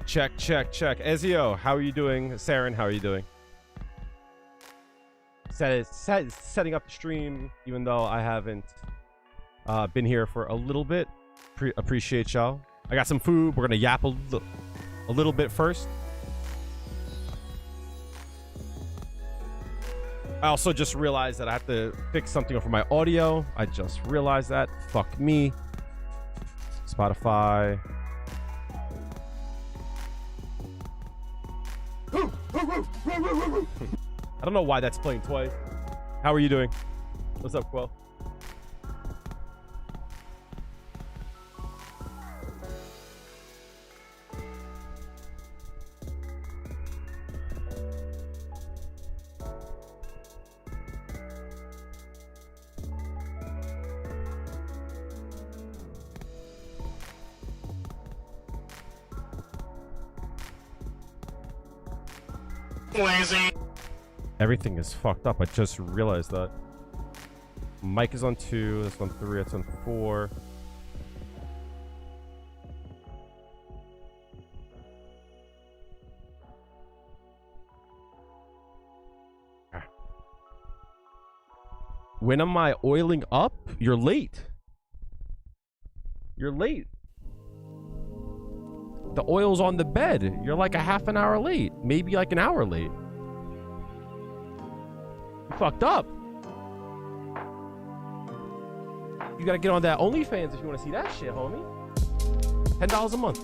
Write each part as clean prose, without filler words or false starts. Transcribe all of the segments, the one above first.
check. Ezio, how are you doing? Saren, how are you doing? Setting up the stream, even though I haven't been here for a little bit. Appreciate y'all. I got some food. We're gonna yap a little bit first. I also just realized that I have to fix something for my audio. I just realized that. Fuck me. Spotify. I don't know why that's playing twice. How are you doing? What's up, Quell? Lazy. Everything is fucked up. I just realized that. Mic is on 2. That's on 3. That's on 4. When am I oiling up? You're late. You're late. The oil's on the bed. You're like a half an hour late. Maybe like an hour late. You fucked up. You gotta get on that OnlyFans if you want to see that shit, homie. $10 a month.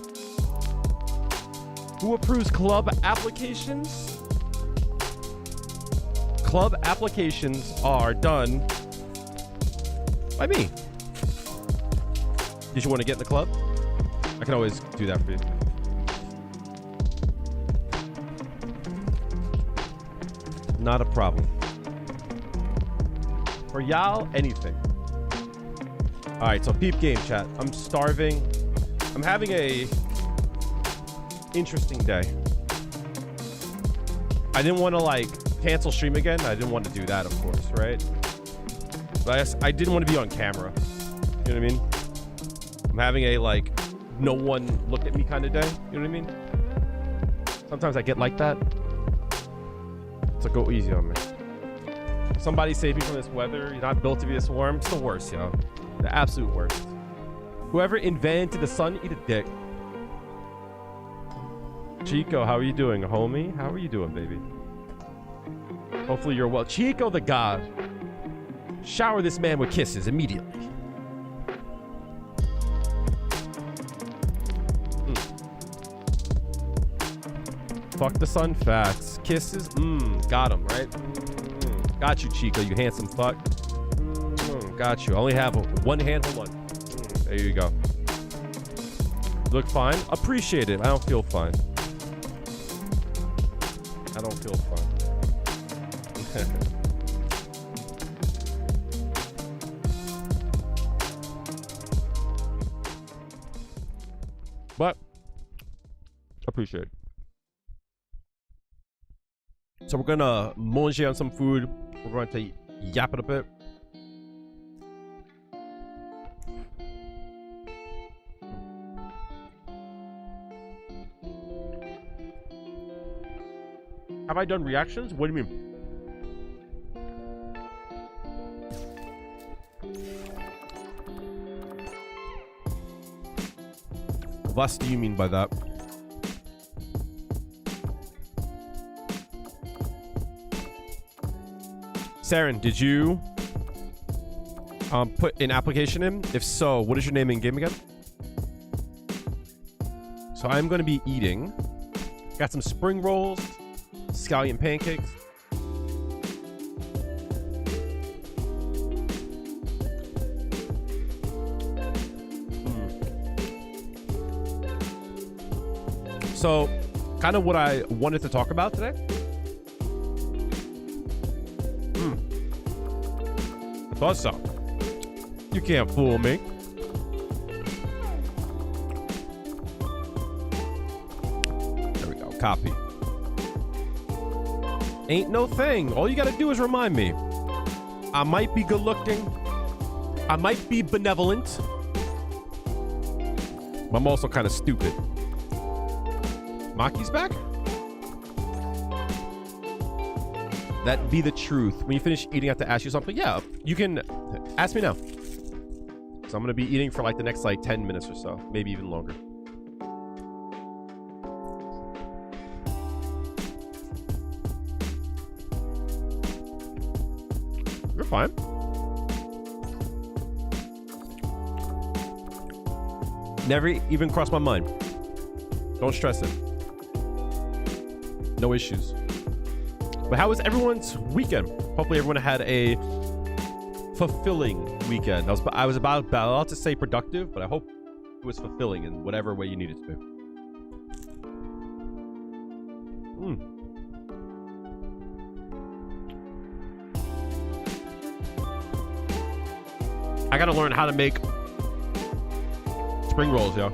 Who approves club applications? Club applications are done by me. Did you want to get in the club? I can always do that for you. Not a problem. For y'all, anything. All right, so peep game chat. I'm starving. I'm having a interesting day. I didn't want to like cancel stream again. I didn't want to do that, of course, right? But I didn't want to be on camera. You know what I mean? I'm having a like no one look at me kind of day. You know what I mean? Sometimes I get like that. So go easy on me. Somebody save me from this weather. You're not built to be this warm. It's the worst, yo. The absolute worst. Whoever invented the sun, eat a dick. Chico, how are you doing, homie? How are you doing, baby? Hopefully you're well. Chico the God. Shower this man with kisses immediately. Fuck the sun, facts. Kisses, got him, right? Got you, Chico, you handsome fuck. Got you. I only have one hand. Hold on. There you go. Look fine. Appreciate it. I don't feel fine. I don't feel fine. But appreciate it. So we're gonna manger on some food. We're going to yap it a bit. Have I done reactions? What do you mean? What do you mean by that? Saren, did you put an application in? If so, what is your name in game again? So I'm going to be eating. Got some spring rolls, scallion pancakes. So, kind of what I wanted to talk about today. I thought so. You can't fool me. There we go. Copy. Ain't no thing. All you gotta do is remind me. I might be good looking. I might be benevolent. But I'm also kind of stupid. Maki's back? That be the truth. When you finish eating, I have to ask you something. Yeah, you can ask me now. So I'm gonna be eating for like the next like 10 minutes or so, maybe even longer. You're fine. Never even crossed my mind. Don't stress it. No issues. But how was everyone's weekend? Hopefully everyone had a fulfilling weekend. I was about to say productive, but I hope it was fulfilling in whatever way you needed to be. I gotta learn how to make spring rolls, yo.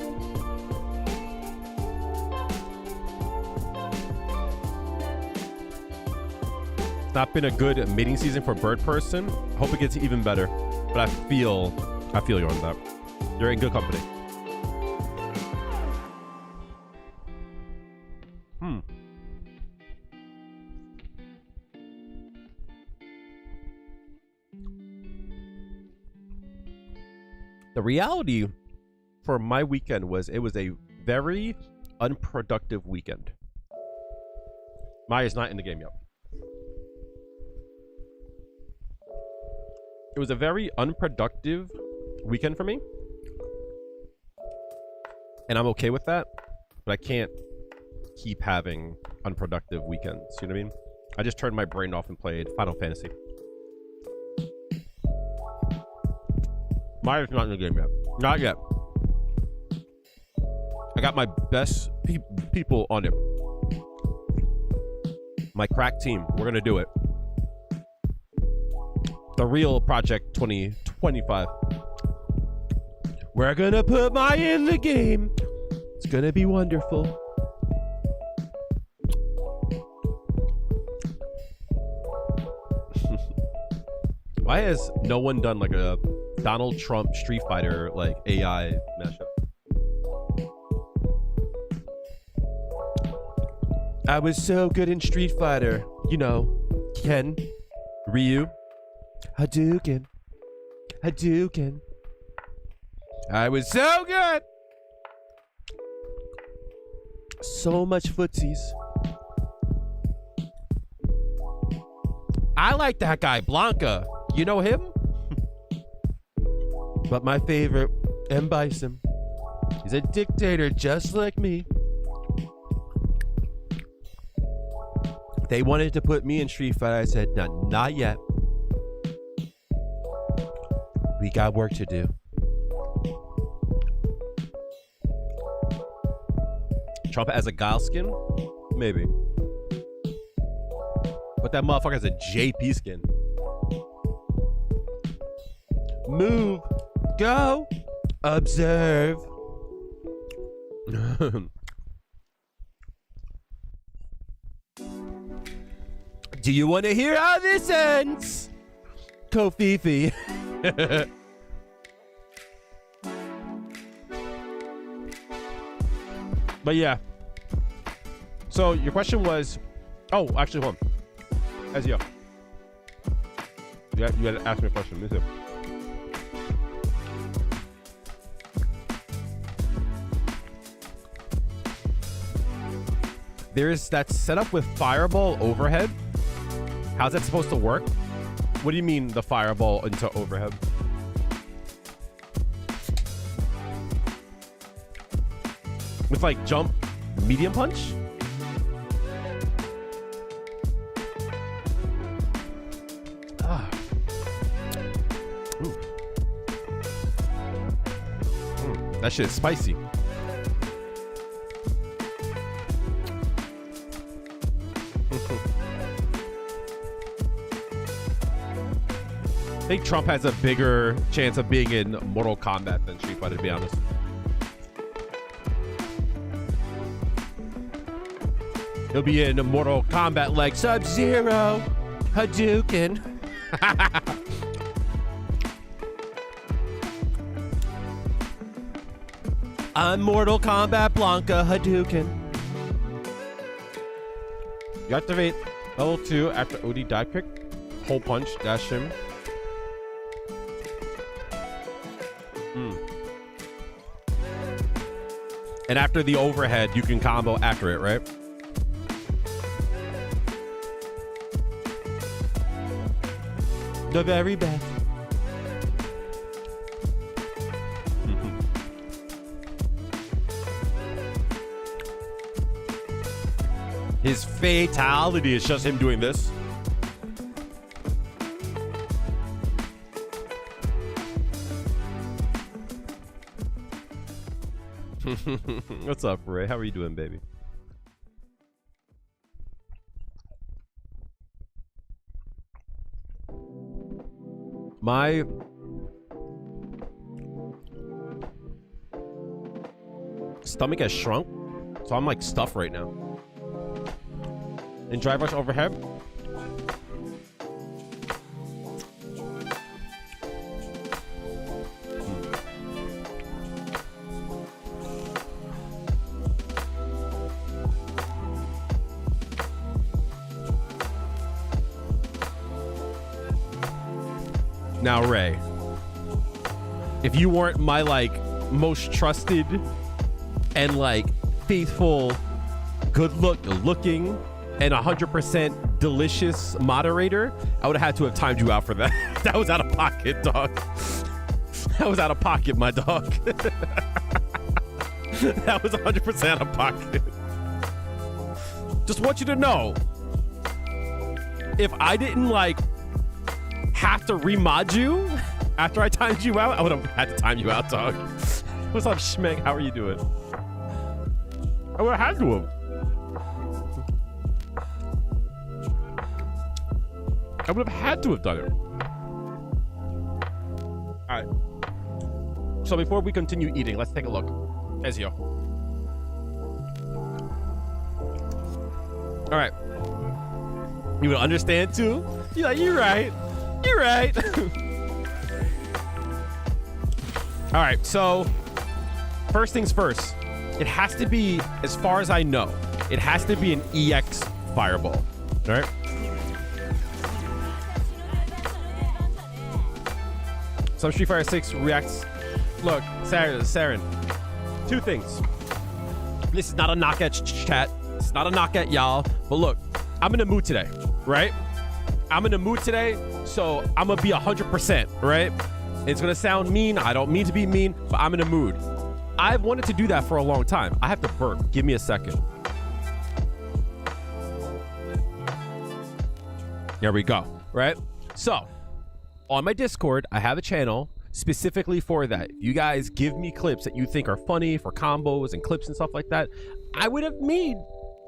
It's not been a good mating season for bird person. Hope it gets even better. But I feel you on that. You're in good company. The reality for my weekend was it was a very unproductive weekend. Maya's not in the game yet. It was a very unproductive weekend for me. And I'm okay with that. But I can't keep having unproductive weekends. You know what I mean? I just turned my brain off and played Final Fantasy. Maya's not in the game yet. Not yet. I got my best people on it. My crack team. We're going to do it. The real Project 2025. We're going to put Maya in the game. It's going to be wonderful. Why has no one done like a Donald Trump Street Fighter like AI mashup? I was so good in Street Fighter. You know, Ken, Ryu, Hadouken. I was so good. So much footsies. I like that guy, Blanca. You know him? But my favorite, M. Bison. He's a dictator just like me. They wanted to put me in Street Fighter. I said, no, not yet. We got work to do. Trump as a Guile skin? Maybe. But that motherfucker has a JP skin. Move. Go. Observe. Do you want to hear how this ends? Kofifi. But yeah. So your question was, oh, actually, hold on. As you had to ask me a question. Me too. There's that setup with fireball overhead. How's that supposed to work? What do you mean the fireball into overhead? With like jump, medium punch? That shit is spicy. I think Trump has a bigger chance of being in Mortal Kombat than Street Fighter, to be honest. He'll be in Mortal Kombat like Sub-Zero, Hadouken. I'm Mortal Kombat Blanca Hadouken. You activate L2 after OD dive kick, hold punch, dash him. And after the overhead, you can combo after it, right? The very best. His fatality is just him doing this. What's up, Ray? How are you doing, baby? My stomach has shrunk, so I'm like stuffed right now. And drive rush overhead. Now, Ray, if you weren't my like most trusted and like faithful, looking and 100% delicious moderator, I would have had to have timed you out for that. That was out of pocket, dog. That was out of pocket, my dog. That was 100% out of pocket. Just want you to know, if I didn't like have to remod you after I timed you out, I would have had to time you out, dog. What's up, Schmeg? How are you doing? I would have had to have. I would have had to have done it. All right. So before we continue eating, let's take a look. Ezio. All right. You would understand too? You're like, you're right. You're right. All right. So first things first. It has to be, as far as I know, it has to be an EX fireball. All right. Some Street Fighter 6 reacts. Look, Saren. Two things. This is not a knock at chat. It's not a knock at y'all. But look, I'm in the mood today, right? I'm in the mood today, so I'm gonna be 100%, right? It's gonna sound mean. I don't mean to be mean, but I'm in the mood. I've wanted to do that for a long time. I have to burp. Give me a second. There we go, right? So, on my Discord, I have a channel specifically for that. If you guys give me clips that you think are funny for combos and clips and stuff like that, I would have made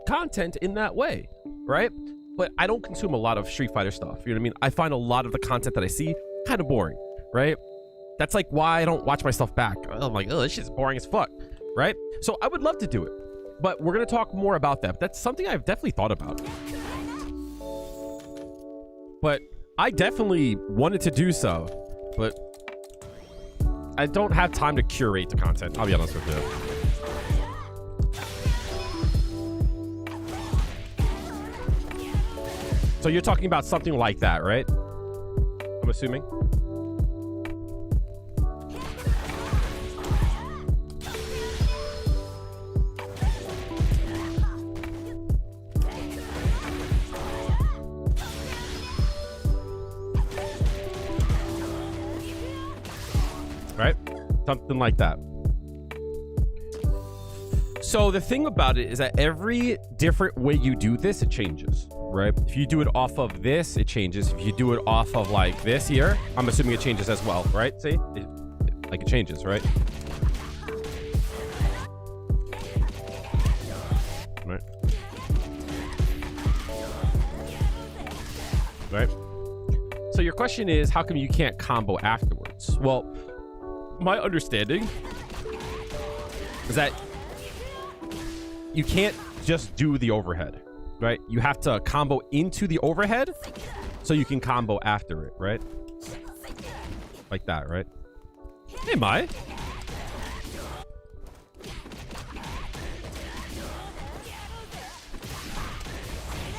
content in that way, right? But I don't consume a lot of Street Fighter stuff. You know what I mean? I find a lot of the content that I see kind of boring, right? That's like why I don't watch my stuff back. I'm like, oh, this shit's boring as fuck, right? So I would love to do it, but we're going to talk more about that. That's something I've definitely thought about. But I definitely wanted to do so, but I don't have time to curate the content. I'll be honest with you. So you're talking about something like that, right? I'm assuming. Right? Something like that. So the thing about it is that every different way you do this, it changes, right? If you do it off of this, it changes. If you do it off of like this here, I'm assuming it changes as well, right? See? It changes, right? Right. Right. So your question is, how come you can't combo afterwards? Well, my understanding is that you can't just do the overhead, right? You have to combo into the overhead so you can combo after it, right? Like that, right? Hey, Mai.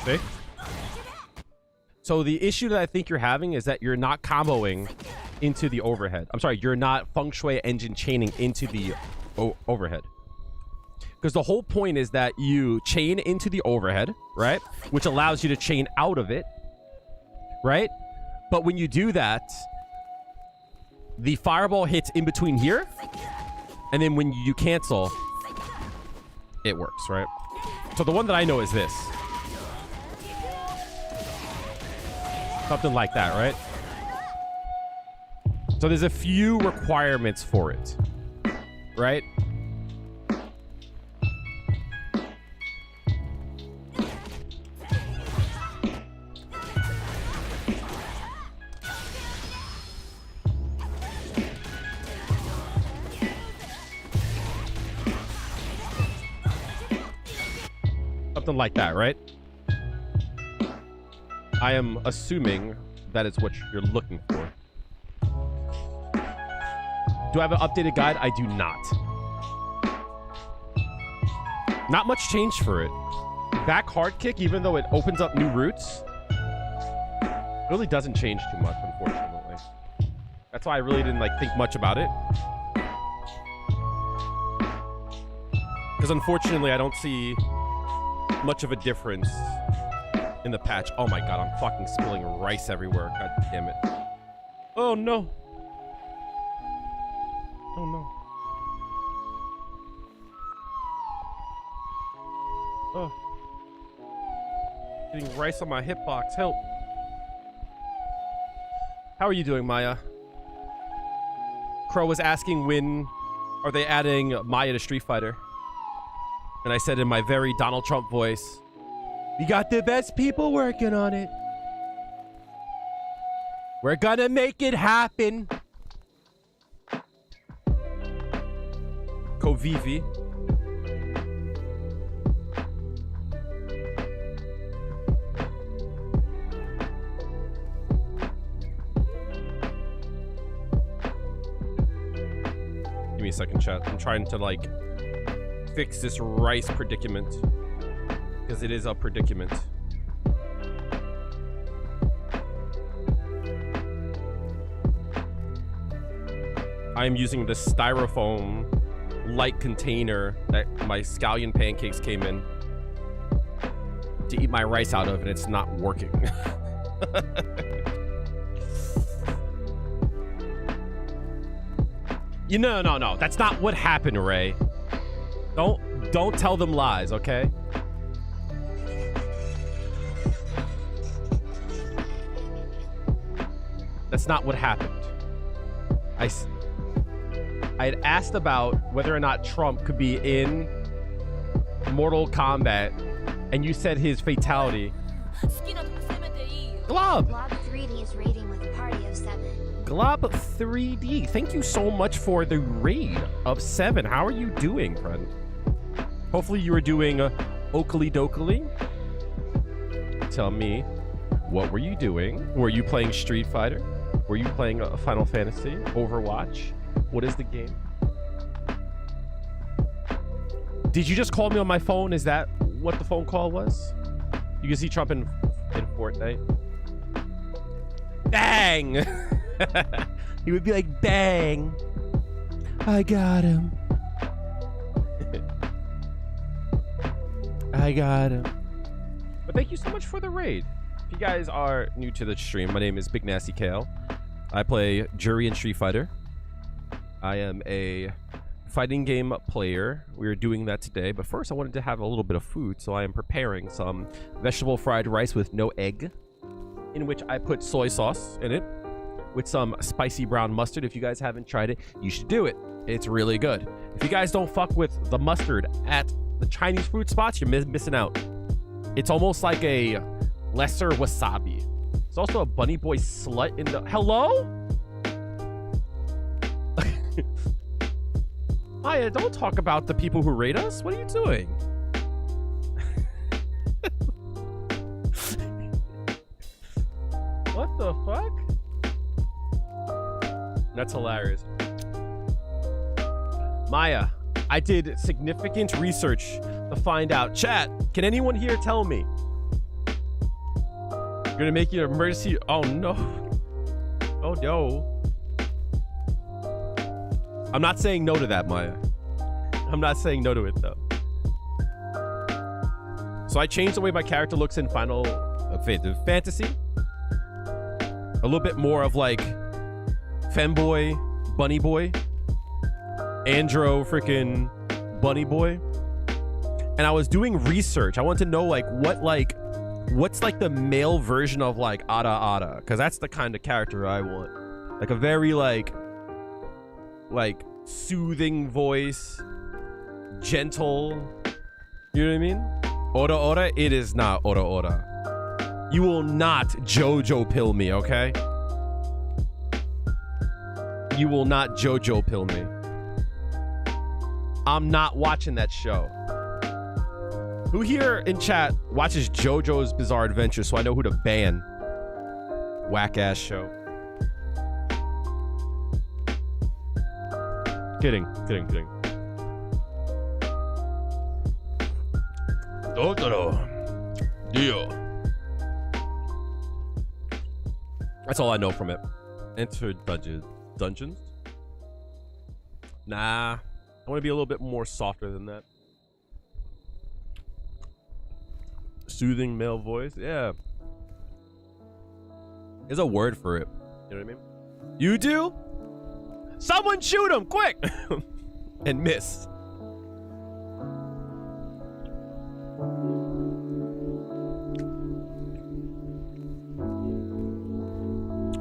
See? So the issue that I think you're having is that you're not comboing into the overhead. I'm sorry, you're not feng shui engine chaining into the overhead. Because the whole point is that you chain into the overhead, right? Which allows you to chain out of it, right? But when you do that, the fireball hits in between here, and then when you cancel, it works, right? So the one that I know is this. Something like that, right? So there's a few requirements for it, right? Something like that, right? I am assuming that is what you're looking for. Do I have an updated guide? I do not. Not much change for it. Back hard kick, even though it opens up new routes, really doesn't change too much, unfortunately. That's why I really didn't think much about it. Because unfortunately, I don't see much of a difference in the patch. Oh my god, I'm fucking spilling rice everywhere. God damn it. Oh no. Oh no. Oh. Getting rice on my hitbox. Help. How are you doing, Maya? Crow was asking when are they adding Maya to Street Fighter? And I said in my very Donald Trump voice, we got the best people working on it. We're gonna make it happen. Kovivi. Give me a second, chat. I'm trying to fix this rice predicament. Because it is a predicament. I am using the styrofoam light container that my scallion pancakes came in to eat my rice out of, and it's not working. No. That's not what happened, Ray. Don't tell them lies, okay? That's not what happened. I had asked about whether or not Trump could be in Mortal Kombat, and you said his fatality. Glob! Glob 3D is raiding with a party of 7. Glob 3D, thank you so much for the raid of 7. How are you doing, friend? Hopefully you were doing Oakley Dokley. Tell me, what were you doing? Were you playing Street Fighter? Were you playing a Final Fantasy? Overwatch? What is the game? Did you just call me on my phone? Is that what the phone call was? You can see Trump in Fortnite. Bang! He would be like, bang! I got him. I got him. But thank you so much for the raid. If you guys are new to the stream, my name is Big Nasty Kale. I play Juri in Street Fighter. I am a fighting game player. We're doing that today, but first I wanted to have a little bit of food, so I am preparing some vegetable fried rice with no egg, in which I put soy sauce in it with some spicy brown mustard. If you guys haven't tried it, you should do it. It's really good. If you guys don't fuck with the mustard at the Chinese food spots, you're missing out. It's almost like a lesser wasabi. There's also a bunny boy slut in the... Hello? Maya, don't talk about the people who rate us. What are you doing? What the fuck? That's hilarious. Maya, I did significant research to find out. Chat, can anyone here tell me Gonna make you an emergency. Oh no. Oh no. I'm not saying no to that, Maya. I'm not saying no to it though. So I changed the way my character looks in Final Fantasy. A little bit more of like femboy, bunny boy, andro freaking bunny boy. And I was doing research. I wanted to know like what's like the male version of like Ada Ada, because that's the kind of character I want. Like a very like soothing voice, gentle. You know what I mean? Ora ora, it is not ora ora. You will not JoJo pill me, okay? You will not JoJo pill me. I'm not watching that show. Who here in chat watches JoJo's Bizarre Adventure so I know who to ban? Whack ass show. Kidding. That's all I know from it. Enter dungeons? Nah. I want to be a little bit more softer than that. Soothing male voice? Yeah. There's a word for it. You know what I mean? You do? Someone shoot him, quick! And miss.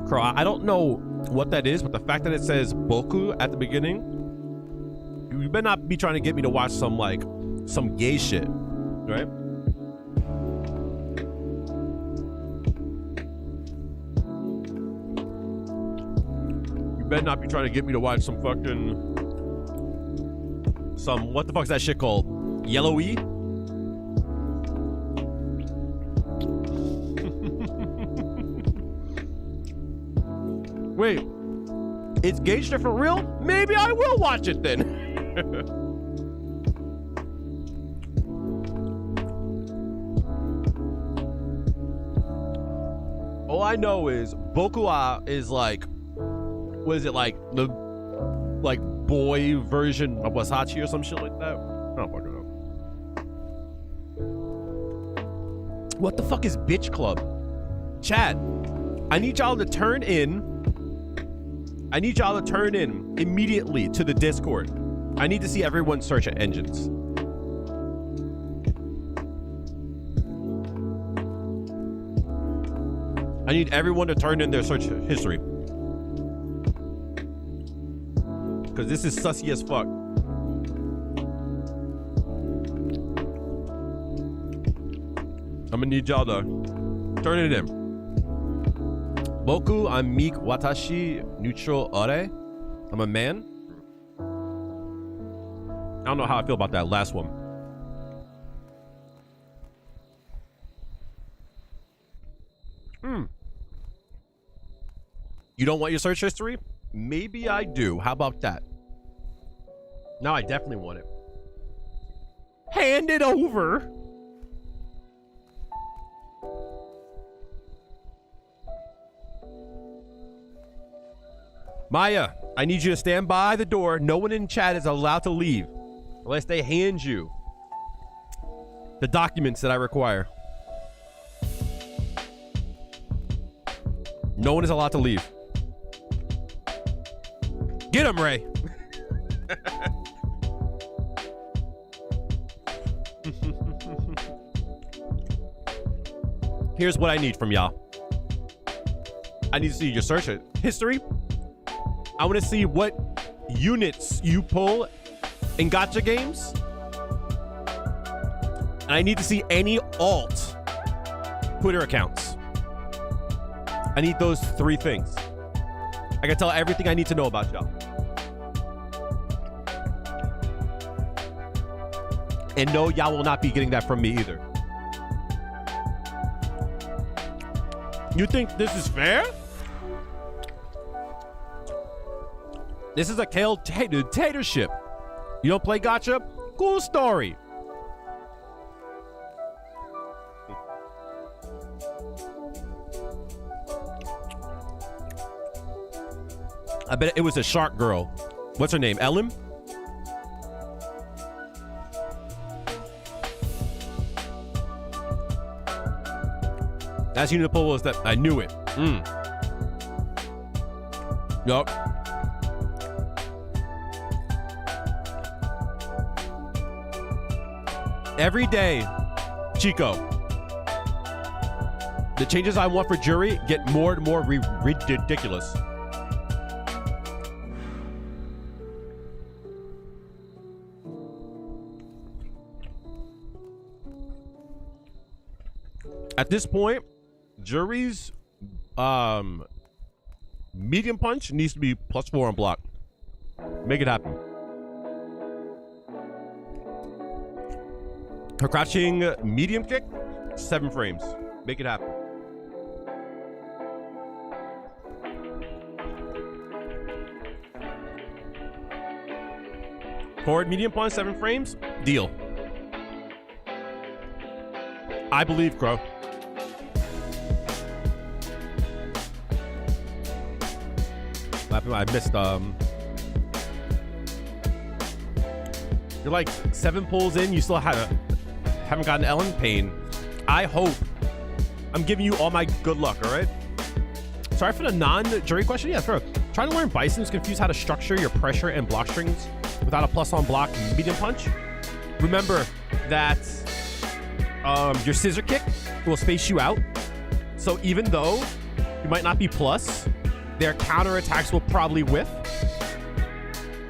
Crow, I don't know what that is, but the fact that it says Boku at the beginning, you better not be trying to get me to watch some gay shit, right? You better not be trying to get me to watch some what the fuck's that shit called? Yellowy? Wait, it's gay shit for real? Maybe I will watch it then. All I know is Bokua is like, what is it, like the boy version of Wasachi or some shit like that? I don't fucking know. What the fuck is bitch club? Chat, I need y'all to turn in. I need y'all to turn in immediately to the Discord. I need to see everyone search engines. I need everyone to turn in their search history. Because this is sussy as fuck. I'm gonna need y'all to turn it in. Boku, I'm meek, watashi, neutral, ore. I'm a man. I don't know how I feel about that last one. You don't want your search history? Maybe I do. How about that? Now I definitely want it. Hand it over. Maya, I need you to stand by the door. No one in chat is allowed to leave unless they hand you the documents that I require. No one is allowed to leave. Get him, Ray. Here's what I need from y'all. I need to see your search history. I want to see what units you pull in gacha games. And I need to see any alt Twitter accounts. I need those 3 things. I can tell everything I need to know about y'all. And no, y'all will not be getting that from me either. You think this is fair? This is a kale dictatorship. You don't play gacha? Cool story. I bet it was a shark girl. What's her name? Ellen? As you know, was that I knew it. Yup. Every day, Chico. The changes I want for Juri get more and more ridiculous. At this point, Juri's medium punch needs to be +4 on block. Make it happen. Her crouching medium kick, 7 frames. Make it happen. Forward medium punch, 7 frames. Deal. I believe, Crow. I missed you're like 7 pulls in, you still haven't gotten Ellen Pain. I hope. I'm giving you all my good luck, all right? Sorry for the non-Juri question. Yeah, sure. Trying to learn Bison's confused how to structure your pressure and block strings without a plus on block medium punch. Remember that your scissor kick will space you out. So even though you might not be plus, their counterattacks will probably whiff.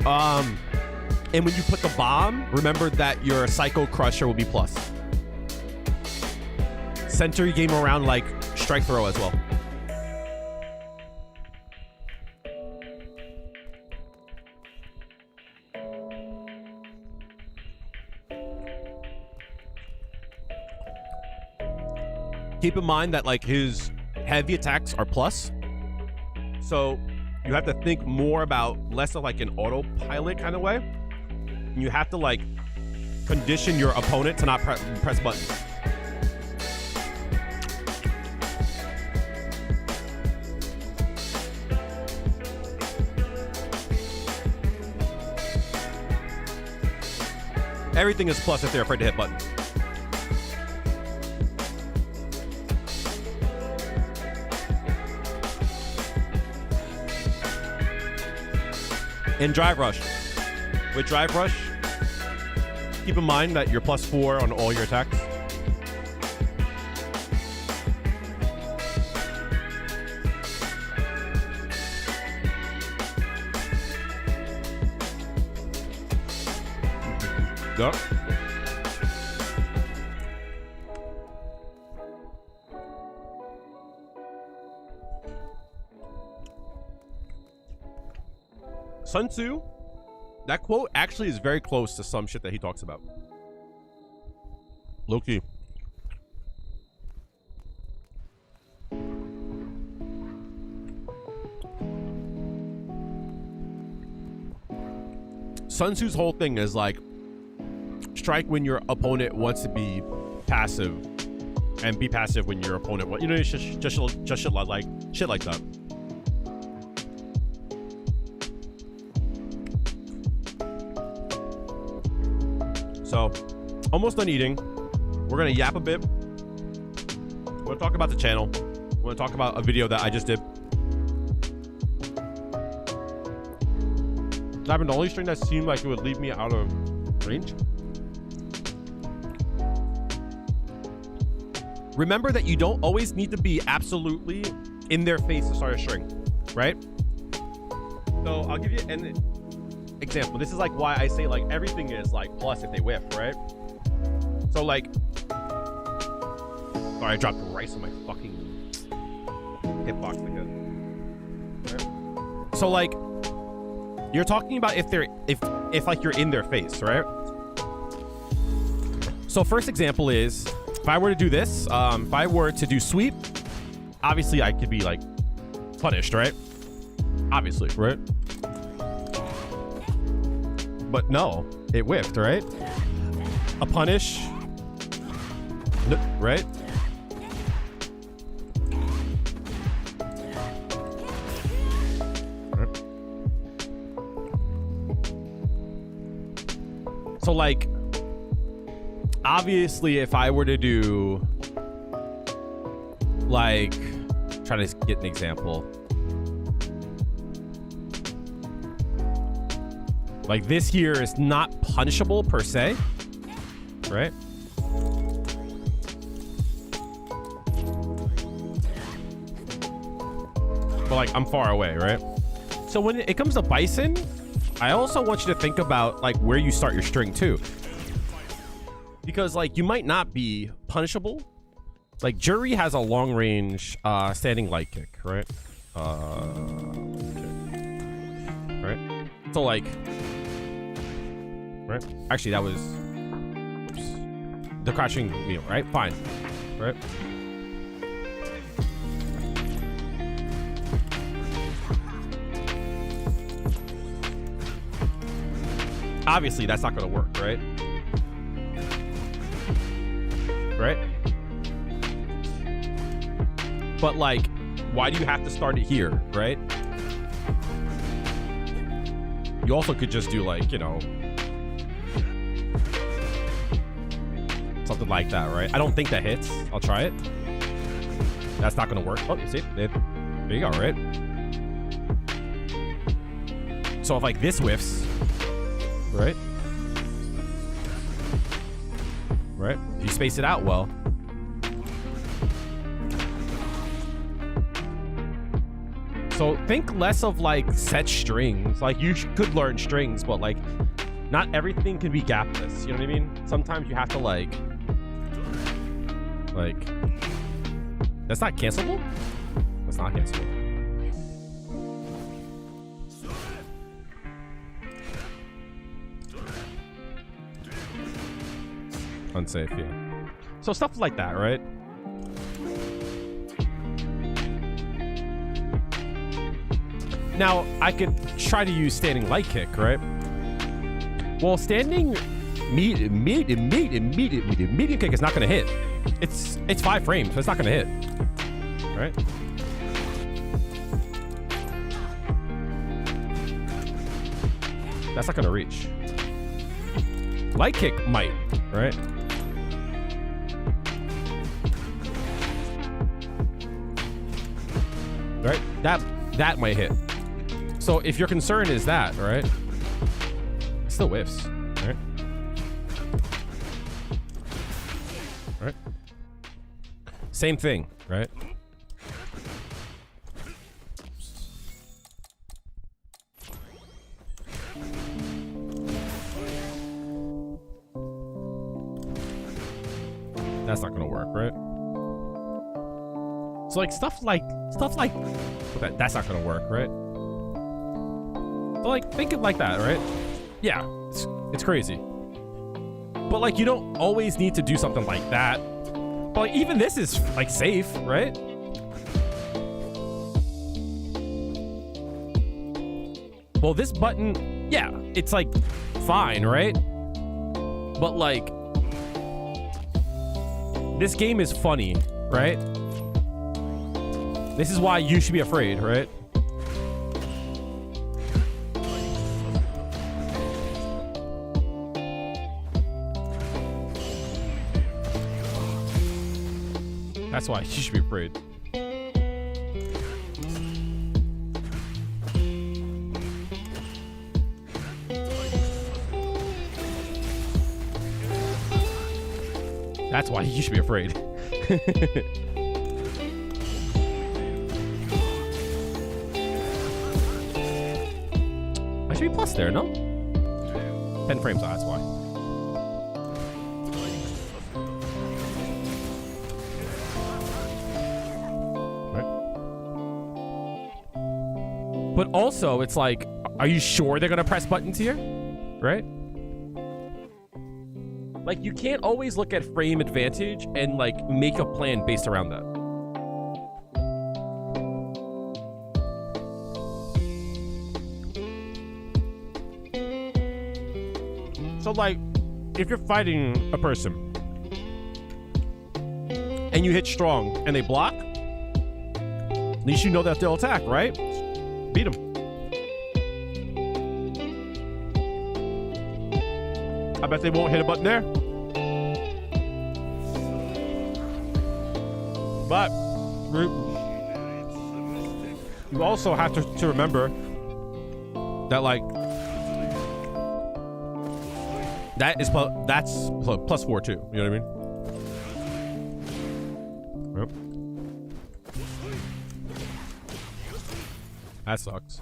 And when you put the bomb, remember that your Psycho Crusher will be plus. Center your game around like strike throw as well. Keep in mind that like his heavy attacks are plus. So you have to think more about less of like an autopilot kind of way. You have to like condition your opponent to not press buttons. Everything is plus if they're afraid to hit buttons. In Drive Rush. With Drive Rush, keep in mind that you're +4 on all your attacks. Go. Sun Tzu, that quote actually is very close to some shit that he talks about. Low key. Sun Tzu's whole thing is like strike when your opponent wants to be passive, and be passive when your opponent wants. You know, just shit like that. So, almost done eating. We're gonna yap a bit. We're gonna talk about the channel. We're gonna talk about a video that I just did. That been the only string that seemed like it would leave me out of range. Remember that you don't always need to be absolutely in their face to start a string, right? So I'll give you an example. This is like why I say like everything is like plus if they whiff, right? So like, sorry, I dropped rice on my fucking hitbox again. Right? So like, you're talking about if like you're in their face, right? So first example is if I were to do this, if I were to do sweep, obviously I could be like punished, right? Obviously, right? But no, it whiffed, right? A punish, right? So like, obviously, if I were to do like, try to get an example. Like this here is not punishable per se, right? But like I'm far away, right? So when it comes to Bison, I also want you to think about like where you start your string too. Because like you might not be punishable. Like Juri has a long range standing light kick, right? Okay. Right? So like, right? Actually that was, oops, the crouching wheel, right? Fine, right? Obviously, that's not going to work, right? Right? But, like, why do you have to start it here, right? You also could just do, like, you know, something like that, right? I don't think that hits. I'll try it. That's not going to work. Oh, you see? There you go, right? So, if, like, this whiffs... Right? Right? You space it out well. So think less of like set strings. Like you could learn strings, but like not everything can be gapless. You know what I mean? Sometimes you have to like that's not cancelable? That's not cancelable. Unsafe, yeah. So stuff like that, right? Now, I could try to use standing light kick, right? Well, standing medium kick is not going to hit. It's 5 frames, so it's not going to hit, right? That's not going to reach. Light kick might, right? Right? That might hit. So if your concern is that, right? It still whiffs, right? Right? Same thing, right? That's not gonna work, right? So like stuff like that's not gonna work, right? So like think of like that, right? Yeah, it's crazy. But like you don't always need to do something like that. But like even this is like safe, right? Well, this button, yeah, it's like fine, right? But like this game is funny, right? This is why you should be afraid, right? That's why you should be afraid. That's why you should be afraid. I should be plus there, no? 10 frames, oh, that's why. Right. But also, it's like, are you sure they're gonna press buttons here? Right? Like, you can't always look at frame advantage and, like, make a plan based around that. So, like, if you're fighting a person and you hit strong and they block, at least you know that they'll attack, right? Beat them. I bet they won't hit a button there. But you also have to remember that, like, that's plus 4 too. You know what I mean? Yep. That sucks.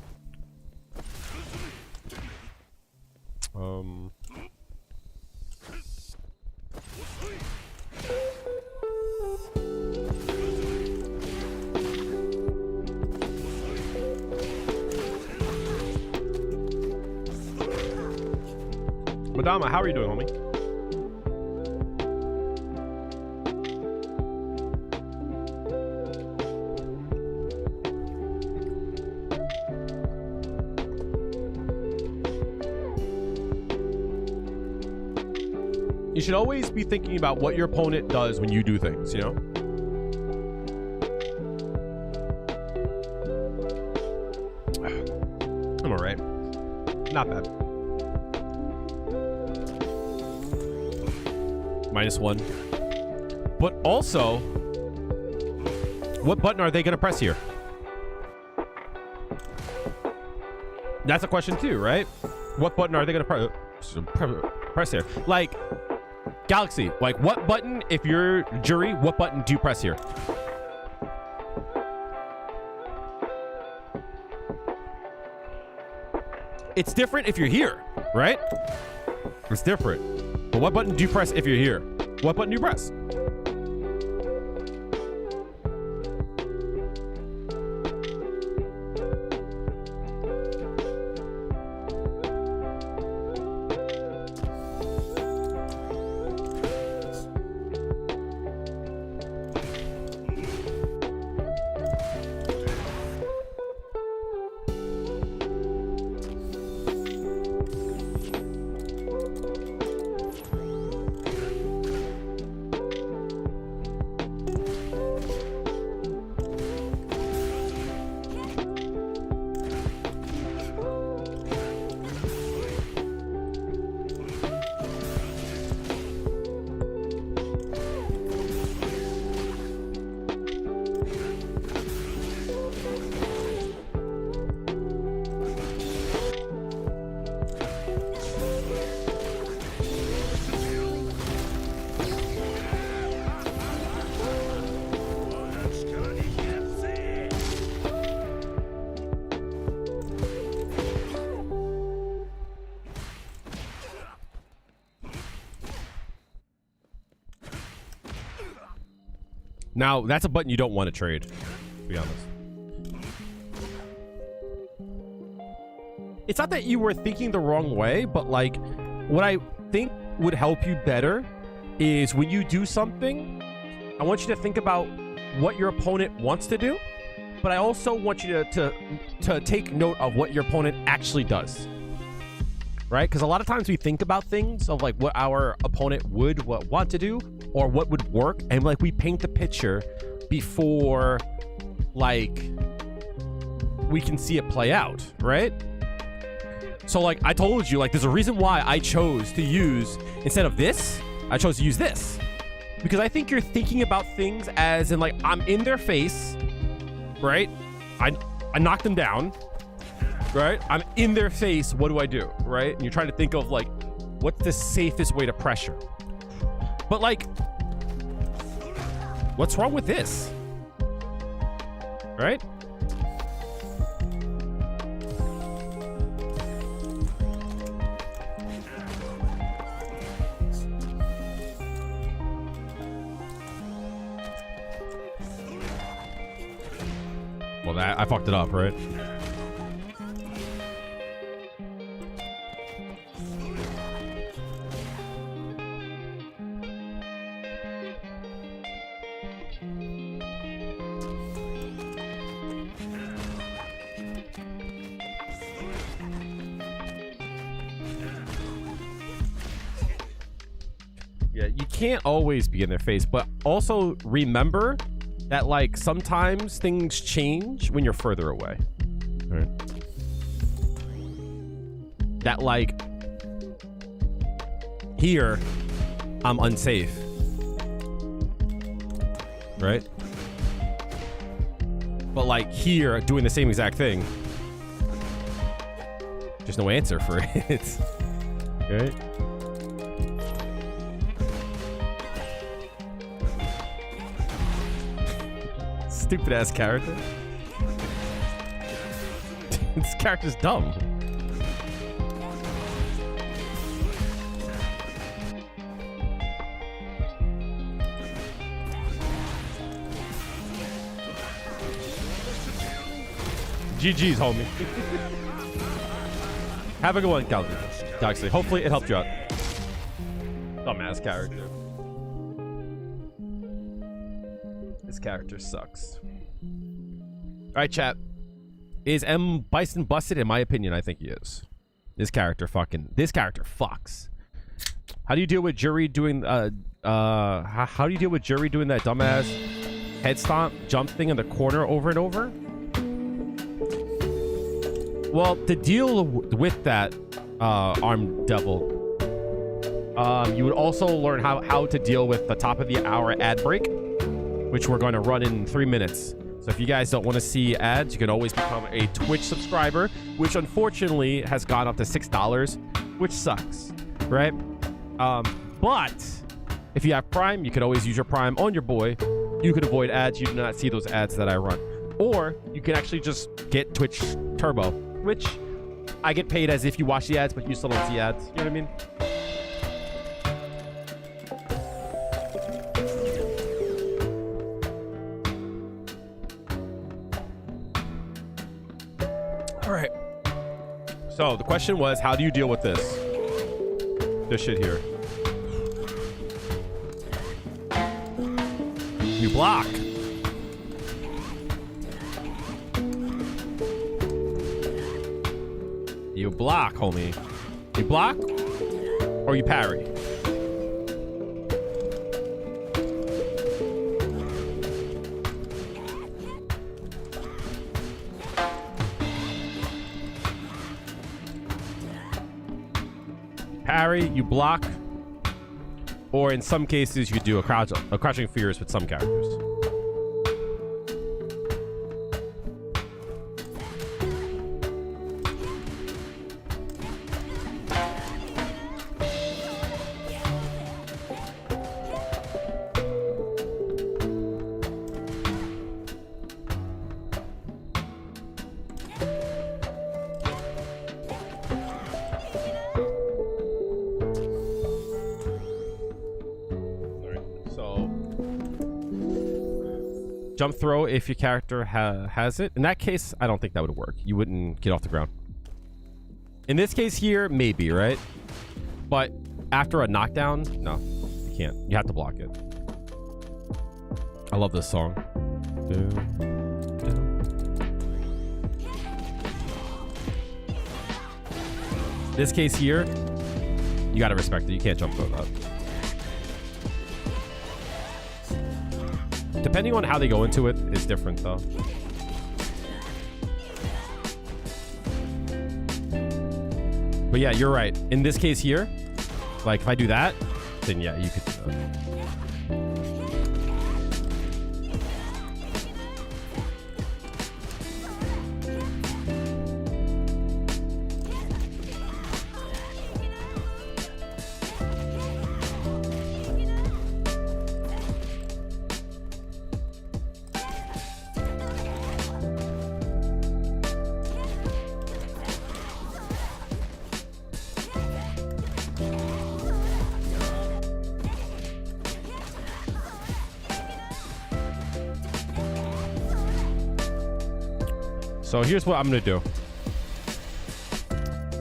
Madama, how are you doing, homie? You should always be thinking about what your opponent does when you do things, you know? I'm alright. Not bad. -1. But also, what button are they going to press here? That's a question too, right? What button are they going to press here? Like, Galaxy, like, what button, if you're Juri, what button do you press here? It's different if you're here, right? It's different. But what button do you press if you're here? What button do you press? Now, that's a button you don't want to trade, to be honest. It's not that you were thinking the wrong way, but, like, what I think would help you better is when you do something, I want you to think about what your opponent wants to do, but I also want you to take note of what your opponent actually does. Right? Because a lot of times we think about things of, like, what our opponent would want to do or what would work, and, like, we paint the picture before, like, we can see it play out, right? So, like, I told you, like, there's a reason why I chose to use, instead of this, I chose to use this. Because I think you're thinking about things as in, like, I'm in their face, right? I knocked them down. Right? I'm in their face. What do I do? Right? And you're trying to think of, like, what's the safest way to pressure? But, like, what's wrong with this? Right? Well, I fucked it up, right? Yeah, you can't always be in their face, but also remember that, like, sometimes things change when you're further away. All right? That, like, Here, I'm unsafe. Right? But like here, doing the same exact thing. There's no answer for it. Right? Stupid ass character. This character's dumb. GG's, homie. Have a good one, Calvin. Doxley. Hopefully it helped you out. Dumbass character. This character sucks. Alright, chat. Is M. Bison busted? In my opinion, I think he is. This character fucks. How do you deal with Juri doing how do you deal with Juri doing that dumbass head stomp jump thing in the corner over and over? Well, to deal with that armed devil, you would also learn how to deal with the top of the hour ad break, which we're going to run in 3 minutes. So if you guys don't want to see ads, you can always become a Twitch subscriber, which unfortunately has gone up to $6, which sucks, right? But if you have Prime, you can always use your Prime on your boy. You can avoid ads. You do not see those ads that I run. Or you can actually just get Twitch Turbo, which I get paid as if you watch the ads, but you still don't see ads. You know what I mean? All right. So the question was, how do you deal with this? This shit here. You block. You block, homie. You block or you parry. Parry, you block, or in some cases you do a crouching fierce with some characters. Jump throw if your character has it. In that case, I don't think that would work. You wouldn't get off the ground. In this case here, maybe, right? But after a knockdown, no, you can't. You have to block it. I love this song. This case here, you gotta respect it. You can't jump throw that. Depending on how they go into it is different though. But yeah, you're right. In this case here, like if I do that, then yeah, you could do that. So here's what I'm gonna do.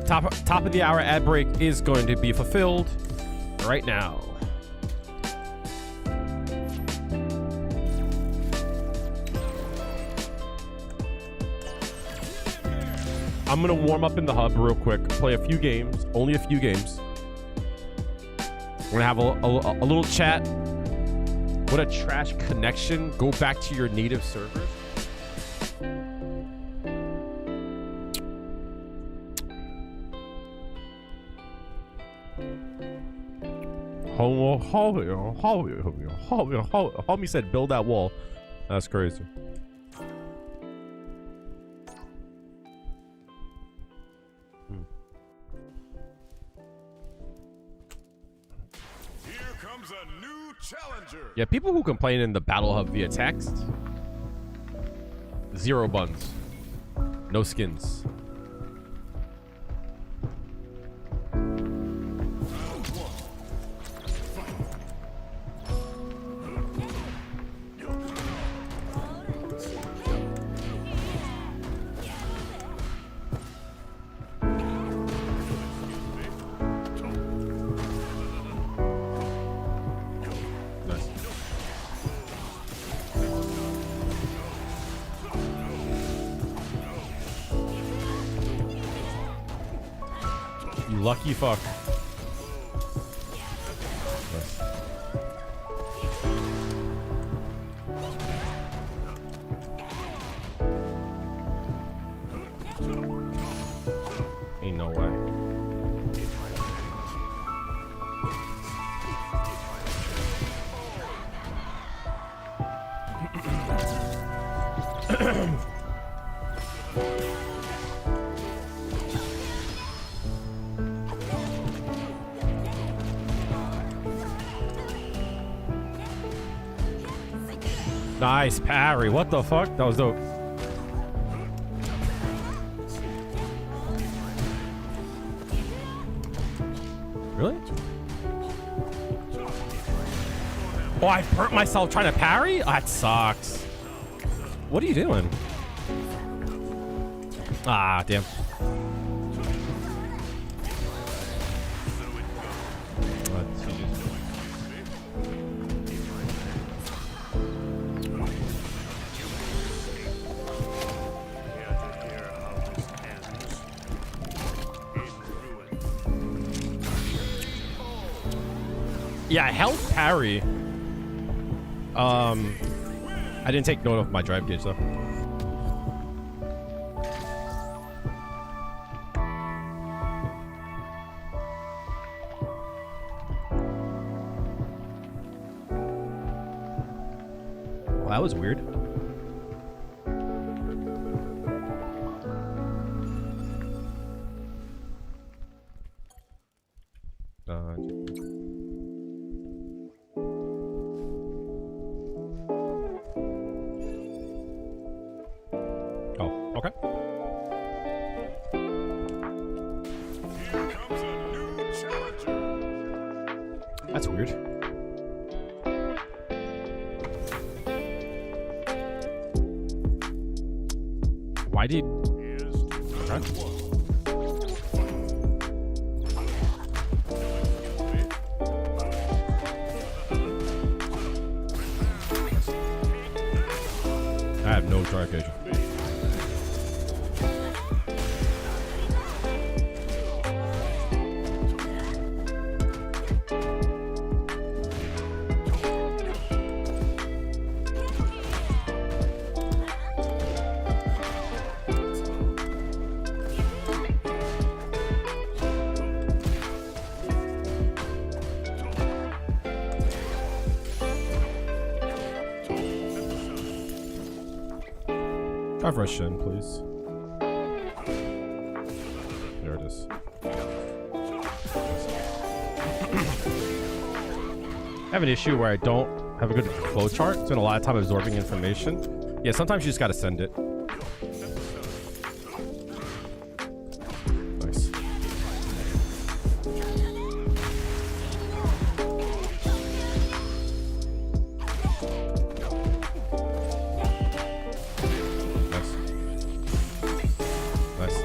Top of the hour ad break is going to be fulfilled right now. I'm gonna warm up in the hub real quick, play a few games, only a few games. We're gonna have a little chat. What a trash connection. Go back to your native servers. Homie said build that wall. That's crazy. Here comes a new challenger. Yeah, people who complain in the battle hub via text. 0 buns. No skins. You lucky fuck. Nice. Ain't no way. Nice parry. What the fuck? That was dope. Really? Oh, I burnt myself trying to parry? Oh, that sucks. What are you doing? Ah, damn. Yeah, I held parry. I didn't take note of my drive gauge though. Well, that was weird. Oh, okay. Here comes a new challenger. That's weird. Why did... Here's to round Okay. one. I have no drive gauge. Drive rush in, please. There it is. I have an issue where I don't have a good flow chart. Spend a lot of time absorbing information. Yeah, sometimes you just gotta send it. Nice. Nice.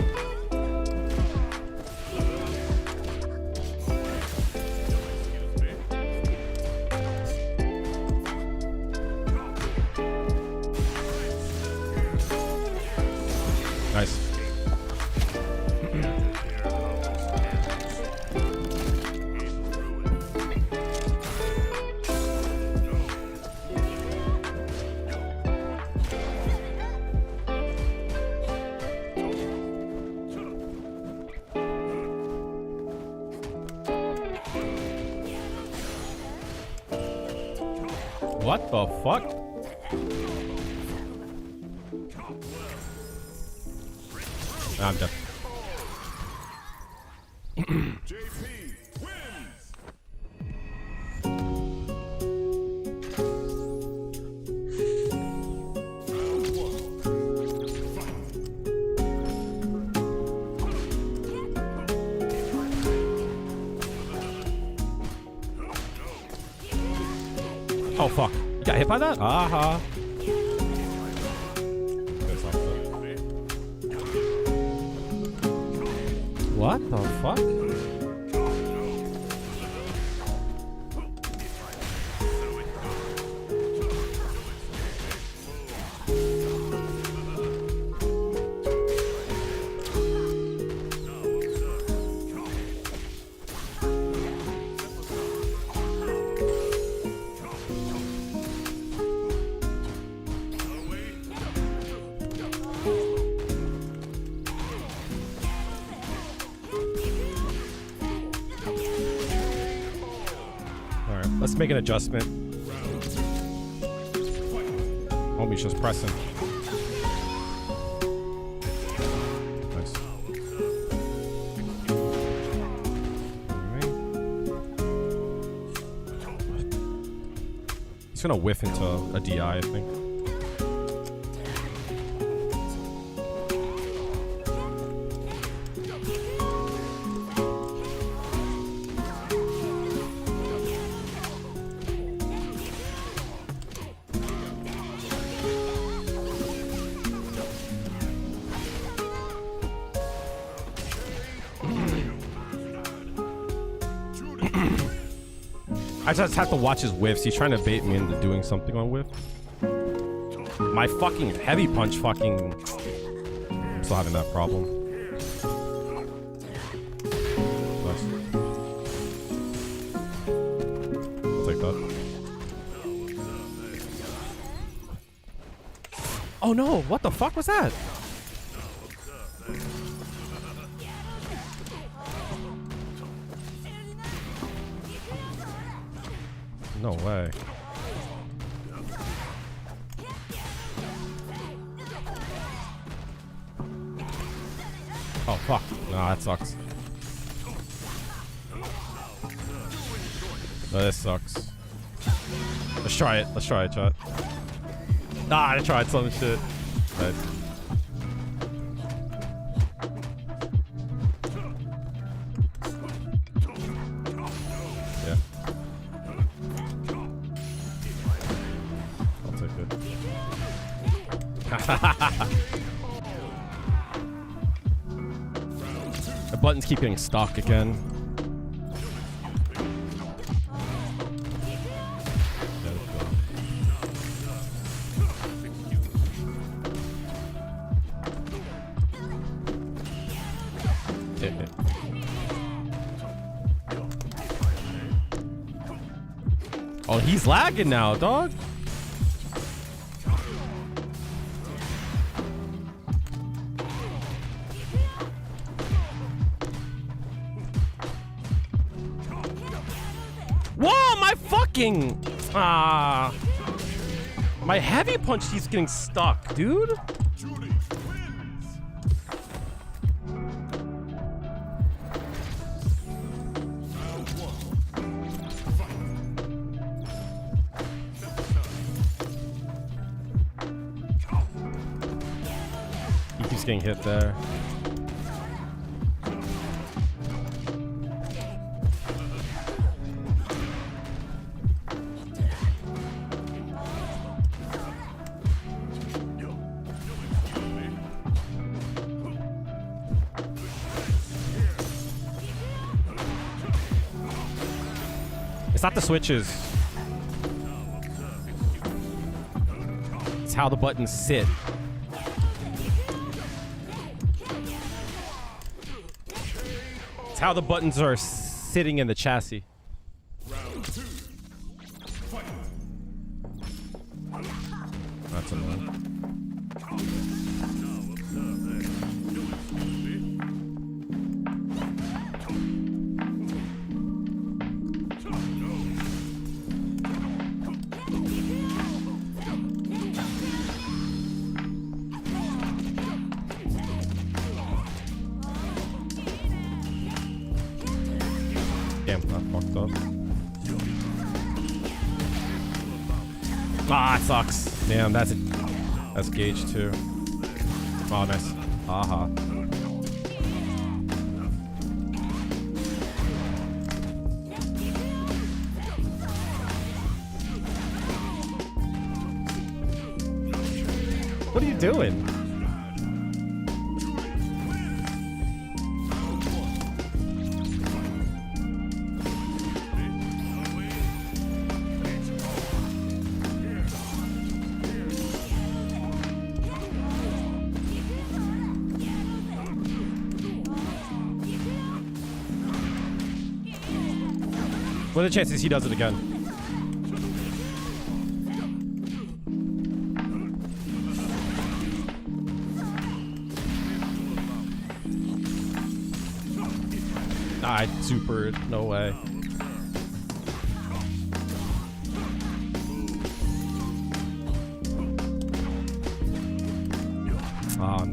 What the fuck? I'm dead. JP wins. Oh fuck. You got hit by that? Aha. What the fuck? Let's make an adjustment. Homie's just pressing. Nice. Alright. He's gonna whiff into a DI, I think. I just have to watch his whiffs. He's trying to bait me into doing something on whiff. My fucking heavy punch fucking... I'm still having that problem. Nice. I'll take that. Oh no! What the fuck was that? No way. Oh fuck. Nah, that sucks. Oh, this sucks. Let's try it. Let's try it, chat. Ah, I tried some shit. Nice. Yeah. I'll take it. The buttons keep getting stuck again. Oh, he's lagging now, dog. Whoa, my fucking... my heavy punch keeps getting stuck, dude. Juri wins. He keeps getting hit there. It's not the switches. It's how the buttons sit. It's how the buttons are sitting in the chassis. That's annoying. Damn, that fucked up. Ah, it sucks. Damn, that's gauge too. Oh, nice. Haha. What are you doing? What are the chances he does it again? I supered. No way.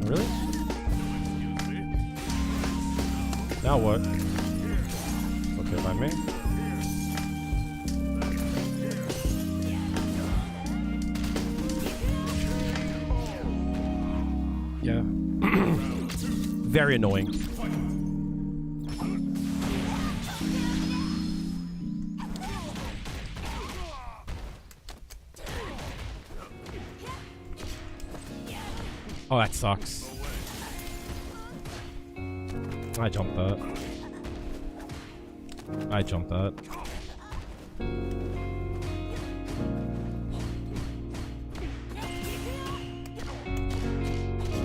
Really? Now what? Okay, by me. Yeah. Very annoying. Oh, that sucks. I jumped that. I jumped that.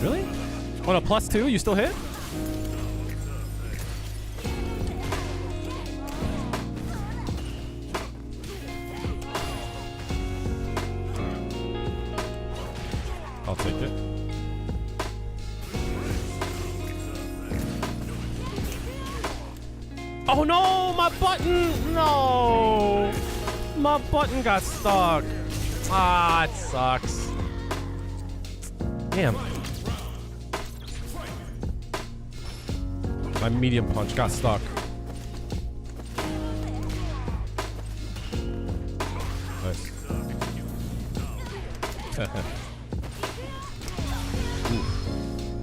Really? On a +2, you still hit? I'll take it. Oh no, my button! No! My button got stuck. Ah, it sucks. Damn. My medium punch got stuck. Nice.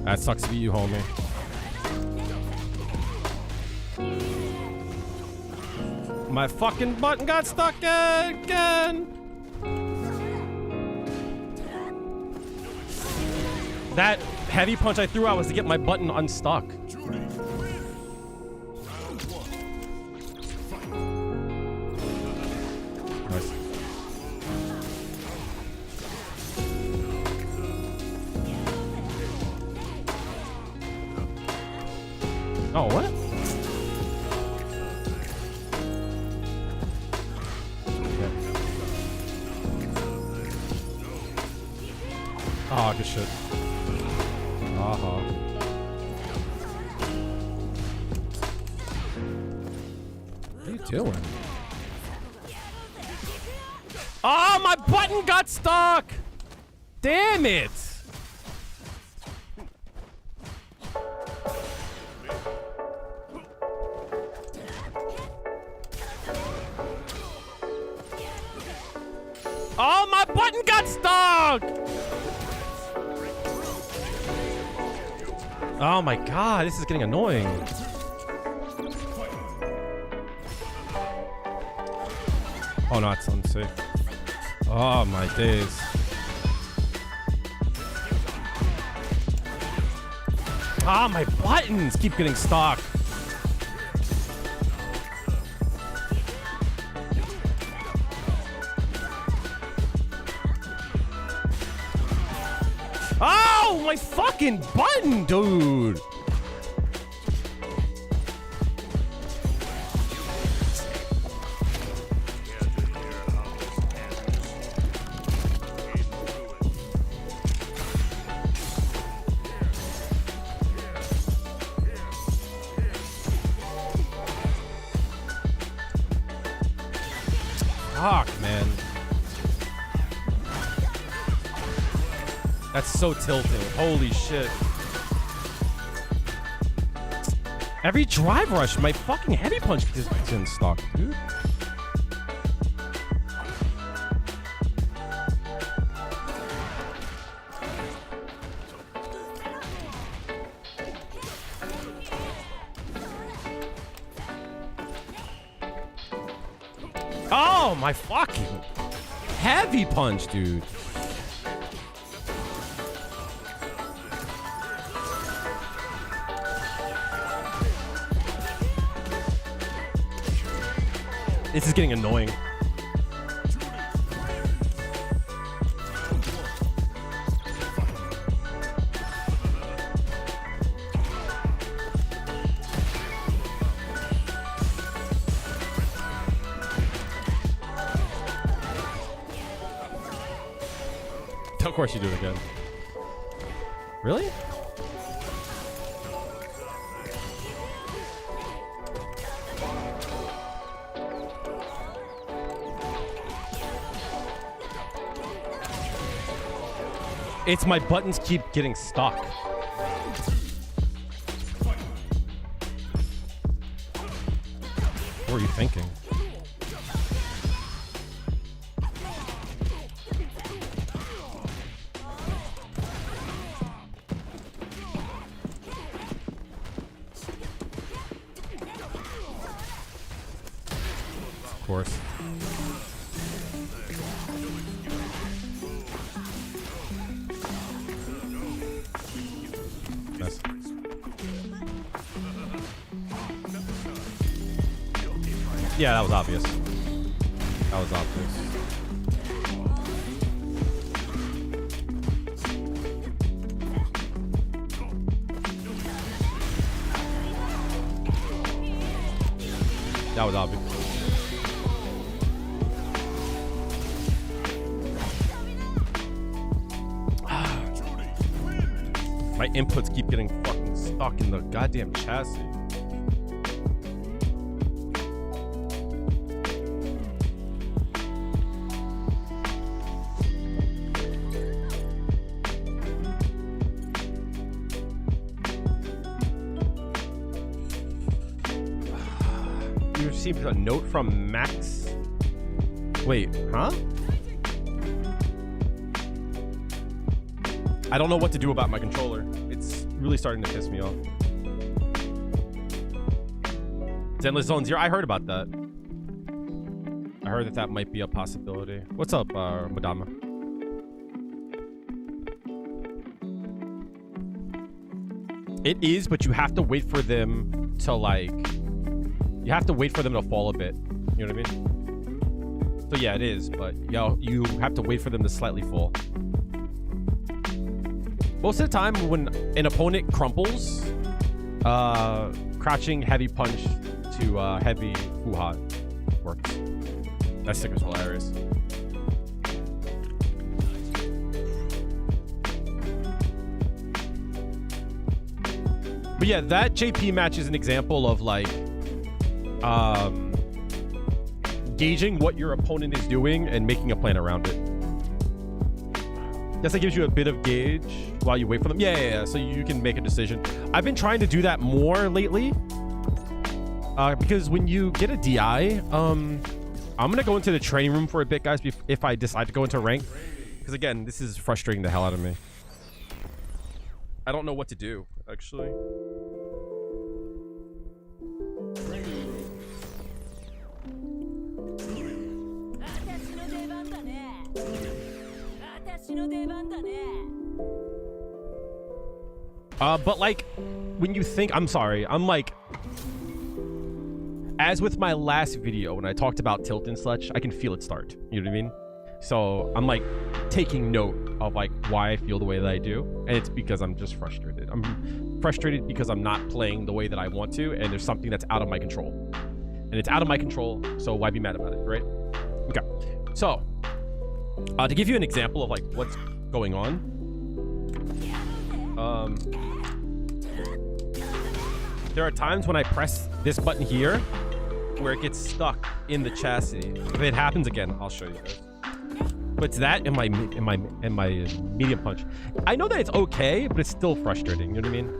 That sucks to be you, homie. My fucking button got stuck again. That heavy punch I threw out was to get my button unstuck. Juri wins. Round one. Fight. Nice. Oh, what? Ah, good shit. Uh-huh. What are you doing? Oh, my button got stuck! Damn it! Oh, my button got stuck! Oh my god, this is getting annoying. Oh no, it's unsafe. Oh my days. Ah, my buttons keep getting stuck. Oh, my fucking button, dude. Fuck, man. That's so tilting. Holy shit. Every drive rush, my fucking heavy punch gets in stock, dude. Oh, my fucking heavy punch, dude. This is getting annoying. Of course you do it again. Really? It's my buttons keep getting stuck. What were you thinking? Of course. Nice. Yeah, that was obvious. That was obvious. That was obvious. My inputs keep getting fucking stuck in the goddamn chassis. You received a note from Max. Wait, huh? I don't know what to do about my controller. It's really starting to piss me off. Zenless Zone Zero. I heard about that. I heard that might be a possibility. What's up, Madama? It is, but you have to wait for them to like. You have to wait for them to fall a bit. You know what I mean? So yeah, it is, but yo, you have to wait for them to slightly fall. Most of the time, when an opponent crumples, crouching heavy punch to heavy fuha works. That sticker's hilarious. But yeah, that JP match is an example of like gauging what your opponent is doing and making a plan around it. Guess that gives you a bit of gauge while you wait for them. Yeah. So you can make a decision. I've been trying to do that more lately. Because when you get a DI, I'm going to go into the training room for a bit, guys, if I decide to go into rank. Because again, this is frustrating the hell out of me. I don't know what to do, actually. But like, when you think, I'm sorry, I'm like, as with my last video when I talked about tilt and such, I can feel it start. You know what I mean? So I'm like taking note of like why I feel the way that I do, and it's because I'm just frustrated. I'm frustrated because I'm not playing the way that I want to, and there's something that's out of my control, and it's out of my control. So why be mad about it, right? Okay. So to give you an example of like what's going on. There are times when I press this button here where it gets stuck in the chassis. If it happens again, I'll show you guys. But it's that in my medium punch. I know that it's okay, but it's still frustrating. You know what I mean?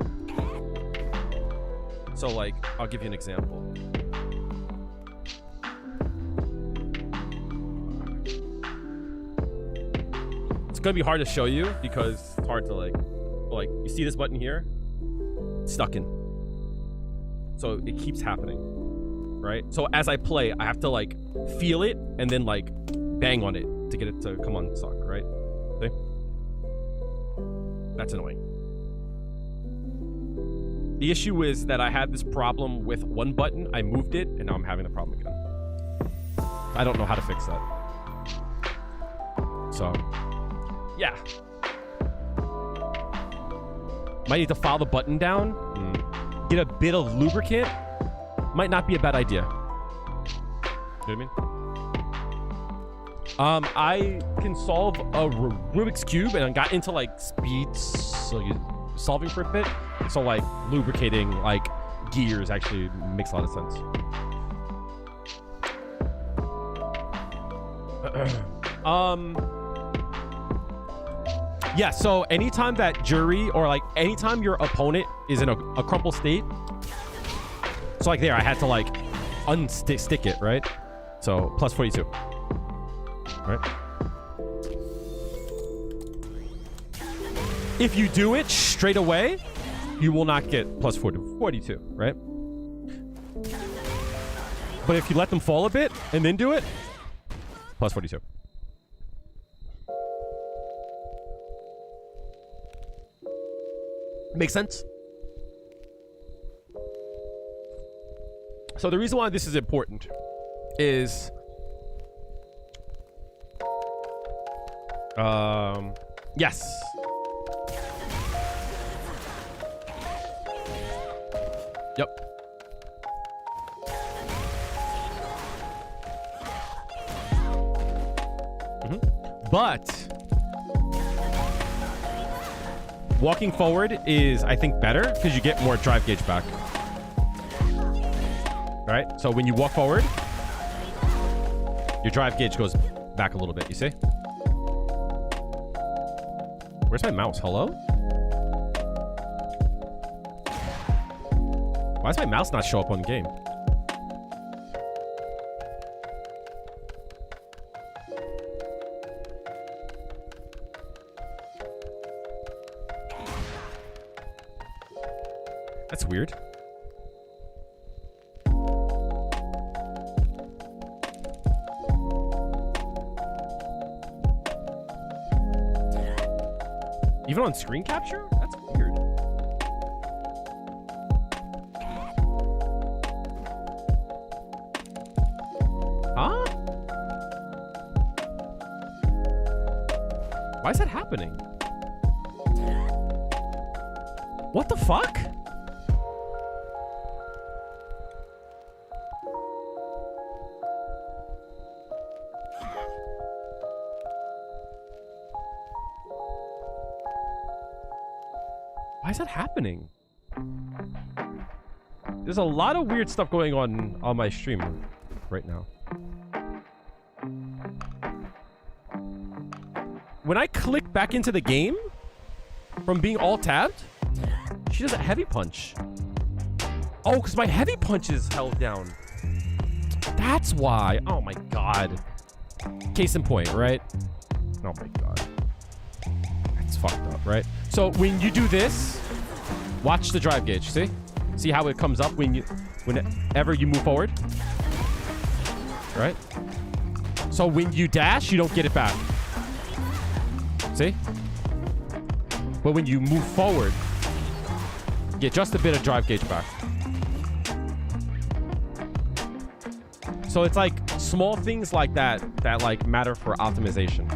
So like, I'll give you an example. It's gonna be hard to show you because it's hard to like you see this button here? It's stuck in. So it keeps happening, right? So as I play, I have to like feel it and then like bang on it to get it to come on stock, right? See? That's annoying. The issue is that I had this problem with one button, I moved it, and now I'm having the problem again. I don't know how to fix that. So, yeah. Might need to file the button down. Get a bit of lubricant. Might not be a bad idea. You know what I mean? I can solve a Rubik's Cube, and I got into like speed solving for a bit. So like lubricating like gears actually makes a lot of sense. Yeah, so anytime that Juri or like anytime your opponent is in a crumple state, so like there I had to like unstick it, right? So plus 42, right? If you do it straight away, you will not get plus 42, right? But if you let them fall a bit and then do it, plus 42. Makes sense? So the reason why this is important is yes. Yep. But walking forward is, I think, better because you get more drive gauge back. Right? So when you walk forward, your drive gauge goes back a little bit, you see? Where's my mouse? Hello? Why does my mouse not show up on game? That's weird. Even on screen capture? That's weird. Huh? Why is that happening? What the fuck? Why is that happening? There's a lot of weird stuff going on my stream right now. When I click back into the game from being all tabbed, she does a heavy punch. Oh, because my heavy punch is held down. That's why. Oh my god. Case in point, right? Oh my god. That's fucked up, right? So when you do this, watch the drive gauge. See? See how it comes up whenever you move forward? Right? So when you dash, you don't get it back. See? But when you move forward, you get just a bit of drive gauge back. So it's like small things like that like matter for optimization.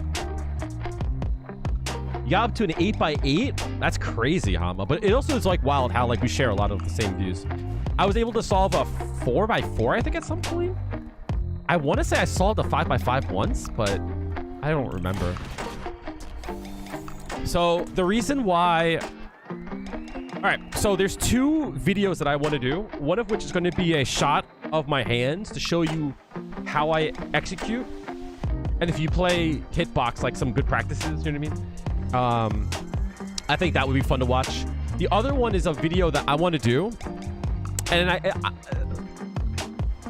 You got up to an 8x8? That's crazy, Hama. But it also is like wild how like we share a lot of the same views. I was able to solve a 4x4, I think, at some point. I want to say I solved a 5x5 once, but I don't remember. So the reason why... All right, so there's two videos that I want to do. One of which is going to be a shot of my hands to show you how I execute. And if you play hitbox, like some good practices, you know what I mean? I think that would be fun to watch. The other one is a video that I want to do And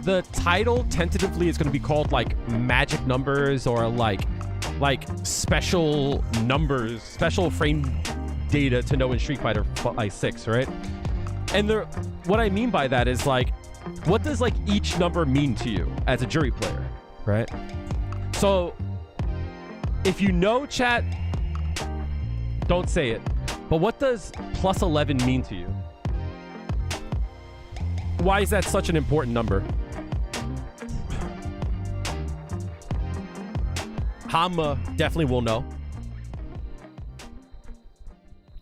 the title tentatively is going to be called like magic numbers or like special numbers, special frame data to know in Street Fighter 6, right? And what I mean by that is like, what does like each number mean to you as a Juri player, right? So if you know, chat, don't say it. But what does plus 11 mean to you? Why is that such an important number? Hama definitely will know.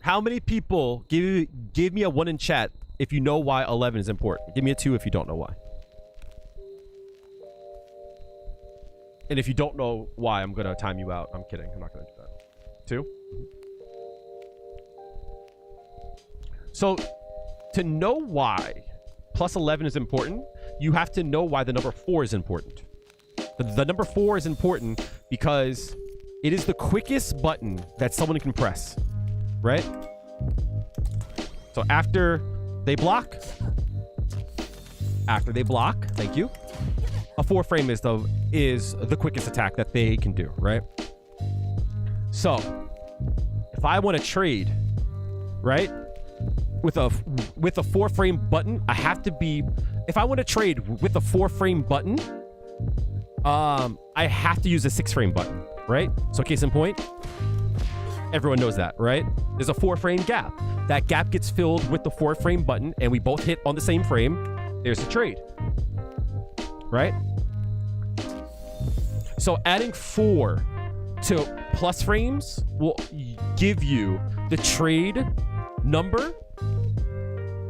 How many people give me a 1 in chat if you know why 11 is important? Give me a 2 if you don't know why. And if you don't know why, I'm gonna time you out. I'm kidding. I'm not gonna do that. 2? So to know why plus 11 is important, you have to know why the number 4 is important. The number 4 is important because it is the quickest button that someone can press, right? So after they block, thank you, a 4 frame is the quickest attack that they can do, right? So if I want to trade, right, with a 4 frame button, I have to be, if I want to trade with a 4 frame button, I have to use a 6 frame button, right? So case in point, everyone knows that, right? There's a 4 frame gap. That gap gets filled with the 4 frame button and we both hit on the same frame. There's a trade, right? So adding 4 to plus frames will give you the trade number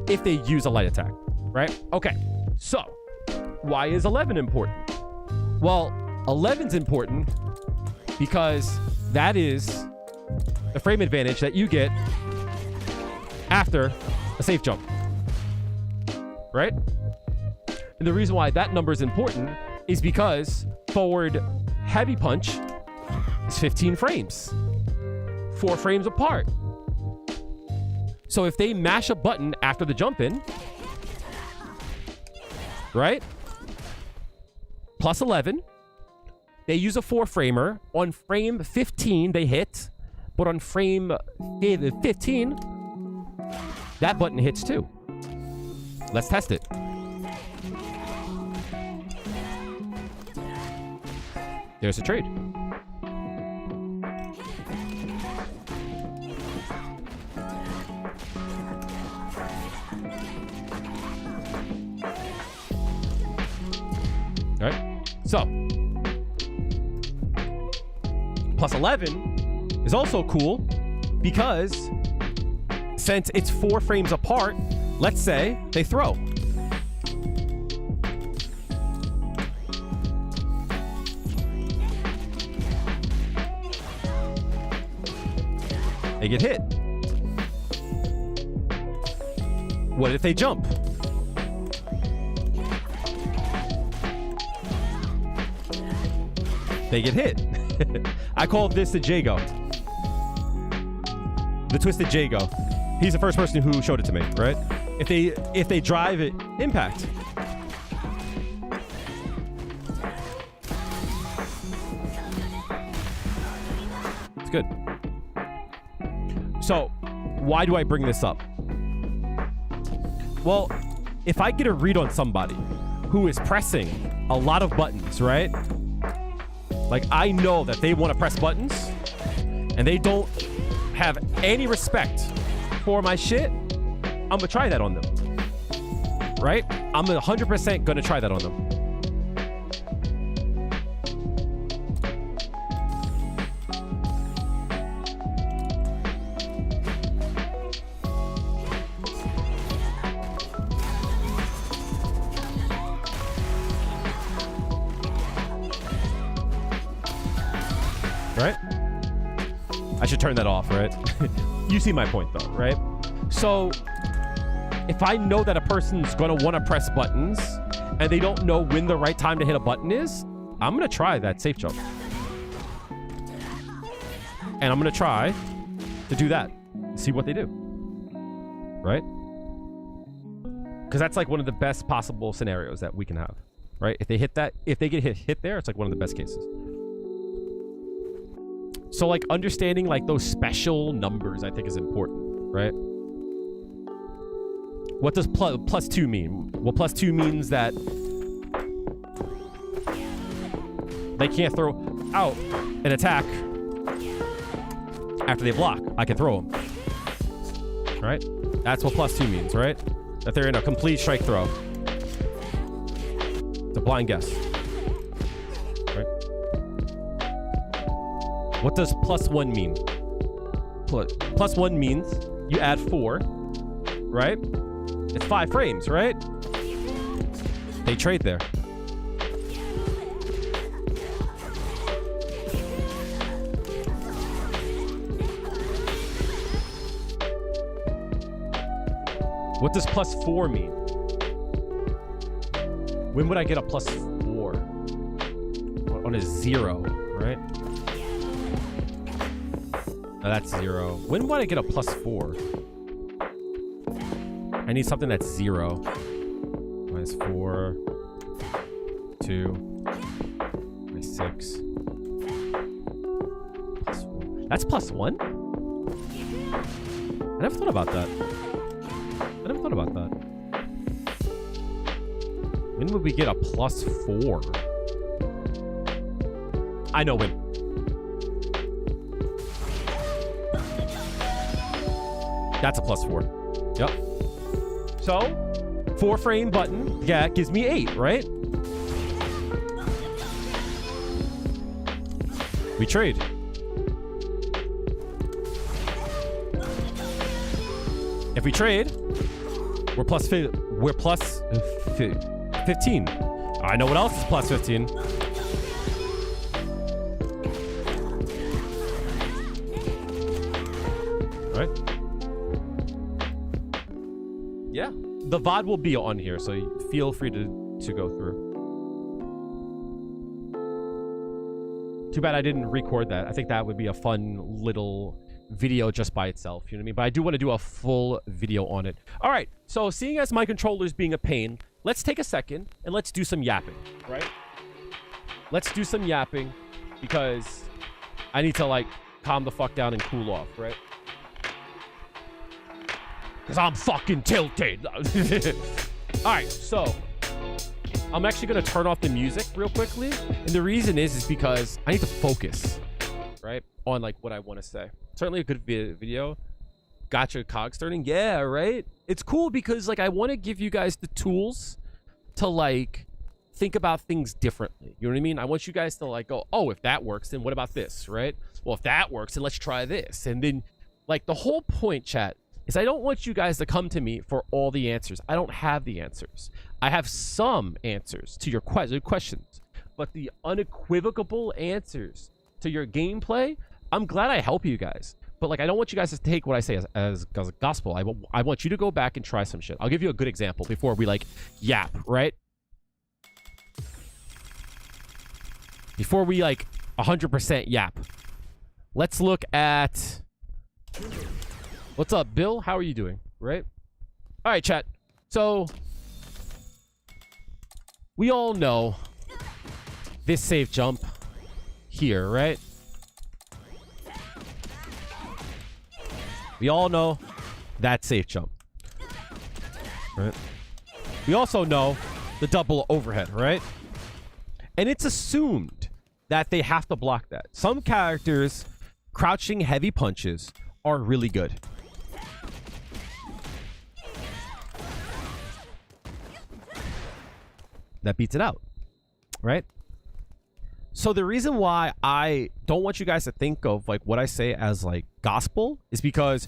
if they use a light attack, right? Okay, so why is 11 important? Well, 11's important because that is the frame advantage that you get after a safe jump, right? And the reason why that number is important is because forward heavy punch is 15 frames, 4 frames apart. So if they mash a button after the jump in, right? Plus 11, they use a 4 framer. On frame 15, they hit, but on frame 15, that button hits too. Let's test it. There's a trade. All right, so plus 11 is also cool because since it's 4 frames apart, let's say they throw. They get hit. What if they jump? They get hit. I call this the Jago. The twisted Jago. He's the first person who showed it to me, right? If they drive it, impact. It's good. So, why do I bring this up? Well, if I get a read on somebody who is pressing a lot of buttons, right? Like, I know that they want to press buttons and they don't have any respect for my shit. I'm going to try that on them, right? I'm 100% going to try that on them. Right? I should turn that off, right? You see my point though, right? So if I know that a person's gonna want to press buttons and they don't know when the right time to hit a button is, I'm gonna try that safe jump. And I'm gonna try to do that. See what they do. Right? Because that's like one of the best possible scenarios that we can have, right? If they hit that, if they get hit there, it's like one of the best cases. So like understanding like those special numbers, I think is important, right? What does plus 2 mean? Well, plus 2 means that they can't throw out an attack after they block. I can throw them. Right? That's what plus 2 means, right? That they're in a complete strike throw. It's a blind guess. Right? What does plus 1 mean? Plus 1 means you add 4, right? It's 5 frames, right? They trade there. What does plus 4 mean? When would I get a plus 4? On a 0, right? Oh, that's 0. When would I get a plus 4? I need something that's 0. Minus 4. 2. Minus 6. Plus 4. That's plus 1? I never thought about that. I never thought about that. When would we get a plus 4? I know when. That's a plus 4. Yep. So, 4 frame button, yeah, gives me 8, right? We trade. If we trade, we're plus 15. I know what else is plus 15. Right? Yeah. The VOD will be on here, so feel free to go through. Too bad I didn't record that. I think that would be a fun little video just by itself, you know what I mean? But I do want to do a full video on it. All right, so seeing as my controller's being a pain, let's take a second and let's do some yapping, right? Let's do some yapping because I need to like calm the fuck down and cool off, right? Because I'm fucking tilted. All right, so I'm actually going to turn off the music real quickly. And the reason is because I need to focus, right? On like what I want to say. Certainly a good video. Got your cogs turning? Yeah, right? It's cool because like I want to give you guys the tools to like think about things differently. You know what I mean? I want you guys to like go, oh, if that works, then what about this, right? Well, if that works, then let's try this. And then like the whole point, chat, is I don't want you guys to come to me for all the answers. I don't have the answers. I have some answers to your questions, but the unequivocal answers to your gameplay, I'm glad I help you guys. But like, I don't want you guys to take what I say as gospel. I want you to go back and try some shit. I'll give you a good example before we like yap, right? Before we like 100% yap. Let's look at... What's up, Bill? How are you doing? Right? All right, chat. So, we all know this safe jump here, right? We all know that safe jump, right? We also know the double overhead, right? And it's assumed that they have to block that. Some characters crouching heavy punches are really good. That beats it out, right? So the reason why I don't want you guys to think of like what I say as like gospel is because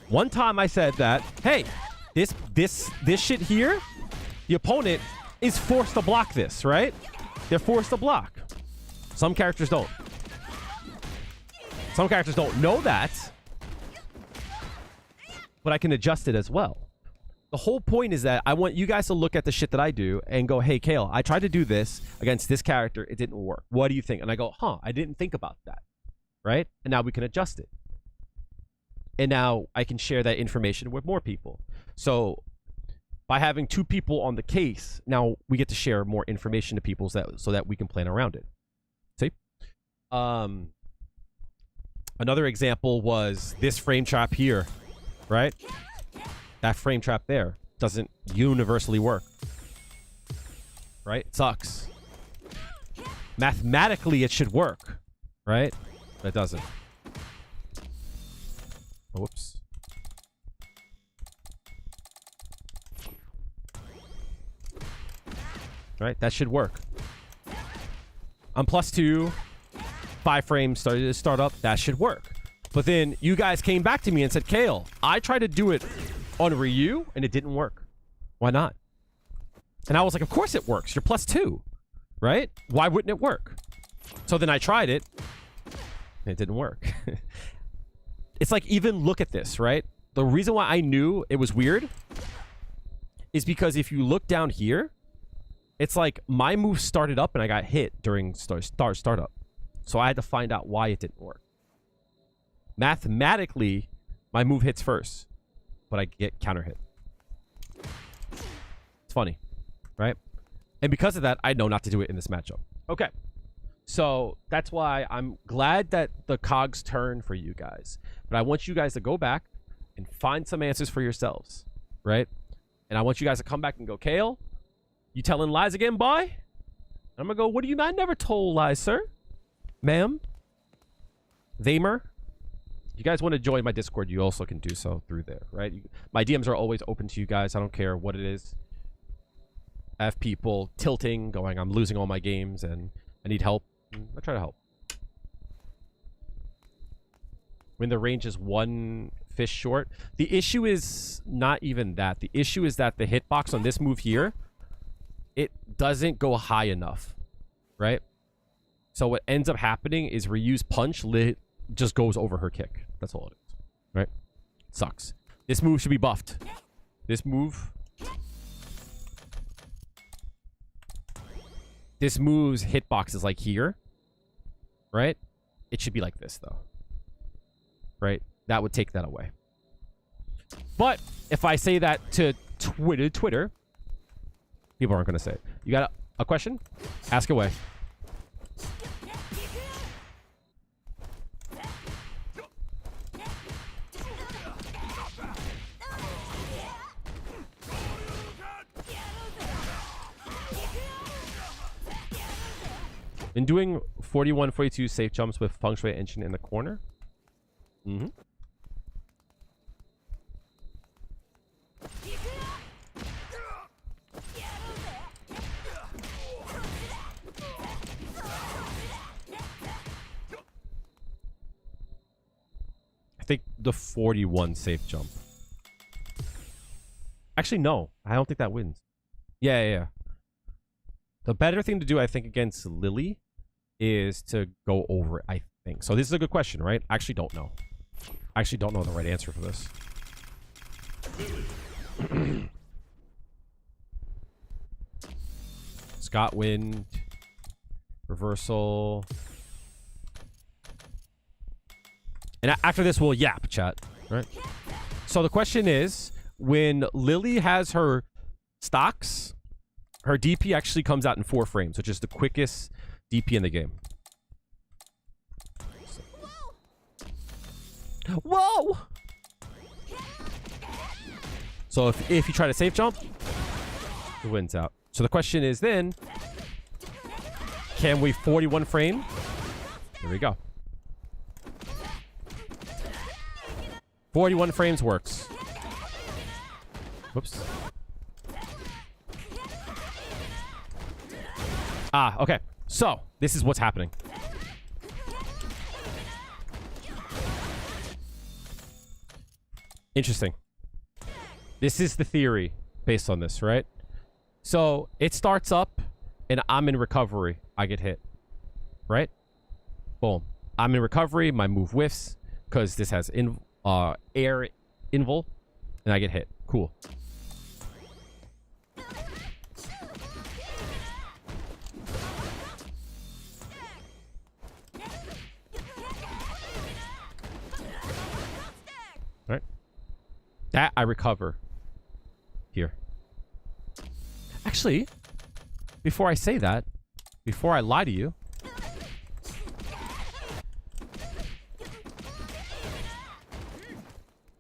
one time I said that, hey, this shit here, the opponent is forced to block this, right? They're forced to block. Some characters don't. Some characters don't know that, but I can adjust it as well. The whole point is that I want you guys to look at the shit that I do and go, hey, Kale, I tried to do this against this character. It didn't work. What do you think? And I go, I didn't think about that. Right? And now we can adjust it. And now I can share that information with more people. So by having 2 people on the case, now we get to share more information to people so that we can plan around it. See? Another example was this frame trap here, right? That frame trap there doesn't universally work, right? It sucks. Mathematically, it should work, right? But it doesn't. Whoops. Right? That should work. I'm +2. 5 frames started to start up. That should work. But then you guys came back to me and said, Kale, I tried to do it on Ryu and it didn't work. Why not? And I was like, of course it works. You're +2. Right? Why wouldn't it work? So then I tried it. And it didn't work. It's like, even look at this, right? The reason why I knew it was weird is because if you look down here, it's like my move started up and I got hit during startup. So I had to find out why it didn't work. Mathematically, my move hits first, but I get counter hit. It's funny, right? And because of that, I know not to do it in this matchup. Okay. So that's why I'm glad that the cogs turn for you guys. But I want you guys to go back and find some answers for yourselves, right? And I want you guys to come back and go, Kale, you telling lies again, boy? And I'm going to go, what do you mean? I never told lies, sir. Ma'am? Thamer? You guys want to join my Discord, you also can do so through there, right? My DMs are always open to you guys. I don't care what it is. I have people tilting, going, I'm losing all my games and I need help. I try to help. When the range is 1 fish short. The issue is not even that. The issue is that the hitbox on this move here, it doesn't go high enough, right? So what ends up happening is Ryu's punch just goes over her kick. That's all it is, right? It sucks. This move should be buffed. This move's hitbox is like here, right? It should be like this, though, right? That would take that away. But if I say that to Twitter, people aren't going to say it. You got a question? Ask away. Been doing 41, 42 safe jumps with Feng Shui engine in the corner. Mm-hmm. I think the 41 safe jump. Actually, no. I don't think that wins. Yeah. The better thing to do, I think, against Lily is to go over it, I think. So this is a good question, right? I actually don't know. I actually don't know the right answer for this. Scott Wind. Reversal. And after this, we'll yap, chat. Right? So the question is, when Lily has her stocks, her DP actually comes out in 4 frames, which is the quickest DP in the game. Whoa! So if you try to safe jump, it wins out. So the question is then, can we 41 frame? There we go. 41 frames works. Whoops. Okay. So, this is what's happening. Interesting. This is the theory based on this, right? So, it starts up, and I'm in recovery. I get hit. Right? Boom. I'm in recovery. My move whiffs, because this has air invul, and I get hit. Cool. Right? That I recover here. Actually, before I say that, before I lie to you,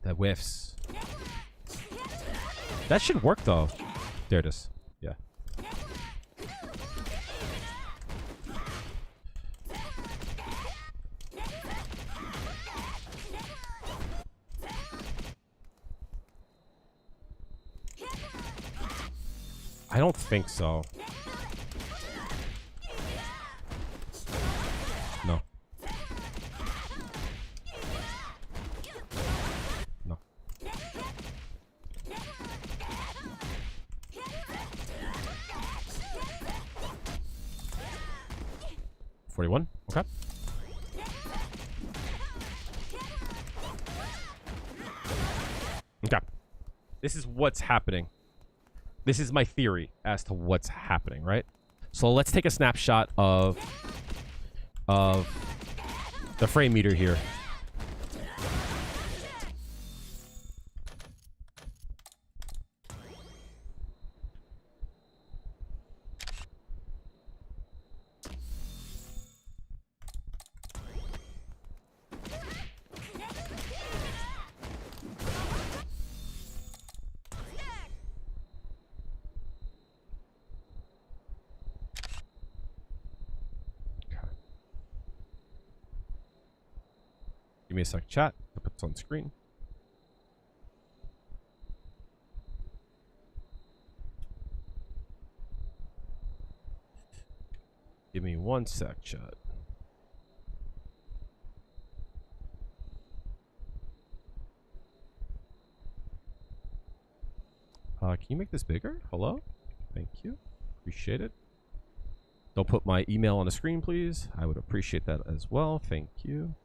that whiffs. That should work though. There it is. Yeah. I don't think so. No. No. $41. Okay. Okay. This is what's happening. This is my theory as to what's happening, right? So let's take a snapshot of the frame meter here. Give me a sec, chat. I'll put this on screen. Give me one sec, chat. Can you make this bigger? Hello? Thank you. Appreciate it. Don't put my email on the screen, please. I would appreciate that as well. Thank you.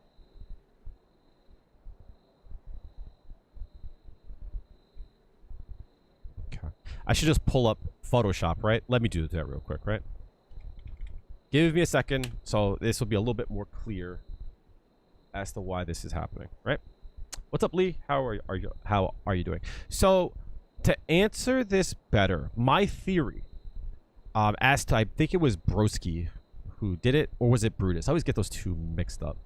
I should just pull up Photoshop, right? Let me do that real quick, right? Give me a second, so this will be a little bit more clear as to why this is happening, right? What's up, Lee? How are you doing? So, to answer this better, my theory, as to, I think it was Broski who did it, or was it Brutus? I always get those two mixed up,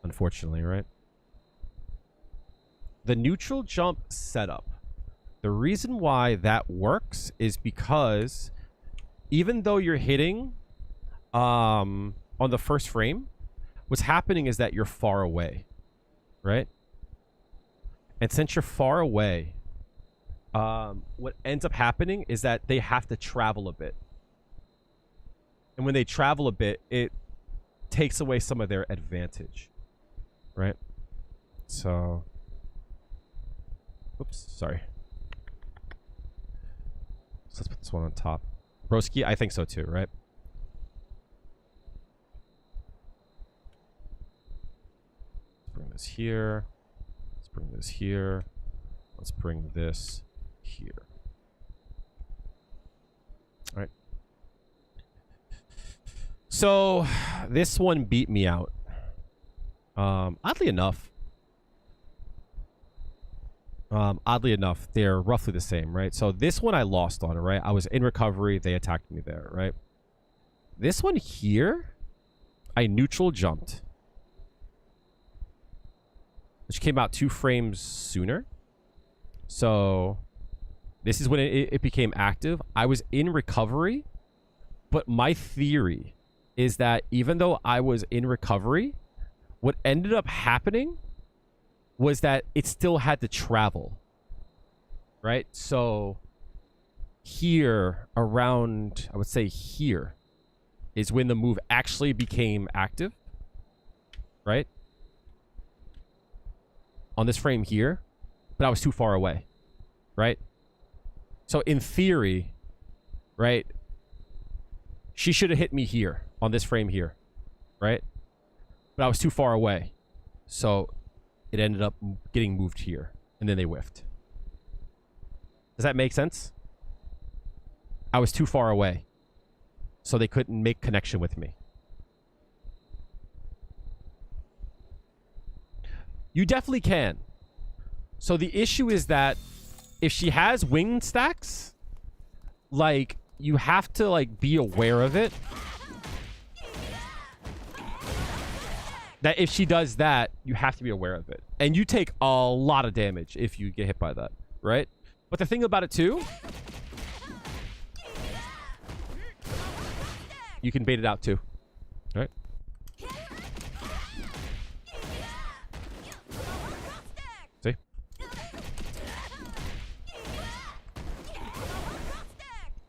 unfortunately, right? The neutral jump setup. The reason why that works is because even though you're hitting on the first frame, what's happening is that you're far away, right? And since you're far away, what ends up happening is that they have to travel a bit. And when they travel a bit, it takes away some of their advantage, right? So, oops, sorry. So let's put this one on top. Broski, I think so too, right? Let's bring this here. Let's bring this here. Let's bring this here. All right. So this one beat me out. Oddly enough, they're roughly the same, right? So this one I lost on it, right? I was in recovery. They attacked me there, right? This one here, I neutral jumped, which came out 2 frames sooner. So this is when it became active. I was in recovery, but my theory is that even though I was in recovery, what ended up happening was that it still had to travel, right? So here around, I would say here, is when the move actually became active, right? On this frame here, but I was too far away, right? So in theory, right, she should have hit me here on this frame here, right? But I was too far away. So it ended up getting moved here, and then they whiffed. Does that make sense? I was too far away, so they couldn't make connection with me. You definitely can. So the issue is that if she has wing stacks, like, you have to, like, be aware of it. That if she does that, you have to be aware of it. And you take a lot of damage if you get hit by that, right? But the thing about it, too, you can bait it out, too. Right? See?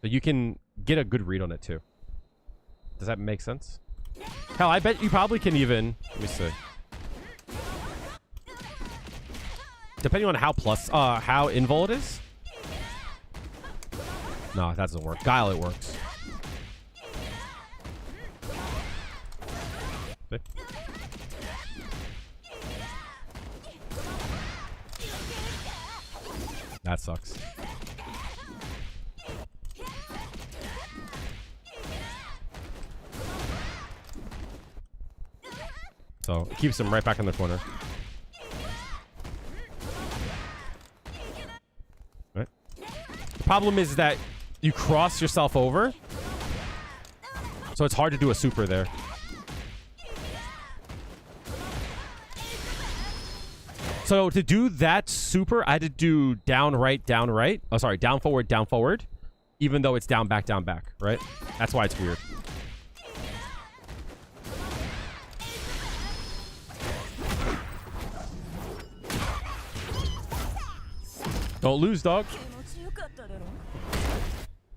So you can get a good read on it, too. Does that make sense? Hell, I bet you probably can even... Let me see. Depending on how invul it is. No, that doesn't work. Guile, it works. See? That sucks. So it keeps him right back in the corner. Right. The problem is that you cross yourself over, so it's hard to do a super there. So to do that super, I had to do down, right, down, right. Oh, sorry, down, forward, even though it's down, back, right? That's why it's weird. Don't lose, dog.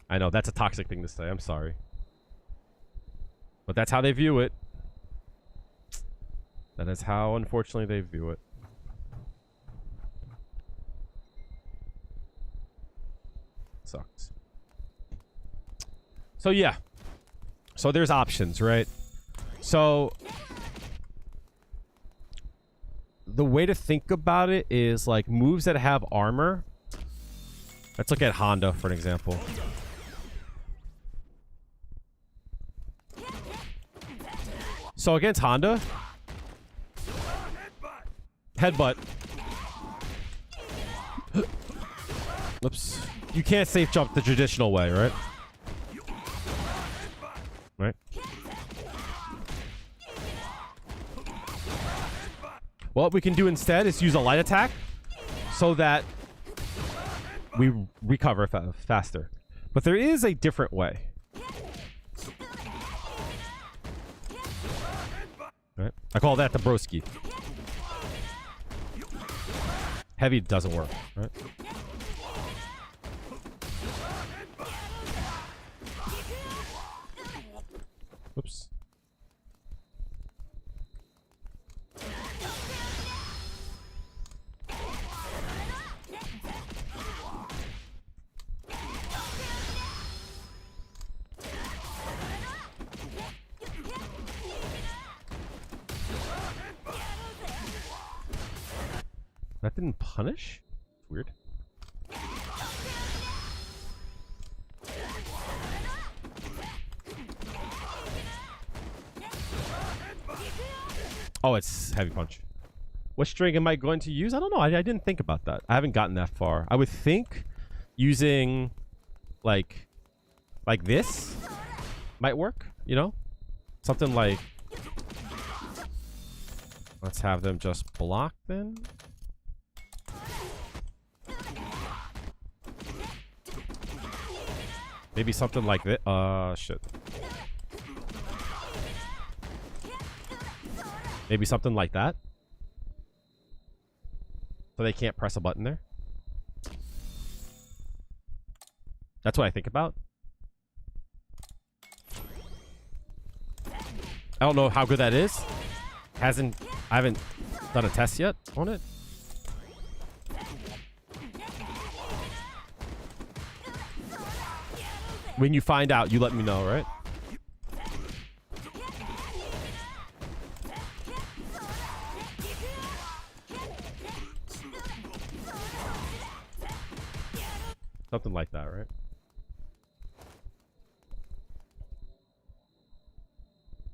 I know, that's a toxic thing to say. I'm sorry. But that's how they view it. That is how, unfortunately, they view it. Sucks. So, yeah. So, there's options, right? So... the way to think about it is, like, moves that have armor. Let's look at Honda for an example. So against Honda, headbutt. Oops. You can't safe jump the traditional way, right? Right? What we can do instead is use a light attack so that we recover faster. But there is a different way. Right? I call that the broski. Heavy doesn't work, right? Oops. That didn't punish? Weird. Oh, it's heavy punch. What string am I going to use? I don't know. I didn't think about that. I haven't gotten that far. I would think using like this might work, you know? Something like... Let's have them just block then. Maybe something like this. Shit. Maybe something like that. So they can't press a button there. That's what I think about. I don't know how good that is. I haven't done a test yet on it. When you find out, you let me know, right? Something like that, right?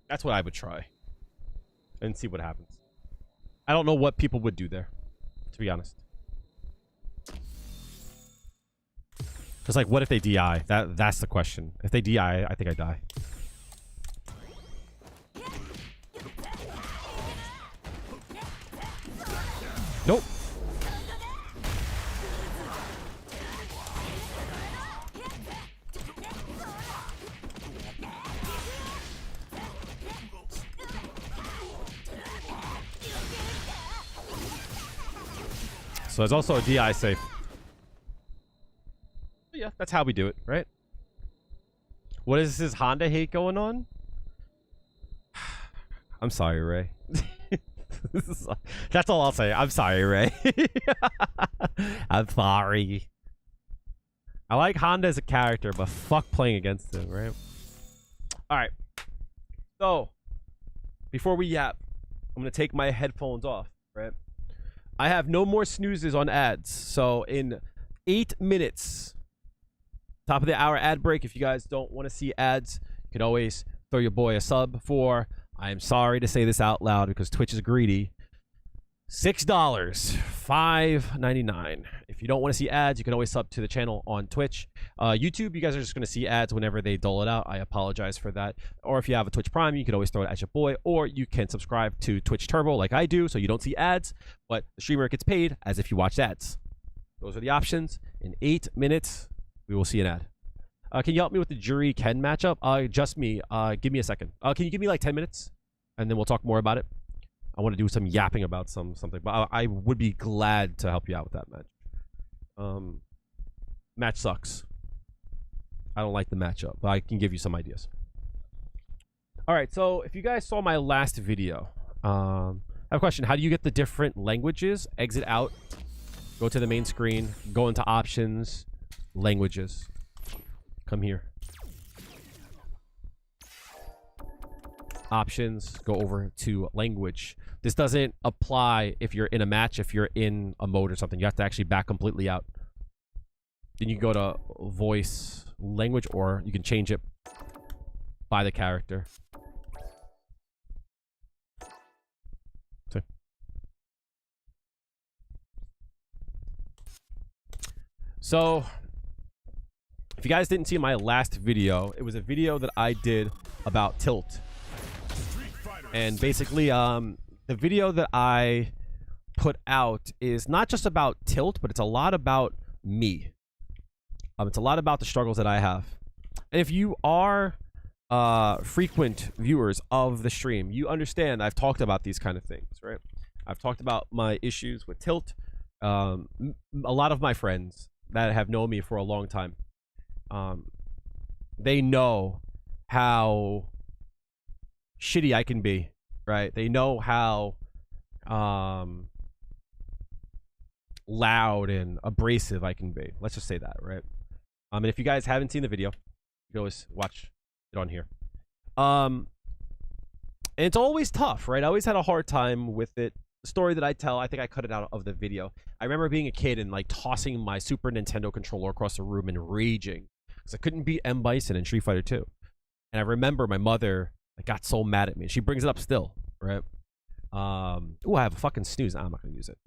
That's what I would try. And see what happens. I don't know what people would do there, to be honest. It's like, what if they DI? That's the question. If they DI, I think I die. Nope. So there's also a DI safe. Yeah, that's how we do it, right? What is this Honda hate going on? I'm sorry, Ray. That's all I'll say. I'm sorry, Ray. I'm sorry. I like Honda as a character, but fuck playing against him, right? Alright. So, before we yap, I'm going to take my headphones off, right? I have no more snoozes on ads. So, in 8 minutes, top of the hour ad break, if you guys don't want to see ads, you can always throw your boy a sub for, I am sorry to say this out loud because Twitch is greedy, $6, $5.99. If you don't want to see ads, you can always sub to the channel on Twitch. YouTube, you guys are just going to see ads whenever they dole it out. I apologize for that. Or if you have a Twitch Prime, you can always throw it at your boy. Or you can subscribe to Twitch Turbo like I do, so you don't see ads, but the streamer gets paid as if you watched ads. Those are the options. In 8 minutes, we will see an ad. Can you help me with the Juri Ken matchup? Just me. Give me a second. Can you give me like 10 minutes? And then we'll talk more about it. I want to do some yapping about something, but I would be glad to help you out with that match. Match sucks. I don't like the matchup, but I can give you some ideas. All right, so if you guys saw my last video, I have a question. How do you get the different languages? Exit out, go to the main screen, go into options, languages. Come here. Options, go over to language. This doesn't apply if you're in a match, if you're in a mode or something. You have to actually back completely out. Then you can go to voice language, or you can change it by the character. So, if you guys didn't see my last video, it was a video that I did about Tilt. And basically, the video that I put out is not just about Tilt, but it's a lot about me. It's a lot about the struggles that I have. And if you are frequent viewers of the stream, you understand I've talked about these kind of things, right? I've talked about my issues with Tilt. A lot of my friends that have known me for a long time, they know how shitty I can be, right? They know how loud and abrasive I can be. Let's just say that, right? And if you guys haven't seen the video, you can always watch it on here. And it's always tough, right? I always had a hard time with it. The story that I tell, I think I cut it out of the video. I remember being a kid and like tossing my Super Nintendo controller across the room and raging because I couldn't beat M. Bison in Street Fighter 2. And I remember my mother got so mad at me. She brings it up still, right? Oh, I have a fucking snooze. I'm not gonna use it.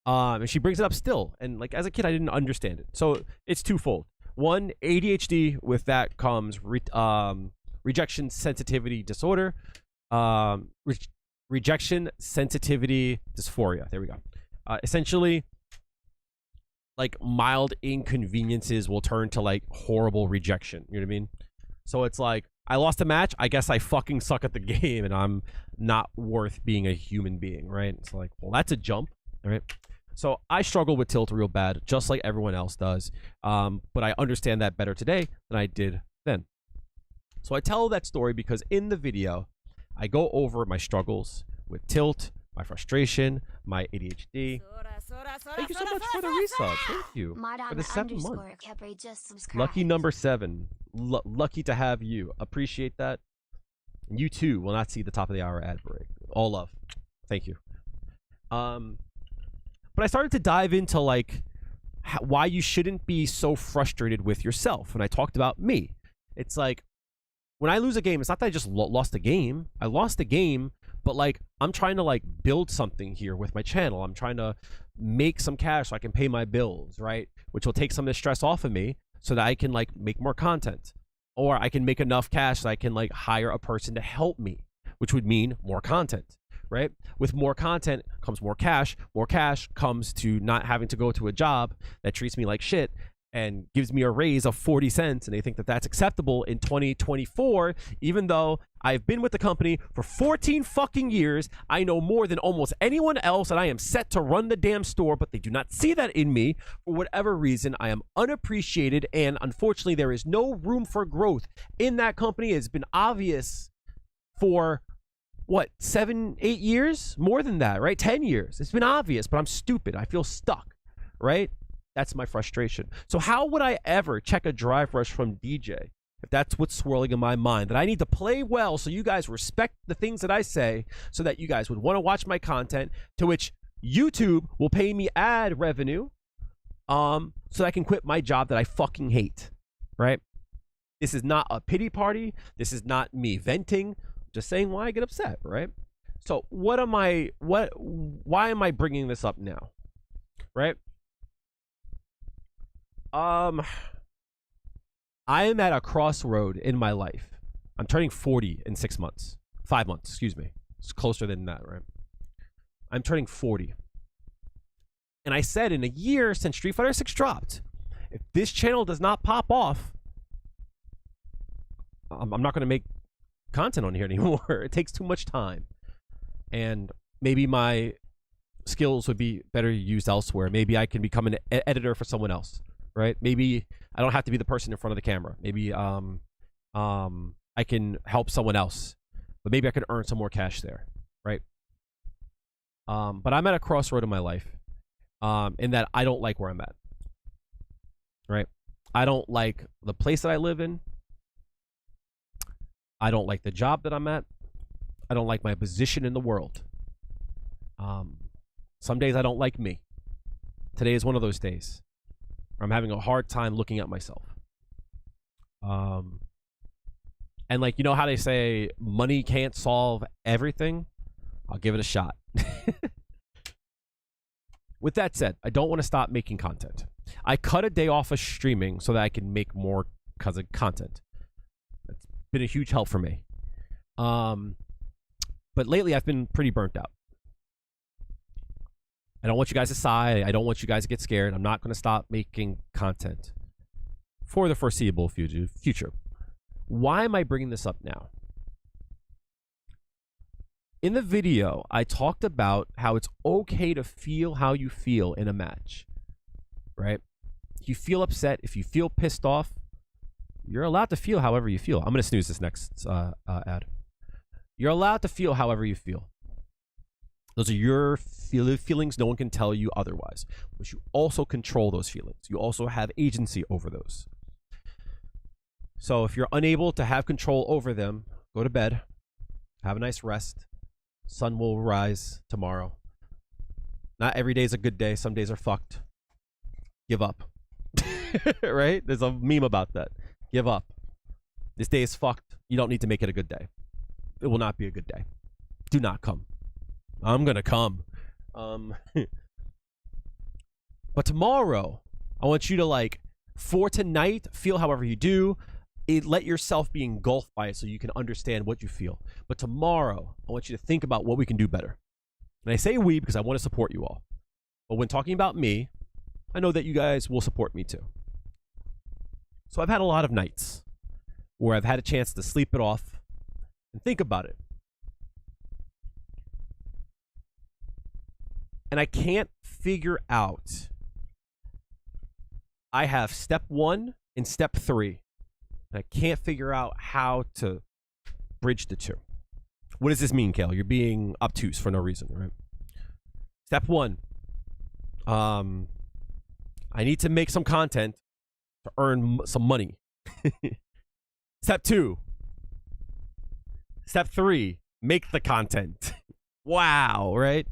And she brings it up still. And like as a kid, I didn't understand it. So it's twofold. One, ADHD. With that comes rejection sensitivity disorder. Rejection sensitivity dysphoria. There we go. Essentially, like mild inconveniences will turn to like horrible rejection. You know what I mean? So it's like, I lost a match. I guess I fucking suck at the game and I'm not worth being a human being, right? It's like, well, that's a jump, all right? So I struggle with Tilt real bad, just like everyone else does. But I understand that better today than I did then. So I tell that story because in the video, I go over my struggles with Tilt, my frustration, my ADHD. Thank you so much for the resub. Thank you for the 7 months. Lucky number 7. Lucky to have you. Appreciate that. And you too will not see the top of the hour ad break. All love. Thank you. But I started to dive into like why you shouldn't be so frustrated with yourself. And I talked about me. It's like when I lose a game, it's not that I just lost a game. I lost a game, but like I'm trying to like build something here with my channel. I'm trying to make some cash so I can pay my bills, right? Which will take some of the stress off of me so that I can like make more content, or I can make enough cash so I can like hire a person to help me, which would mean more content, right? With more content comes more cash. More cash comes to not having to go to a job that treats me like shit and gives me a raise of 40 cents. And they think that that's acceptable in 2024, even though I've been with the company for 14 fucking years. I know more than almost anyone else, and I am set to run the damn store, but they do not see that in me. For whatever reason, I am unappreciated, and unfortunately, there is no room for growth in that company. It's been obvious for what, 7, 8 years? More than that, right? 10 years. It's been obvious, but I'm stupid. I feel stuck, right? That's my frustration. So how would I ever check a drive rush from DJ if that's what's swirling in my mind? That I need to play well so you guys respect the things that I say, so that you guys would want to watch my content, to which YouTube will pay me ad revenue, so that I can quit my job that I fucking hate, right? This is not a pity party. This is not me venting. Just saying why I get upset, right? So why am I bringing this up now, right? I am at a crossroad in my life. I'm turning 40 in 6 months. 5 months, excuse me. It's closer than that, right? I'm turning 40. And I said in a year since Street Fighter 6 dropped, if this channel does not pop off, I'm not going to make content on here anymore. It takes too much time. And maybe my skills would be better used elsewhere. Maybe I can become an editor for someone else. Right? Maybe I don't have to be the person in front of the camera. Maybe I can help someone else, but maybe I can earn some more cash there, right? But I'm at a crossroad in my life, in that I don't like where I'm at, right? I don't like the place that I live in. I don't like the job that I'm at. I don't like my position in the world. Some days I don't like me. Today is one of those days. I'm having a hard time looking at myself. And like, you know how they say money can't solve everything? I'll give it a shot. With that said, I don't want to stop making content. I cut a day off of streaming so that I can make more content. That's been a huge help for me. But lately I've been pretty burnt out. I don't want you guys to sigh. I don't want you guys to get scared. I'm not going to stop making content for the foreseeable future. Why am I bringing this up now? In the video, I talked about how it's okay to feel how you feel in a match, right? If you feel upset, if you feel pissed off, you're allowed to feel however you feel. I'm going to snooze this next ad. You're allowed to feel however you feel. Those are your feelings. No one can tell you otherwise. But you also control those feelings. You also have agency over those. So if you're unable to have control over them, go to bed. Have a nice rest. Sun will rise tomorrow. Not every day is a good day. Some days are fucked. Give up. Right? There's a meme about that. Give up. This day is fucked. You don't need to make it a good day. It will not be a good day. Do not come. I'm gonna come. But tomorrow, I want you to, like, for tonight, feel however you do. Let yourself be engulfed by it so you can understand what you feel. But tomorrow, I want you to think about what we can do better. And I say we because I want to support you all. But when talking about me, I know that you guys will support me too. So I've had a lot of nights where I've had a chance to sleep it off and think about it. And I can't figure out. I have step 1 and step 3. And I can't figure out how to bridge the two. What does this mean, Kale? You're being obtuse for no reason, right? Step 1. I need to make some content to earn some money. Step 2. Step 3. Make the content. Wow, right?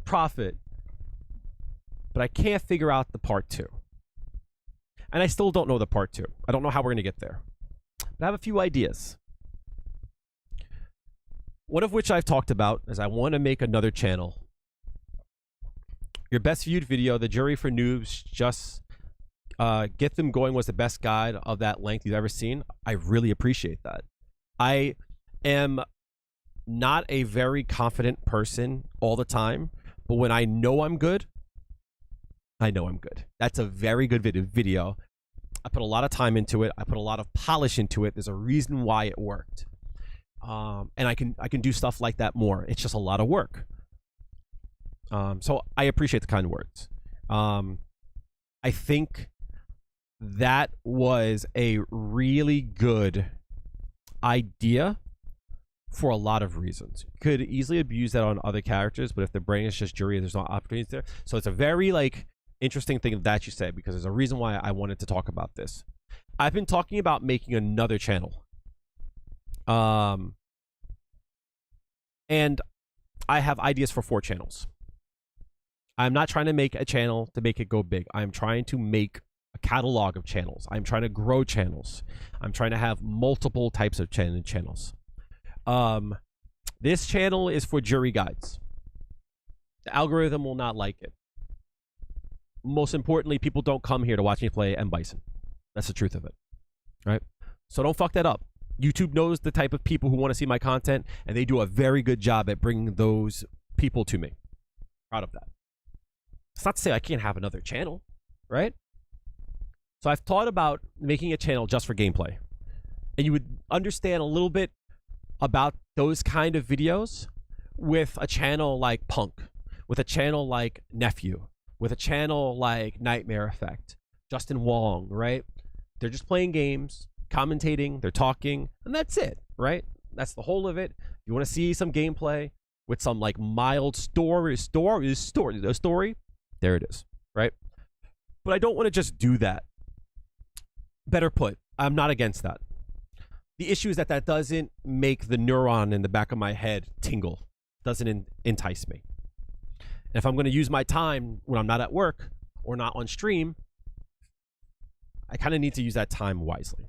Profit. But I can't figure out the part 2. And I still don't know the part 2. I don't know how we're going to get there. But I have a few ideas. One of which I've talked about is I want to make another channel. Your best viewed video, the Juri for Noobs, just Get Them Going was the best guide of that length you've ever seen. I really appreciate that. I am not a very confident person all the time, but when I know I'm good, I know I'm good. That's a very good video. I put a lot of time into it. I put a lot of polish into it. There's a reason why it worked. And I can do stuff like that more. It's just a lot of work. So I appreciate the kind words. I think that was a really good idea for a lot of reasons. Could easily abuse that on other characters, but if the brain is just Juri, there's no opportunities there. So it's a very like interesting thing that you say, because there's a reason why I wanted to talk about this. I've been talking about making another channel. And I have ideas for 4 channels. I'm not trying to make a channel to make it go big. I'm trying to make a catalog of channels. I'm trying to grow channels. I'm trying to have multiple types of channels. This channel is for Juri guides. The algorithm will not like it. Most importantly, people don't come here to watch me play M. Bison. That's the truth of it, right? So don't fuck that up. YouTube knows the type of people who want to see my content, and they do a very good job at bringing those people to me. Proud of that. It's not to say I can't have another channel, right? So I've thought about making a channel just for gameplay. And you would understand a little bit about those kind of videos with a channel like Punk, with a channel like Nephew, with a channel like Nightmare Effect, Justin Wong, right? They're just playing games, commentating, they're talking, and that's it, right? That's the whole of it. If you want to see some gameplay with some like mild story, there it is, right? But I don't want to just do that. Better put, I'm not against that. The issue is that that doesn't make the neuron in the back of my head tingle. Doesn't entice me. And if I'm going to use my time when I'm not at work or not on stream, I kind of need to use that time wisely.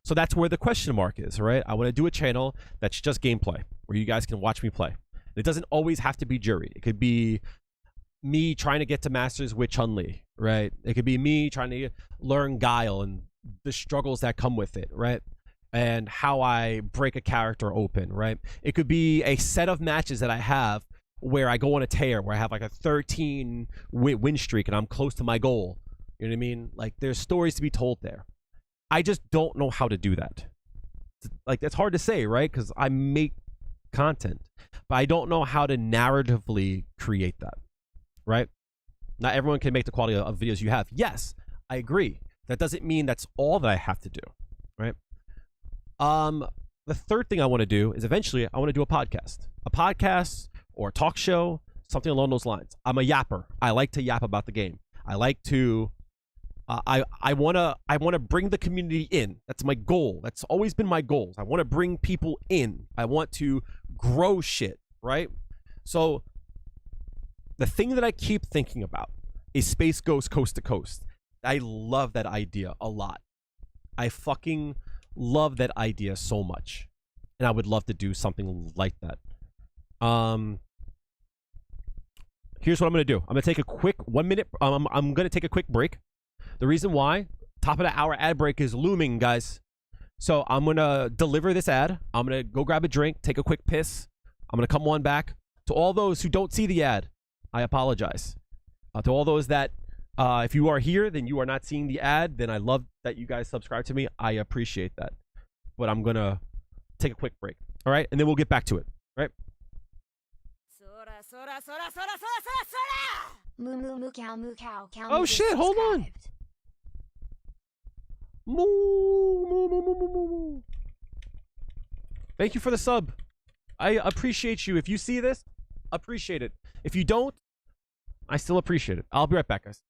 So that's where the question mark is, right? I want to do a channel that's just gameplay, where you guys can watch me play. It doesn't always have to be Juri. It could be me trying to get to Masters with Chun-Li, right? It could be me trying to learn Guile and the struggles that come with it, right? And how I break a character open, right? It could be a set of matches that I have where I go on a tear, where I have like a 13 win streak and I'm close to my goal. You know what I mean? Like, there's stories to be told there. I just don't know how to do that. Like, it's hard to say, right? Because I make content, but I don't know how to narratively create that, right? Not everyone can make the quality of videos you have. Yes, I agree. That doesn't mean that's all that I have to do, right? The third thing I want to do is eventually I want to do a podcast or a talk show, something along those lines. I'm a yapper. I like to yap about the game. I like to, I want to bring the community in. That's my goal. That's always been my goals. I want to bring people in. I want to grow shit, right? So the thing that I keep thinking about is Space Ghost Coast to Coast. I love that idea a lot. I fucking love that idea so much, and I would love to do something like that. Here's what I'm gonna do. I'm gonna take a quick 1 minute. I'm gonna take a quick break. The reason why, top of the hour ad break is looming, guys. So I'm gonna deliver this ad. I'm gonna go grab a drink, take a quick piss. I'm gonna come on back. To all those who don't see the ad, I apologize. To all those that, if you are here, then you are not seeing the ad, then I love that you guys subscribe to me. I appreciate that. But I'm going to take a quick break. All right? And then we'll get back to it. All right? Moo moo moo cow moo cow cow. Oh, moo shit. Hold on. subscribed. Moo, moo, moo, moo, moo, moo. Thank you for the sub. I appreciate you. If you see this, appreciate it. If you don't, I still appreciate it. I'll be right back, guys.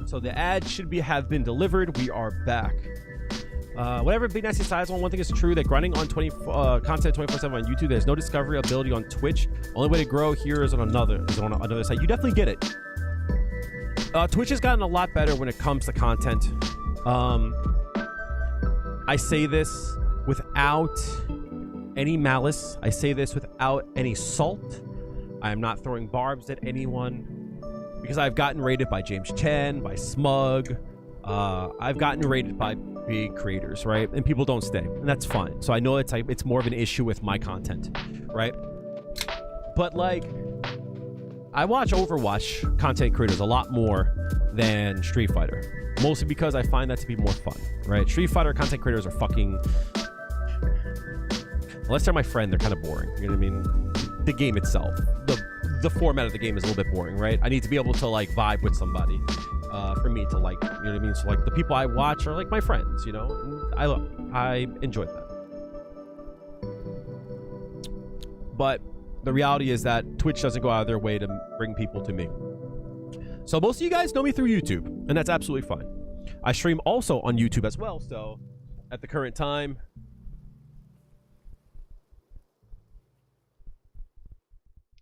So the ad should have been delivered. We are back. Whatever Big Nasty size on, one thing is true, that grinding on content 24/7 on YouTube, there's no discovery ability on Twitch. Only way to grow here is on another site. You definitely get it. Twitch has gotten a lot better when it comes to content. I say this without any malice. I say this without any salt. I am not throwing barbs at anyone, because I've gotten rated by James Chen, by Smug. I've gotten rated by big creators, right? And people don't stay, and that's fine. So I know it's more of an issue with my content, right? But like, I watch Overwatch content creators a lot more than Street Fighter, mostly because I find that to be more fun, right? Street Fighter content creators are fucking, unless they're my friend, they're kind of boring. You know what I mean? The game itself, the format of the game is a little bit boring, right? I need to be able to like vibe with somebody for me to like, you know what I mean? So like the people I watch are like my friends, you know? And I enjoy that. But the reality is that Twitch doesn't go out of their way to bring people to me. So most of you guys know me through YouTube, and that's absolutely fine. I stream also on YouTube as well, so at the current time,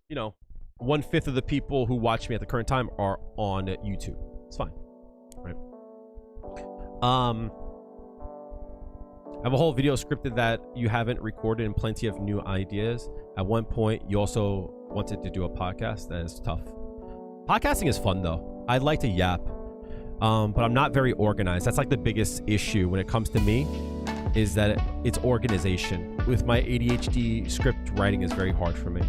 you know, 1/5 of the people who watch me at the current time are on YouTube. It's fine, right? I have a whole video scripted that you haven't recorded, and plenty of new ideas. At one point, you also wanted to do a podcast. That is tough. Podcasting is fun though. I'd like to yap, but I'm not very organized. That's like the biggest issue when it comes to me, is that it's organization. With my ADHD, script writing is very hard for me.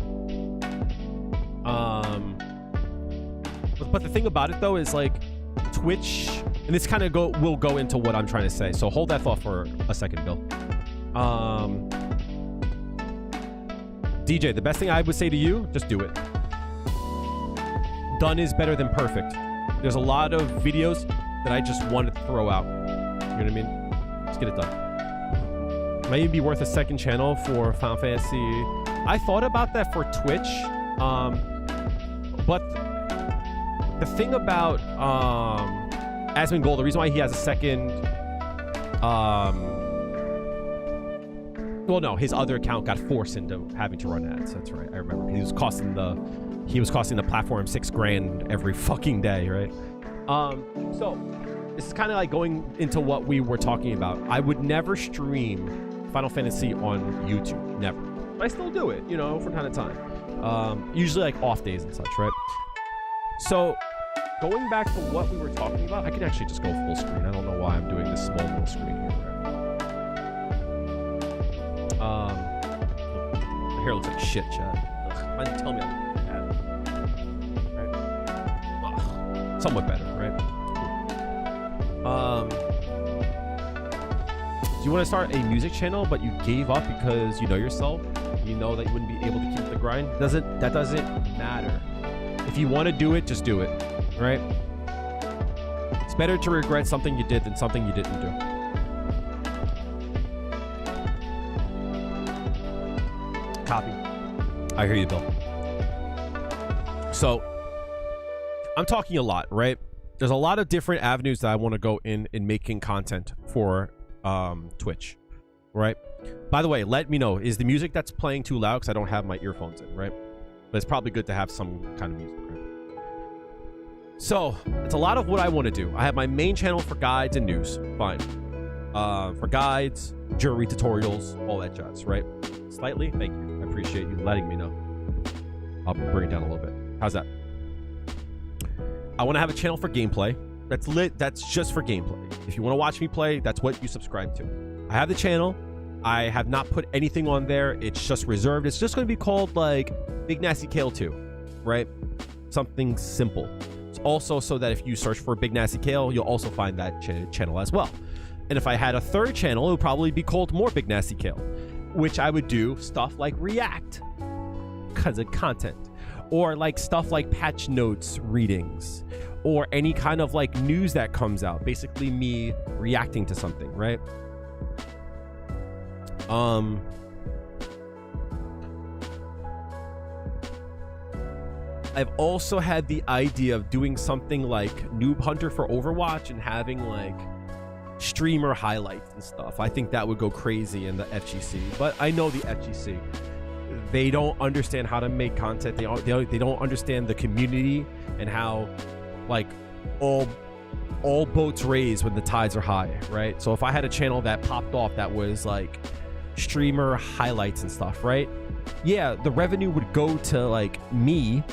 But the thing about it though is like Twitch, and this kind of will go into what I'm trying to say. So hold that thought for a second, Bill. DJ, the best thing I would say to you, just do it. Done is better than perfect. There's a lot of videos that I just want to throw out. You know what I mean? Just get it done. Might even be worth a second channel for Final Fantasy. I thought about that for Twitch. But the thing about Asmongold, the reason why he has a second, well, no, his other account got forced into having to run ads. That's right, I remember. He was costing the platform $6,000 every fucking day, right? So this is kind of like going into what we were talking about. I would never stream Final Fantasy on YouTube, never. But I still do it, you know, from time to time. Usually like off days and such, right? So going back to what we were talking about, I can actually just go full screen. I don't know why I'm doing this small little screen here. Right? My hair looks like shit, Chad. Why didn't you tell me I look bad? Right? Somewhat better, right? Do you want to start a music channel, but you gave up because you know yourself? You know that you wouldn't be able to keep the grind? That doesn't matter. If you want to do it, just do it, right? It's better to regret something you did than something you didn't do. Copy. I hear you, Bill. So I'm talking a lot, right? There's a lot of different avenues that I want to go in making content for Twitch, right? By the way, let me know, is the music that's playing too loud? Because I don't have my earphones in, right? But it's probably good to have some kind of music, right? So it's a lot of what I want to do. I have my main channel for guides and news, fine. For guides, Juri tutorials, all that jazz, right? Slightly, thank you. I appreciate you letting me know. I'll bring it down a little bit. How's that? I want to have a channel for gameplay. That's just for gameplay. If you want to watch me play, that's what you subscribe to. I have the channel. I have not put anything on there. It's just reserved. It's just going to be called like Big Nasty Kale 2, right? Something simple. It's also so that if you search for Big Nasty Kale, you'll also find that channel as well. And if I had a third channel, it would probably be called More Big Nasty Kale, which I would do stuff like react because of content, or like stuff like patch notes readings, or any kind of like news that comes out, basically me reacting to something, right? I've also had the idea of doing something like Noob Hunter for Overwatch and having like streamer highlights and stuff. I think that would go crazy in the FGC. But I know the FGC, they don't understand how to make content. They don't understand the community and how like all boats raise when the tides are high, right? So if I had a channel that popped off that was like streamer highlights and stuff, right? Yeah, the revenue would go to like me,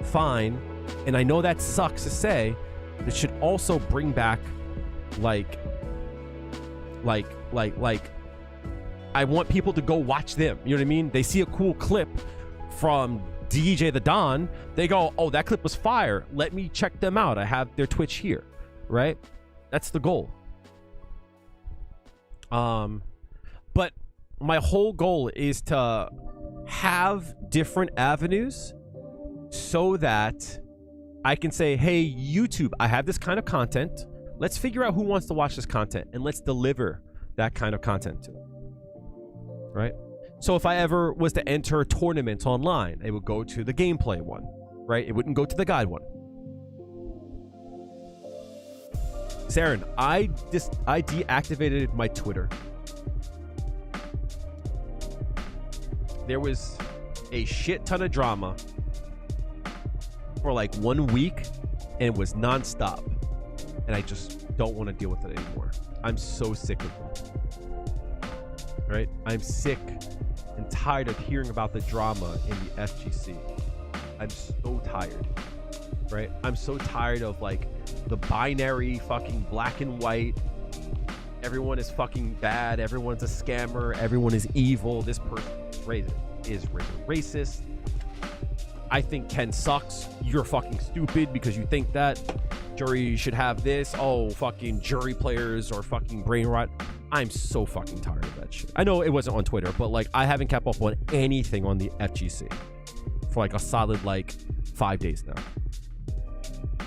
fine. And I know that sucks to say. It should also bring back like I want people to go watch them. You know what I mean? They see a cool clip from DJ the Don, they go, oh, that clip was fire. Let me check them out. I have their Twitch here, right? That's the goal. But my whole goal is to have different avenues so that I can say, hey, YouTube, I have this kind of content. Let's figure out who wants to watch this content and let's deliver that kind of content to them, right? So if I ever was to enter tournaments online, it would go to the gameplay one, right? It wouldn't go to the guide one. Saren, I deactivated my Twitter. There was a shit ton of drama for like 1 week and it was nonstop. And I just don't want to deal with it anymore. I'm so sick of it. Right? I'm sick and tired of hearing about the drama in the FGC. I'm so tired. Right? I'm so tired of like the binary fucking black and white. Everyone is fucking bad. Everyone's a scammer. Everyone is evil. This person is racist. I think Ken sucks. You're fucking stupid because you think that. Juri should have this. Oh, fucking Juri players or fucking brain rot. I'm so fucking tired of that shit. I know it wasn't on Twitter, but like I haven't kept up on anything on the FGC for like a solid like 5 days now.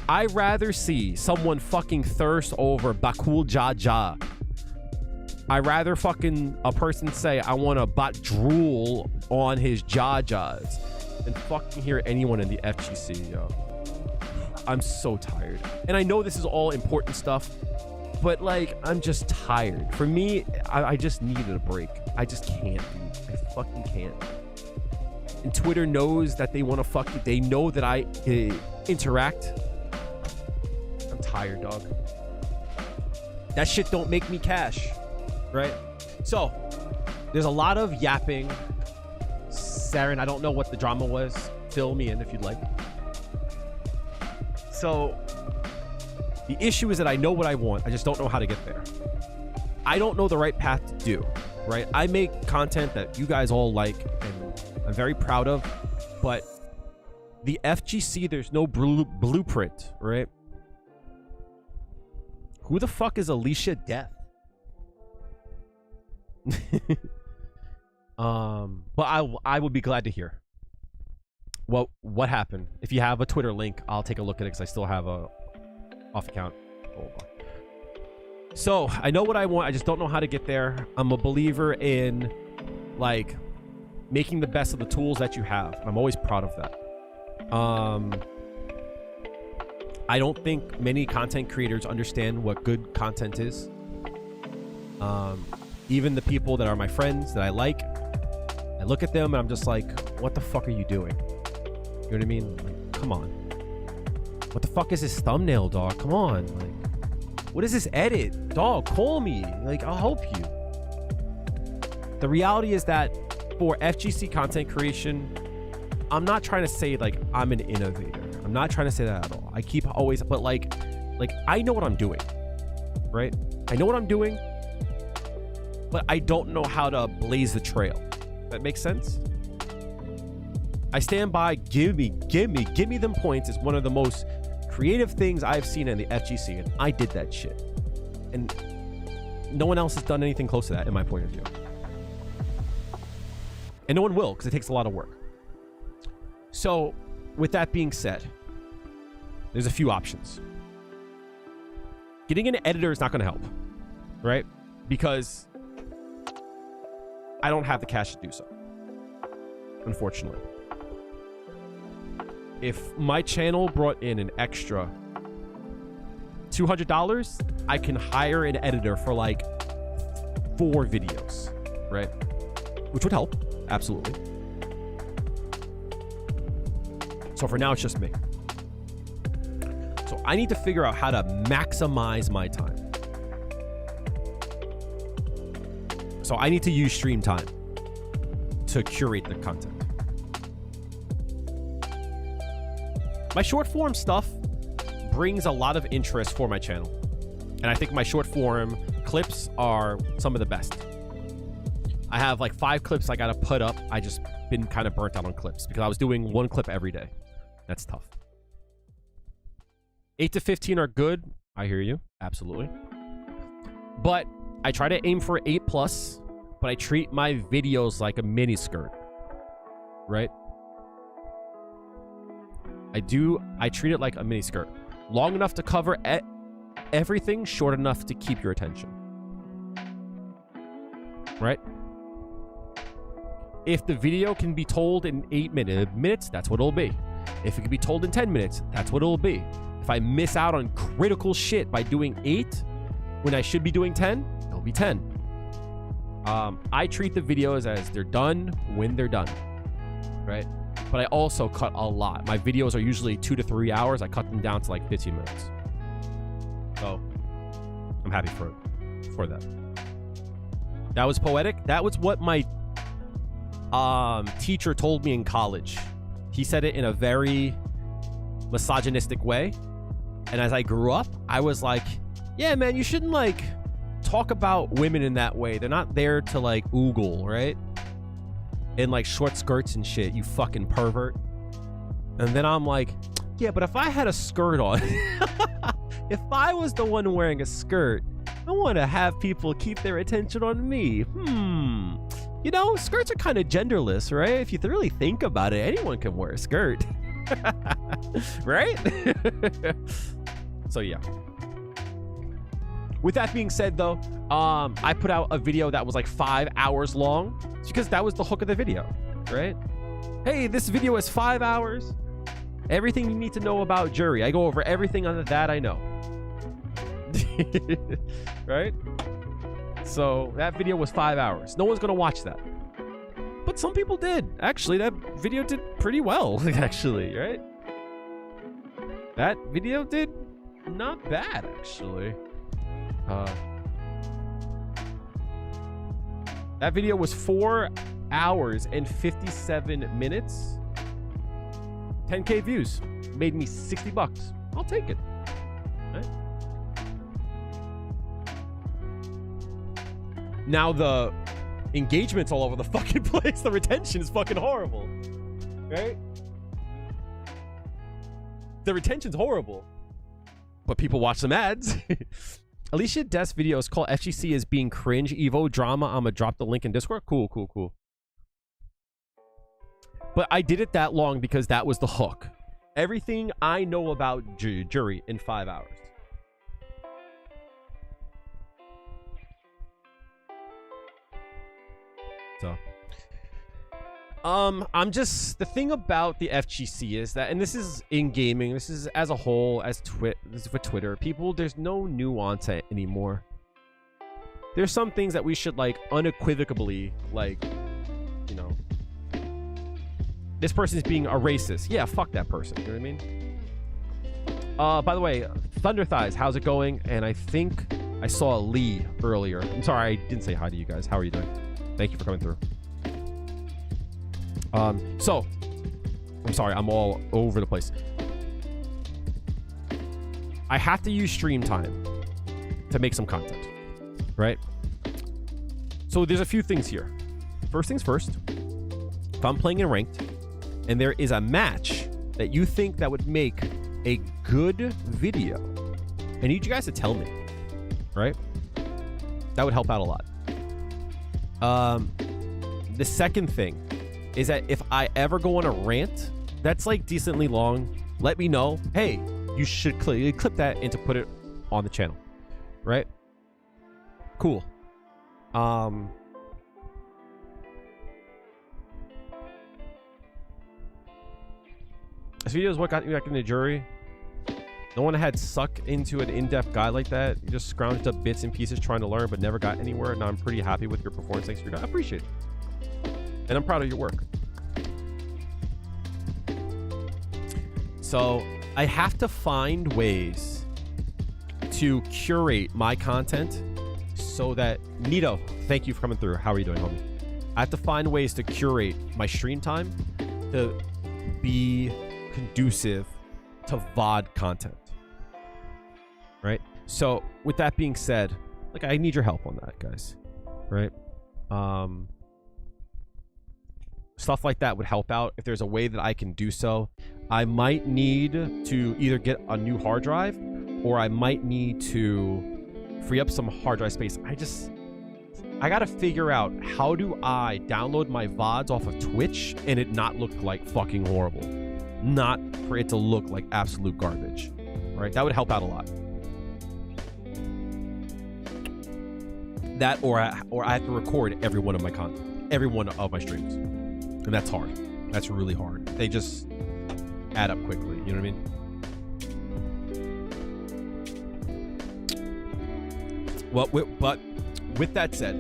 I'd rather see someone fucking thirst over Bakul Jaja. I'd rather fucking a person say I want to bot drool on his Jajas than fucking hear anyone in the FGC, yo. I'm so tired. And I know this is all important stuff, but like, I'm just tired. For me, I just needed a break. I just can't, dude. I fucking can't. And Twitter knows that they want to fuck you. They know that I interact. I'm tired, dog. That shit don't make me cash, right? So, there's a lot of yapping. Saren, I don't know what the drama was. Fill me in if you'd like. So the issue is that I know what I want. I just don't know how to get there. I don't know the right path to do, right? I make content that you guys all like and I'm very proud of, but the FGC, there's no blueprint, right? Who the fuck is Alicia Death? But I would be glad to hear. Well, what happened? If you have a Twitter link, I'll take a look at it because I still have a off account. Hold on. So I know what I want. I just don't know how to get there. I'm a believer in like making the best of the tools that you have. I'm always proud of that. I don't think many content creators understand what good content is. Even the people that are my friends that I like, I look at them and I'm just like, what the fuck are you doing? You know what I mean? Like, come on. What the fuck is this thumbnail, dog? Come on. Like, what is this edit? Dog, call me. Like, I'll help you. The reality is that for FGC content creation, I'm not trying to say like I'm an innovator. I'm not trying to say that at all. I keep always, but like I know what I'm doing, right? I know what I'm doing, but I don't know how to blaze the trail. That makes sense? I stand by, give me them points is one of the most creative things I've seen in the FGC, and I did that shit. And no one else has done anything close to that in my point of view. And no one will, because it takes a lot of work. So, with that being said, there's a few options. Getting an editor is not going to help, right? Because I don't have the cash to do so, unfortunately. if my channel brought in an extra $200, I can hire an editor for like 4 videos, right? Which would help, absolutely. So for now, it's just me. So I need to figure out how to maximize my time. So I need to use stream time to curate the content. My short form stuff brings a lot of interest for my channel. And I think my short form clips are some of the best. I have like 5 clips I gotta put up. I just been kind of burnt out on clips because I was doing 1 clip every day. That's tough. 8 to 15 are good. I hear you. Absolutely. But I try to aim for 8+, but I treat my videos like a mini skirt. Right? I treat it like a mini skirt. Long enough to cover everything, short enough to keep your attention. Right? If the video can be told in 8 minutes, that's what it'll be. If it can be told in 10 minutes, that's what it'll be. If I miss out on critical shit by doing 8 when I should be doing 10, it'll be 10. I treat the videos as they're done when they're done. Right? But I also cut a lot. My videos are usually 2 to 3 hours. I cut them down to like 15 minutes. So I'm happy for that. That was poetic. That was what my teacher told me in college. He said it in a very misogynistic way. And as I grew up, I was like, yeah, man, you shouldn't like talk about women in that way. They're not there to like oogle, right? In like short skirts and shit, you fucking pervert. And then I'm like, yeah, but if I had a skirt on, if I was the one wearing a skirt, I want to have people keep their attention on me. You know, skirts are kind of genderless, right? If you really think about it, anyone can wear a skirt. Right? So yeah. With that being said, though, I put out a video that was like 5 hours long because that was the hook of the video, right? Hey, this video is 5 hours. Everything you need to know about Juri. I go over everything on that I know. Right? So that video was 5 hours. No one's gonna watch that. But some people did. Actually, that video did pretty well, actually, right? That video did not bad, actually. That video was 4 hours and 57 minutes. 10K views. Made me $60. I'll take it. Right? Now the engagement's all over the fucking place. The retention is fucking horrible. Right? The retention's horrible. But people watch some ads. Alicia Des videos call FGC as being cringe. Evo drama. I'm gonna drop the link in Discord. Cool, cool, cool. But I did it that long because that was the hook. Everything I know about Juri in 5 hours. So, I'm just, the thing about the FGC is that, and this is in gaming, this is as a whole, this is for Twitter, people, there's no nuance anymore. There's some things that we should like unequivocally, like, you know, this person is being a racist. Yeah, fuck that person. You know what I mean? By the way, Thunder Thighs, how's it going? And I think I saw Lee earlier. I'm sorry, I didn't say hi to you guys. How are you doing? Thank you for coming through. So, I'm sorry, I'm all over the place. I have to use stream time to make some content, right? So there's a few things here. First things first, if I'm playing in ranked and there is a match that you think that would make a good video, I need you guys to tell me, right? That would help out a lot. The second thing is that if I ever go on a rant that's like decently long, let me know. Hey, you should clip that and to put it on the channel, right? Cool. This video is what got me back into Juri. No one had sucked into an in-depth guide like that. You just scrounged up bits and pieces trying to learn, but never got anywhere. Now I'm pretty happy with your performance. Thanks for your time. I appreciate it. And I'm proud of your work. So I have to find ways to curate my content so that Nito, thank you for coming through. How are you doing, homie? I have to find ways to curate my stream time to be conducive to VOD content, right? So with that being said, like, I need your help on that, guys, right? Stuff like that would help out. If there's a way that I can do so, I might need to either get a new hard drive or I might need to free up some hard drive space. I gotta figure out, how do I download my VODs off of Twitch and it not look like fucking horrible? Not for it to look like absolute garbage, right? That would help out a lot. That, or I have to record every one of my content, every one of my streams. And that's hard. That's really hard. They just add up quickly, you know what I mean? Well, but with that said,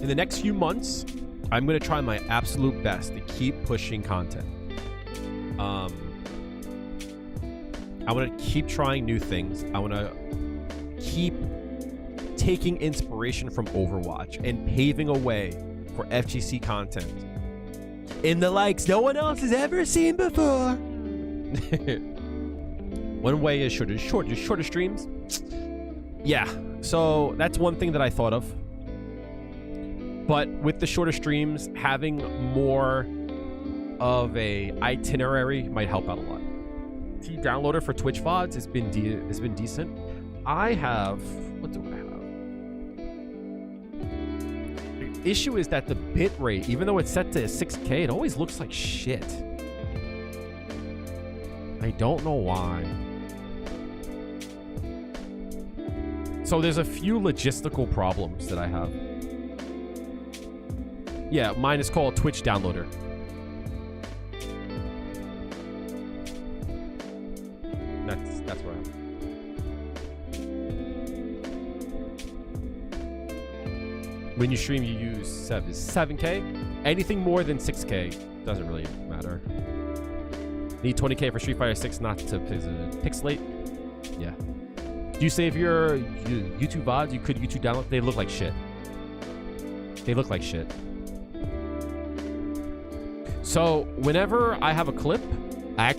in the next few months, I'm going to try my absolute best to keep pushing content. I want to keep trying new things. I want to keep taking inspiration from Overwatch and paving a way for FGC content in the likes no one else has ever seen before. One way is shorter streams. Yeah, so that's one thing that I thought of. But with the shorter streams, having more of a itinerary might help out a lot. T downloader for Twitch VODs has been decent. I have, what do I have? The issue is that the bit rate, even though it's set to 6K, it always looks like shit. I don't know why. So there's a few logistical problems that I have. Yeah, mine is called Twitch Downloader. That's what I have. When you stream, you use 7K. Anything more than 6K doesn't really matter. Need 20K for Street Fighter 6 not to pixelate. Yeah. Do you save your YouTube VODs? You could YouTube download. They look like shit. They look like shit. So whenever I have a clip, I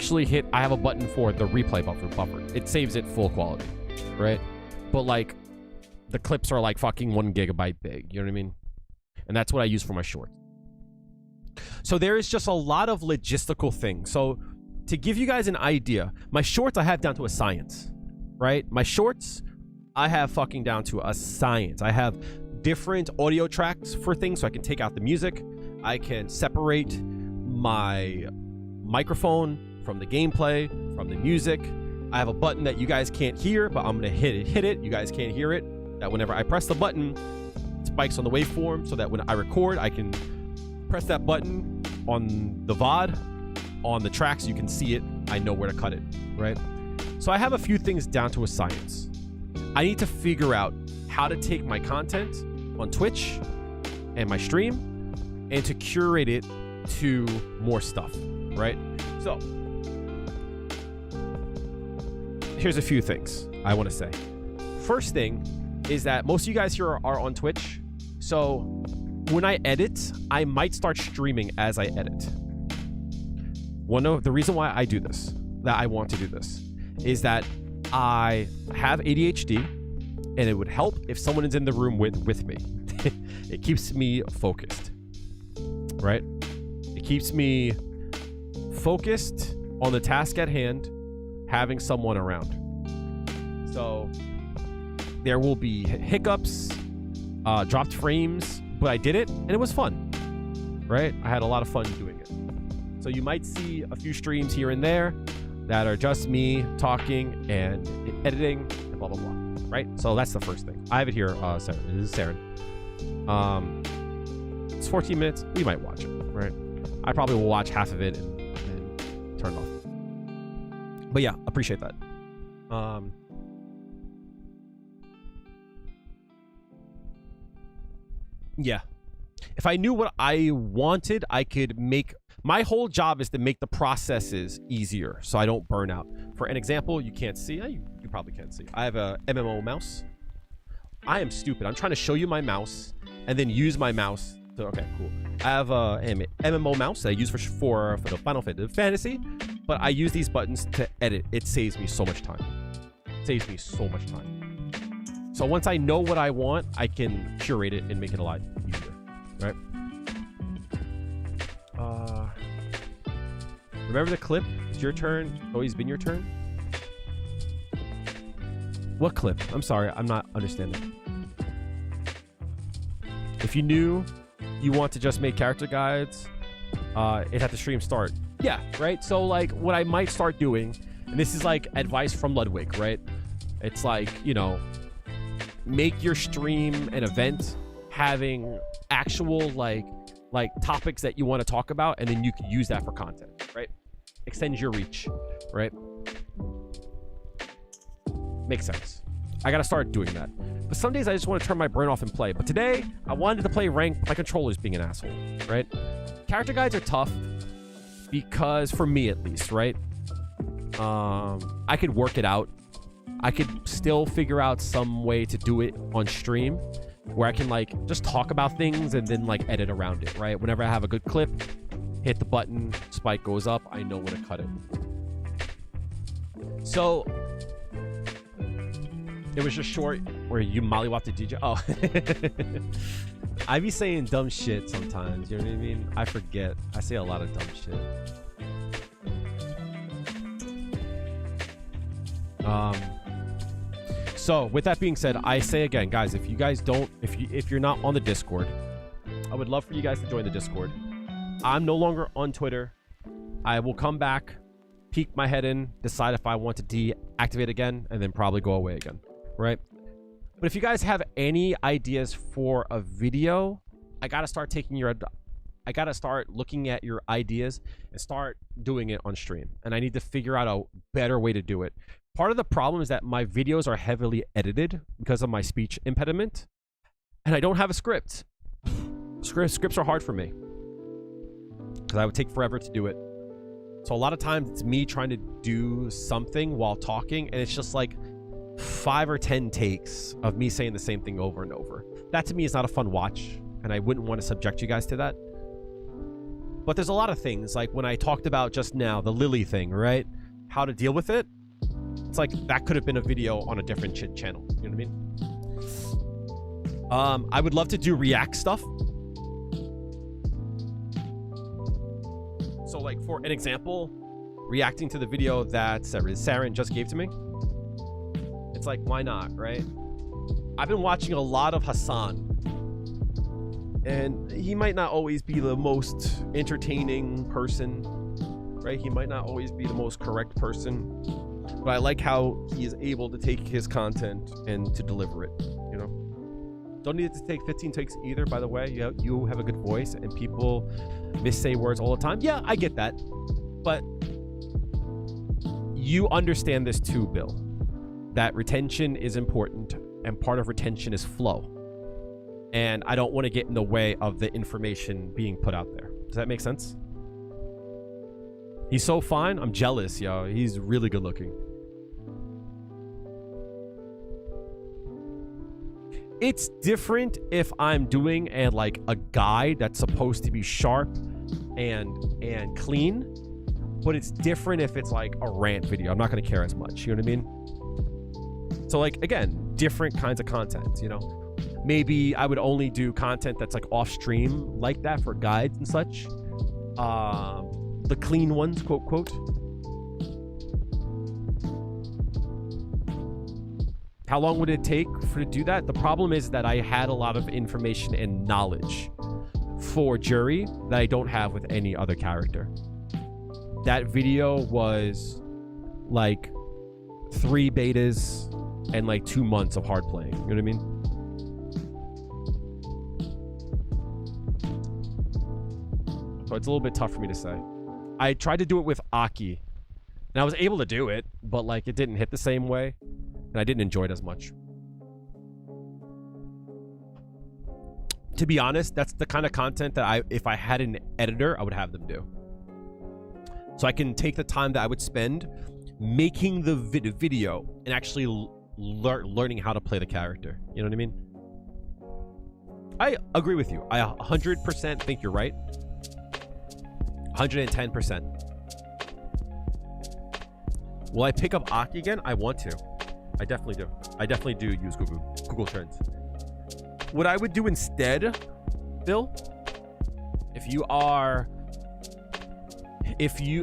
have a button for the replay buffer. It saves it full quality, right? But like, the clips are like fucking 1 gigabyte big. You know what I mean? And that's what I use for my shorts. So there is just a lot of logistical things. So to give you guys an idea, my shorts I have down to a science, right? My shorts I have fucking down to a science. I have different audio tracks for things so I can take out the music. I can separate my microphone from the gameplay, from the music. I have a button that you guys can't hear, but I'm gonna hit it. You guys can't hear it. That whenever I press the button, it spikes on the waveform so that when I record, I can press that button on the VOD, on the tracks, you can see it. I know where to cut it, right? So I have a few things down to a science. I need to figure out how to take my content on Twitch and my stream and to curate it to more stuff, right? So here's a few things I want to say. First thing is that most of you guys here are on Twitch. So when I edit, I might start streaming as I edit. The reason why I do this, that I want to do this, is that I have ADHD and it would help if someone is in the room with me. It keeps me focused, right? It keeps me focused on the task at hand, having someone around. So there will be hiccups, dropped frames, but I did it and it was fun, right? I had a lot of fun doing it. So you might see a few streams here and there that are just me talking and editing and blah, blah, blah, right? So that's the first thing. I have it here, Saren. This is Saren. It's 14 minutes. We might watch it, right? I probably will watch half of it and turn it off. But yeah, appreciate that. Yeah. If I knew what I wanted, I could make... My whole job is to make the processes easier so I don't burn out. For an example, you can't see. You probably can't see. I have a MMO mouse. I am stupid. I'm trying to show you my mouse and then use my mouse to... Okay, cool. I have a MMO mouse that I use for the Final Fantasy, but I use these buttons to edit. It saves me so much time. It saves me so much time. So once I know what I want, I can curate it and make it a lot easier, right? Remember the clip? It's your turn. It's always been your turn. What clip? I'm sorry, I'm not understanding. If you knew you want to just make character guides, it had the stream start. Yeah, right? So like what I might start doing, and this is like advice from Ludwig, right? It's like, you know, make your stream an event having actual like topics that you want to talk about, and then you can use that for content, right? Extends your reach, right? Makes sense. I gotta start doing that. But some days I just want to turn my brain off and play. But today I wanted to play ranked. My controller's being an asshole, right? Character guides are tough because, for me at least, right? I could work it out. I could still figure out some way to do it on stream where I can like just talk about things and then like edit around it, right? Whenever I have a good clip, hit the button, spike goes up, I know where to cut it. So it was just short where you mollywop the DJ. Oh, I be saying dumb shit sometimes, you know what I mean? I forget. I say a lot of dumb shit. So with that being said, I say again, guys, if you guys don't, if you're not on the Discord, I would love for you guys to join the Discord. I'm no longer on Twitter. I will come back, peek my head in, decide if I want to deactivate again, and then probably go away again, right? But if you guys have any ideas for a video, I gotta start looking at your ideas and start doing it on stream. And I need to figure out a better way to do it. Part of the problem is that my videos are heavily edited because of my speech impediment, and I don't have a script. Scripts are hard for me because I would take forever to do it. So a lot of times it's me trying to do something while talking, and it's just like 5 or 10 takes of me saying the same thing over and over. That to me is not a fun watch, and I wouldn't want to subject you guys to that. But there's a lot of things, like when I talked about just now, the Lily thing, right? How to deal with it. It's like that could have been a video on a different channel. You know what I mean? I would love to do React stuff. So like for an example, reacting to the video that Saren just gave to me. It's like, why not, right? I've been watching a lot of Hassan, and he might not always be the most entertaining person, right? He might not always be the most correct person, but I like how he is able to take his content and to deliver it, you know? Don't need it to take 15 takes either, by the way. You have a good voice, and people missay words all the time. Yeah, I get that. But you understand this too, Bill, that retention is important, and part of retention is flow. And I don't want to get in the way of the information being put out there. Does that make sense? He's so fine. I'm jealous, yo. He's really good looking. It's different if I'm doing a guide that's supposed to be sharp and clean, but it's different if it's like a rant video. I'm not going to care as much. You know what I mean? So like, again, different kinds of content, you know? Maybe I would only do content that's like off stream like that for guides and such. The clean ones, quote, quote. How long would it take to do that? The problem is that I had a lot of information and knowledge for Juri that I don't have with any other character. That video was like 3 betas and like 2 months of hard playing. You know what I mean? So it's a little bit tough for me to say. I tried to do it with Aki, and I was able to do it. but like it didn't hit the same way, and I didn't enjoy it as much. To be honest, that's the kind of content that if I had an editor, I would have them do. So I can take the time that I would spend making the video and actually learning how to play the character. You know what I mean? I agree with you. I 100% think you're right. 110%. Will I pick up Aki again? I want to. I definitely do. I definitely do use Google Trends. What I would do instead, Bill, if you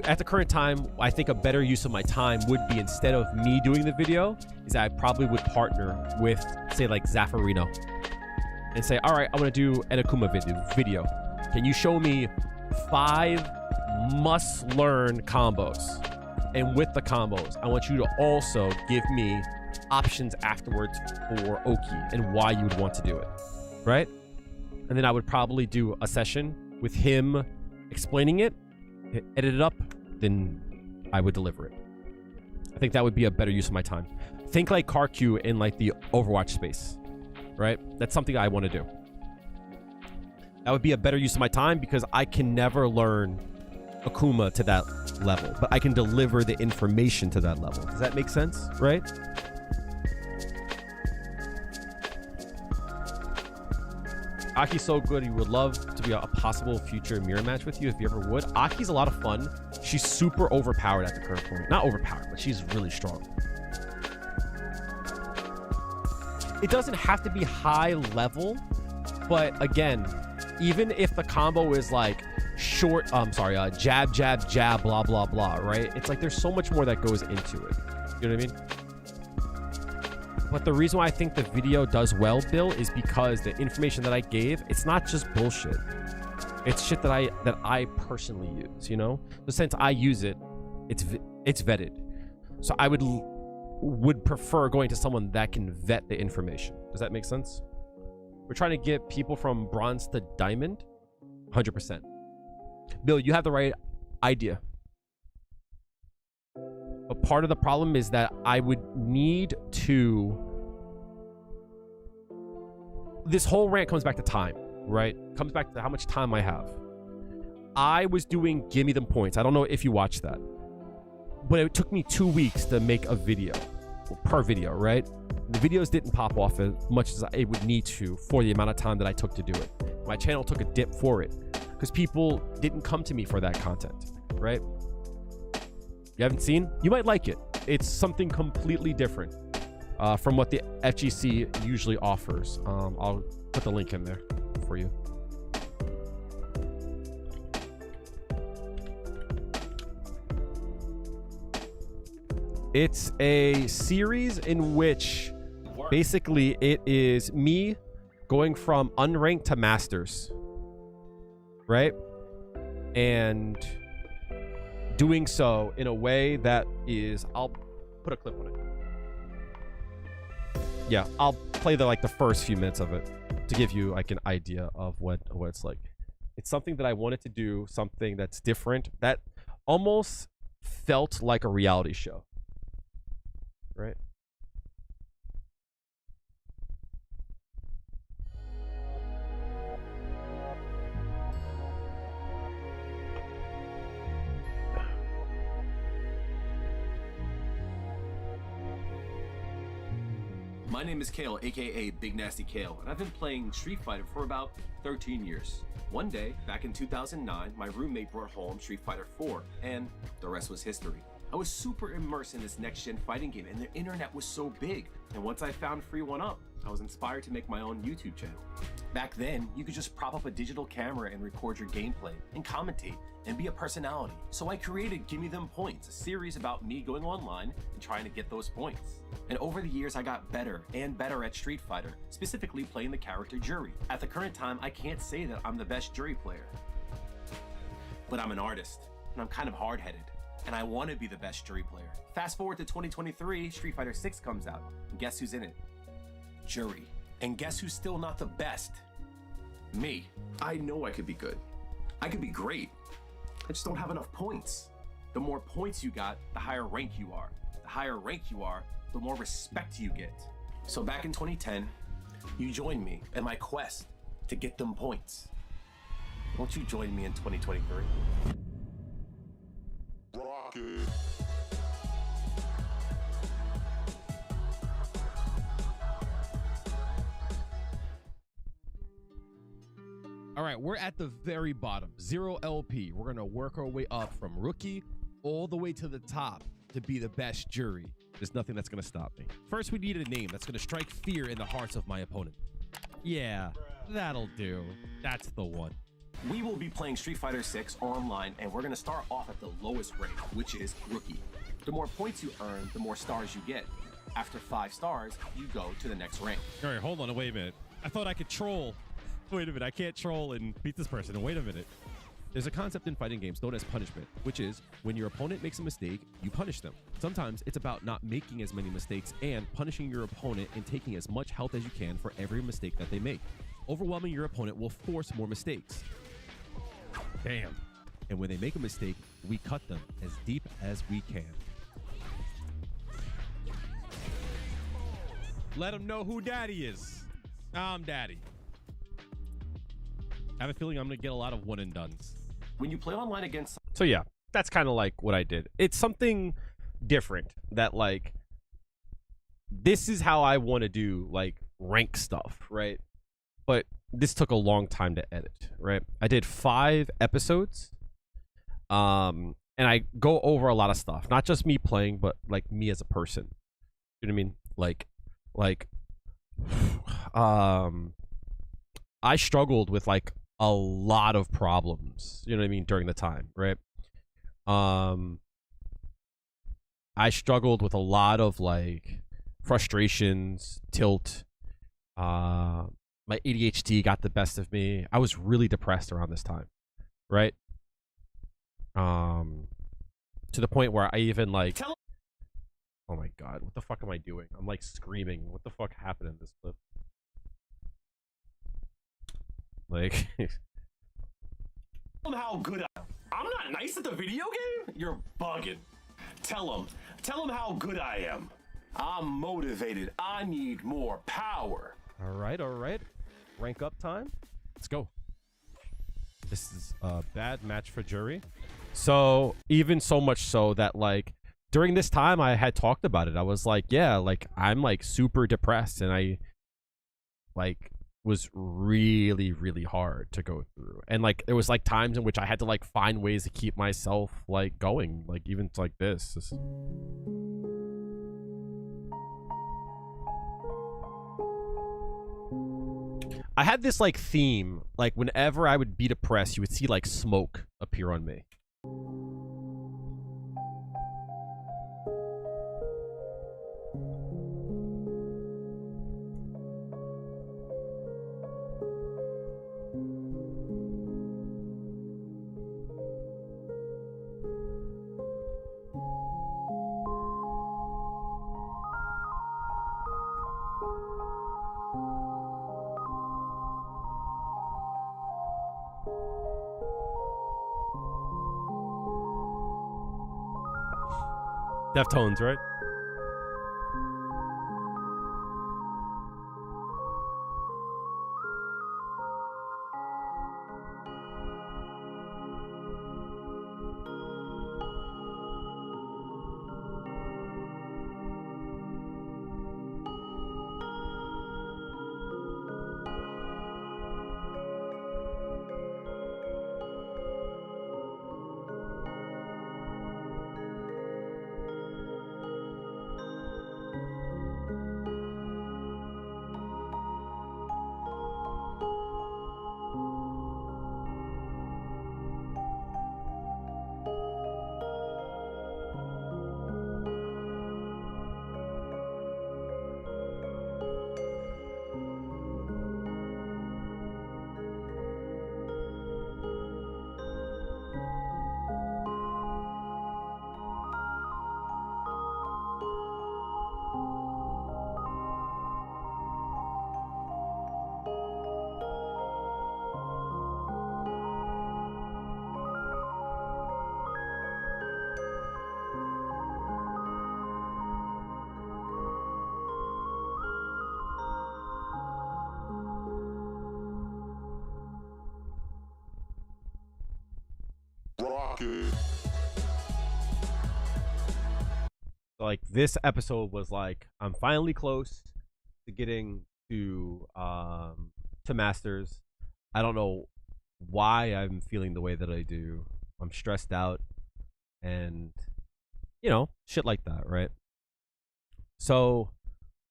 at the current time, I think a better use of my time would be, instead of me doing the video, is I probably would partner with, say, like Zaffarino, and say, all right, I want to do an Akuma video. Can you show me 5 must-learn combos? And with the combos, I want you to also give me options afterwards for Oki and why you would want to do it, right? And then I would probably do a session with him explaining it, edit it up, then I would deliver it. I think that would be a better use of my time. Think like CarQ in like the Overwatch space, right? That's something I want to do. That would be a better use of my time because I can never learn Akuma to that level, but I can deliver the information to that level. Does that make sense, right? Aki's so good. He would love to be a possible future mirror match with you if you ever would. Aki's a lot of fun. She's super overpowered at the current point. Not overpowered, but she's really strong. It doesn't have to be high level, but again, even if the combo is like short, jab, jab, jab, blah, blah, blah, right? It's like there's so much more that goes into it. You know what I mean? But the reason why I think the video does well, Bill, is because the information that I gave, it's not just bullshit. It's shit that I personally use, you know? So since I use it, it's vetted. So I would prefer going to someone that can vet the information. Does that make sense? We're trying to get people from bronze to diamond. 100%. Bill, you have the right idea. But part of the problem is that I would need to... This whole rant comes back to time, right? Comes back to how much time I have. I was doing Gimme Them Points. I don't know if you watched that. But it took me 2 weeks to make a video. Per video, right? The videos didn't pop off as much as it would need to for the amount of time that I took to do it. My channel took a dip for it because people didn't come to me for that content, right? You haven't seen? You might like it. It's something completely different from what the FGC usually offers. I'll put the link in there for you. It's a series in which basically it is me going from unranked to masters, right? And doing so in a way that is, I'll put a clip on it. Yeah, I'll play the first few minutes of it to give you like an idea of what it's like. It's something that I wanted to do, something that's different, that almost felt like a reality show, right? My name is Kale, aka Big Nasty Kale, and I've been playing Street Fighter for about 13 years. One day, back in 2009, my roommate brought home Street Fighter 4, and the rest was history. I was super immersed in this next-gen fighting game, and the internet was so big. And once I found Free One Up, I was inspired to make my own YouTube channel. Back then, you could just prop up a digital camera and record your gameplay, and commentate, and be a personality. So I created Gimme Them Points, a series about me going online and trying to get those points. And over the years, I got better and better at Street Fighter, specifically playing the character Juri. At the current time, I can't say that I'm the best Juri player, but I'm an artist, and I'm kind of hard-headed, and I want to be the best Juri player. Fast forward to 2023, Street Fighter 6 comes out, and guess who's in it? Juri. And guess who's still not the best? Me. I know I could be good. I could be great. I just don't have enough points. The more points you got, the higher rank you are. the higher rank you are, the more respect you get. So back in 2010, you joined me in my quest to get them points. Won't you join me in 2023? Rocket. All right, we're at the very bottom, 0 LP. We're gonna work our way up from rookie all the way to the top to be the best Juri. There's nothing that's gonna stop me. First, we need a name that's gonna strike fear in the hearts of my opponent. Yeah, that'll do. That's the one. We will be playing Street Fighter 6 online, and we're gonna start off at the lowest rank, which is rookie. The more points you earn, the more stars you get. After 5 stars, you go to the next rank. All right, hold on, wait a minute. I thought I could troll. Wait a minute, I can't troll and beat this person. Wait a minute. There's a concept in fighting games known as punishment, which is when your opponent makes a mistake, you punish them. Sometimes it's about not making as many mistakes and punishing your opponent and taking as much health as you can for every mistake that they make. Overwhelming your opponent will force more mistakes. Damn. And when they make a mistake, we cut them as deep as we can. Let them know who daddy is. I'm daddy. I have a feeling I'm going to get a lot of one and dones. When you play online against... So yeah, that's kind of like what I did. It's something different that like, this is how I want to do like rank stuff, right? But this took a long time to edit, right? I did 5 episodes. And I go over a lot of stuff, not just me playing, but like me as a person. You know what I mean? I struggled with like a lot of problems, you know what I mean, during the time, right? I struggled with a lot of like frustrations, tilt. My ADHD got the best of me. I was really depressed around this time, right? To the point where I even like, oh my god, what the fuck am I doing? I'm like screaming. What the fuck happened in this clip? Like, Tell them how good I'm not nice at the video game? You're bugging. Tell them how good I am. I'm motivated. I need more power. all right. Rank up time. Let's go. This is a bad match for Juri. So, even so much so that like, during this time I had talked about it. I was like, yeah, like I'm like super depressed and I like was really, really hard to go through. And like, there was like times in which I had to like find ways to keep myself like going, like even like this. I had this like theme, like whenever I would be depressed, you would see like smoke appear on me. Deftones, right? Rocket. Like this episode was like, I'm finally close to getting to masters. I don't know why I'm feeling the way that I do. I'm stressed out and shit like that, right? So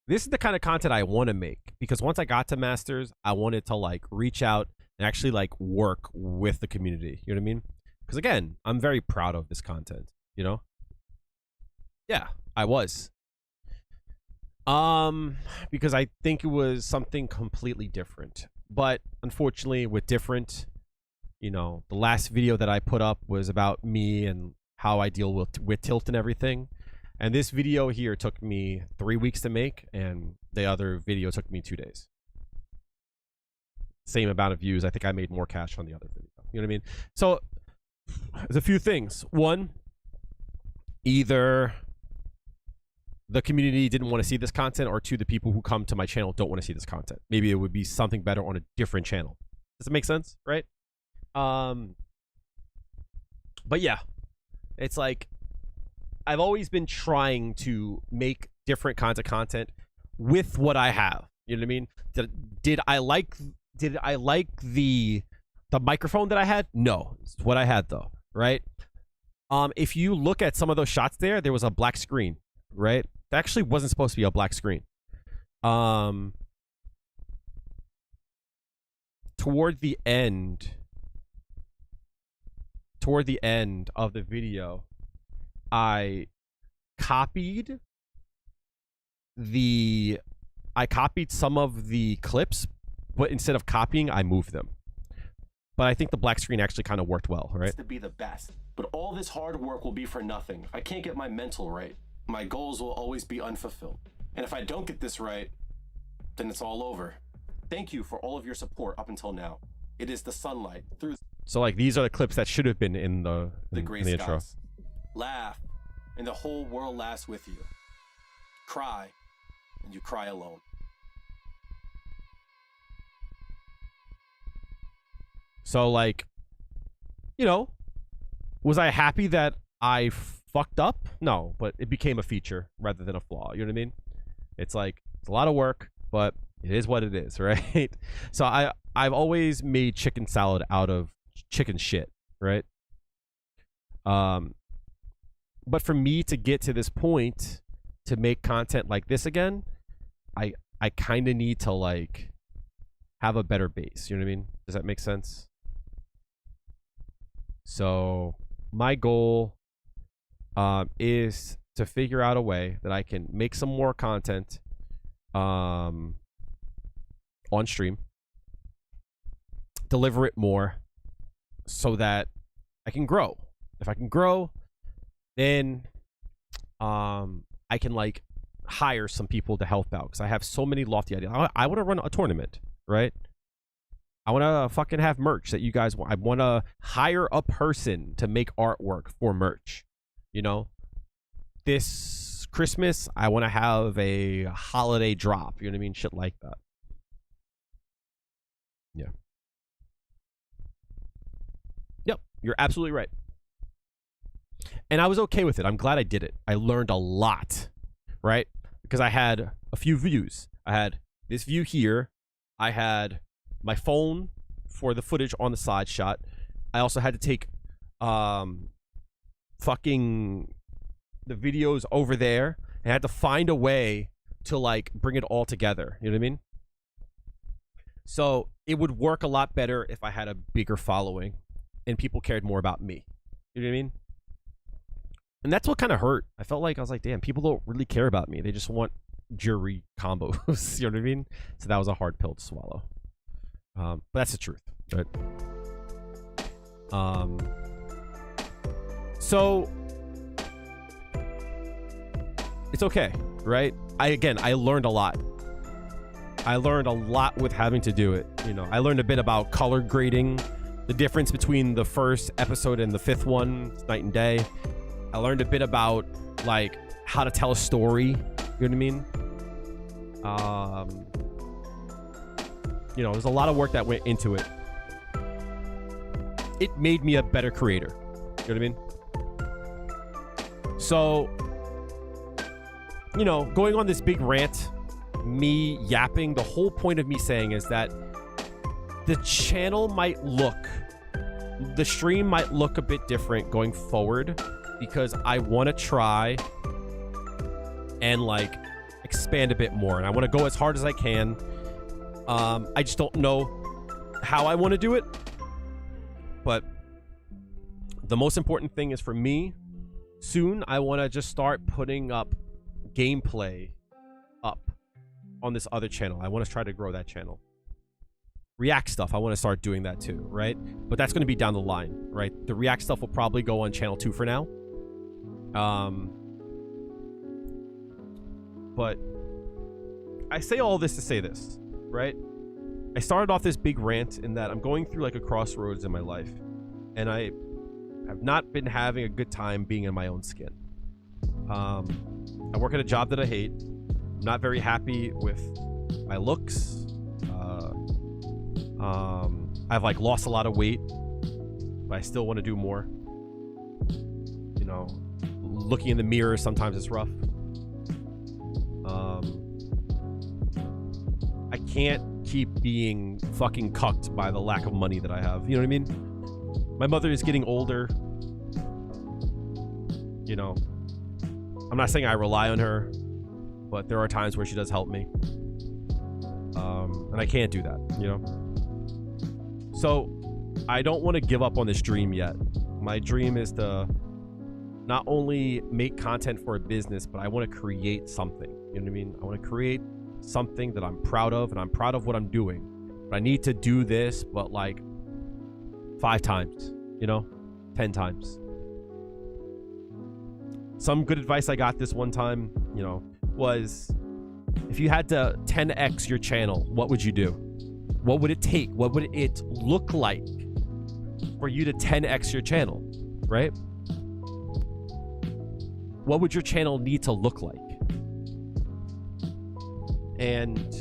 this is the kind of content I want to make, because once I got to masters, I wanted to like reach out and actually like work with the community. You know what I mean? Because again, I'm very proud of this content, Yeah, I was. Because I think it was something completely different. But unfortunately, with different, the last video that I put up was about me and how I deal with tilt and everything. And this video here took me 3 weeks to make, and the other video took me 2 days. Same amount of views. I think I made more cash on the other video. You know what I mean? So there's a few things. One, either the community didn't want to see this content, or two, the people who come to my channel don't want to see this content. Maybe it would be something better on a different channel. Does it make sense? Right? But yeah, it's like, I've always been trying to make different kinds of content with what I have. You know what I mean? Did I like the microphone that I had? No, it's what I had though, right? If you look at some of those shots there was a black screen, right? That actually wasn't supposed to be a black screen. Toward the end of the video, I copied some of the clips, but instead of copying, I moved them. But I think the black screen actually kind of worked well, right? To be the best, but all this hard work will be for nothing if I can't get my mental right. My goals will always be unfulfilled, and if I don't get this right, then it's all over. Thank you for all of your support up until now. It is the sunlight through. So like, these are the clips that should have been in the gray in the intro. skies. Laugh, and the whole world laughs with you. Cry, and you cry alone. So like, was I happy that I fucked up? No, but it became a feature rather than a flaw. You know what I mean? It's like, it's a lot of work, but it is what it is, right? So I've always made chicken salad out of chicken shit, right? But for me to get to this point to make content like this again, I kind of need to like have a better base. You know what I mean? Does that make sense? So my goal is to figure out a way that I can make some more content on stream, deliver it more so that I can grow. If I can grow, then I can like hire some people to help out, because I have so many lofty ideas. I want to run a tournament, right? I want to fucking have merch that you guys want. I want to hire a person to make artwork for merch. This Christmas, I want to have a holiday drop. You know what I mean? Shit like that. Yeah. Yep. You're absolutely right. And I was okay with it. I'm glad I did it. I learned a lot, right? Because I had a few views. I had this view here. I had my phone for the footage on the side shot. I also had to take fucking the videos over there. I had to find a way to like bring it all together. You know what I mean? So it would work a lot better if I had a bigger following and people cared more about me. You know what I mean? And that's what kind of hurt. I felt like, I was like, damn, people don't really care about me. They just want Juri combos. You know what I mean? So that was a hard pill to swallow. But that's the truth, right? So it's okay, right? I learned a lot. I learned a lot with having to do it. I learned a bit about color grading, the difference between the first episode and the fifth one. It's night and day. I learned a bit about like how to tell a story. You know what I mean? There's a lot of work that went into it. It made me a better creator. You know what I mean? So, you know, going on this big rant, me yapping, the whole point of me saying is that the channel might look, the stream might look a bit different going forward because I want to try and like expand a bit more, and I want to go as hard as I can. I just don't know how I want to do it, but the most important thing is for me, soon I want to just start putting up gameplay up on this other channel. I want to try to grow that channel. React stuff, I want to start doing that too, right? But that's going to be down the line, right? The React stuff will probably go on channel 2 for now. But I say all this to say this, right? I started off this big rant in that I'm going through like a crossroads in my life, and I have not been having a good time being in my own skin. I work at a job that I hate. I'm not very happy with my looks. I've like lost a lot of weight, but I still want to do more. You know, looking in the mirror sometimes it's rough. I can't keep being fucking cucked by the lack of money that I have. You know what I mean? My mother is getting older. You know, I'm not saying I rely on her, but there are times where she does help me. And I can't do that, you know? So I don't want to give up on this dream yet. My dream is to not only make content for a business, but I want to create something. You know what I mean? I want to create something that I'm proud of, and I'm proud of what I'm doing. But I need to do this, but like 5 times, you know, 10 times. Some good advice I got this one time, you know, was if you had to 10x your channel, what would you do? What would it take? What would it look like for you to 10x your channel, right? What would your channel need to look like? And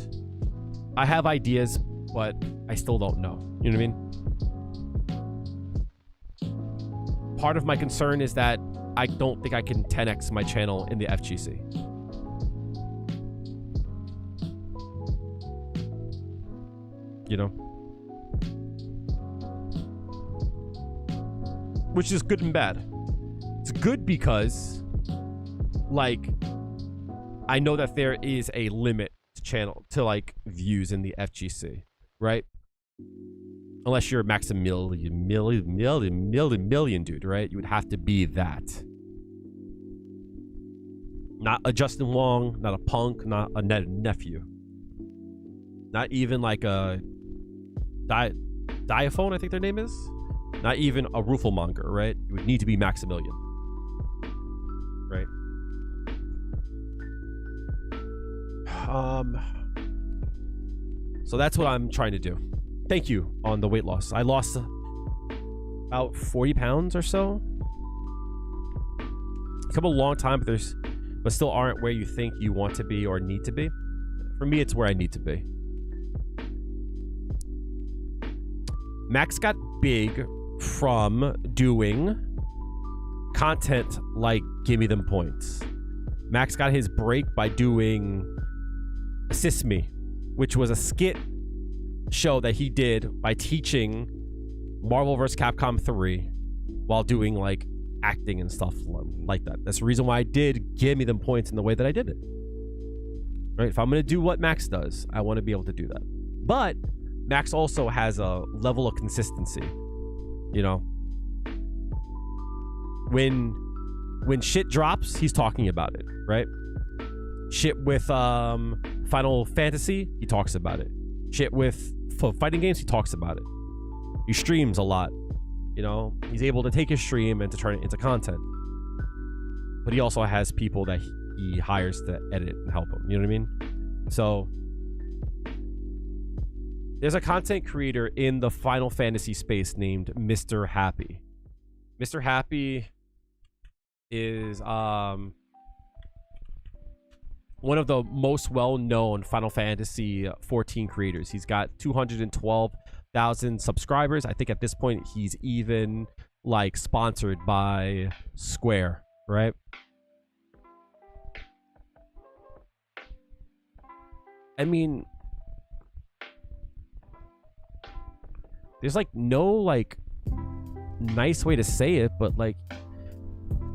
I have ideas, but I still don't know. You know what I mean? Part of my concern is that I don't think I can 10x my channel in the FGC. You know? Which is good and bad. It's good because, like, I know that there is a limit to channel, to, like, views in the FGC, right? Unless you're Maximilian dude, right? You would have to be that. Not a Justin Wong, not a Punk, not a nephew. Not even like a Diaphone, I think their name is. Not even a Rooflemonger, right? You would need to be Maximilian. Right? So that's what I'm trying to do. Thank you on the weight loss. I lost about 40 pounds or so. It's come a long time, but still aren't where you think you want to be or need to be. For me, it's where I need to be. Max got big from doing content like Give Me Them Points. Max got his break by doing Assist Me, which was a skit show that he did by teaching Marvel vs. Capcom 3 while doing like acting and stuff like that. That's the reason why I did Give Me Them Points in the way that I did it. Right? If I'm going to do what Max does, I want to be able to do that. But Max also has a level of consistency. You know, when shit drops, he's talking about it, right? Shit with Final Fantasy, he talks about it. Shit with fighting games, he talks about it. He streams a lot. You know, he's able to take his stream and to turn it into content. But he also has people that he hires to edit and help him. You know what I mean? So there's a content creator in the Final Fantasy space named Mr. Happy. Mr. Happy is one of the most well-known Final Fantasy 14 creators. He's got 212,000 subscribers. I think at this point he's even like sponsored by Square, right? I mean, there's like no like nice way to say it, but like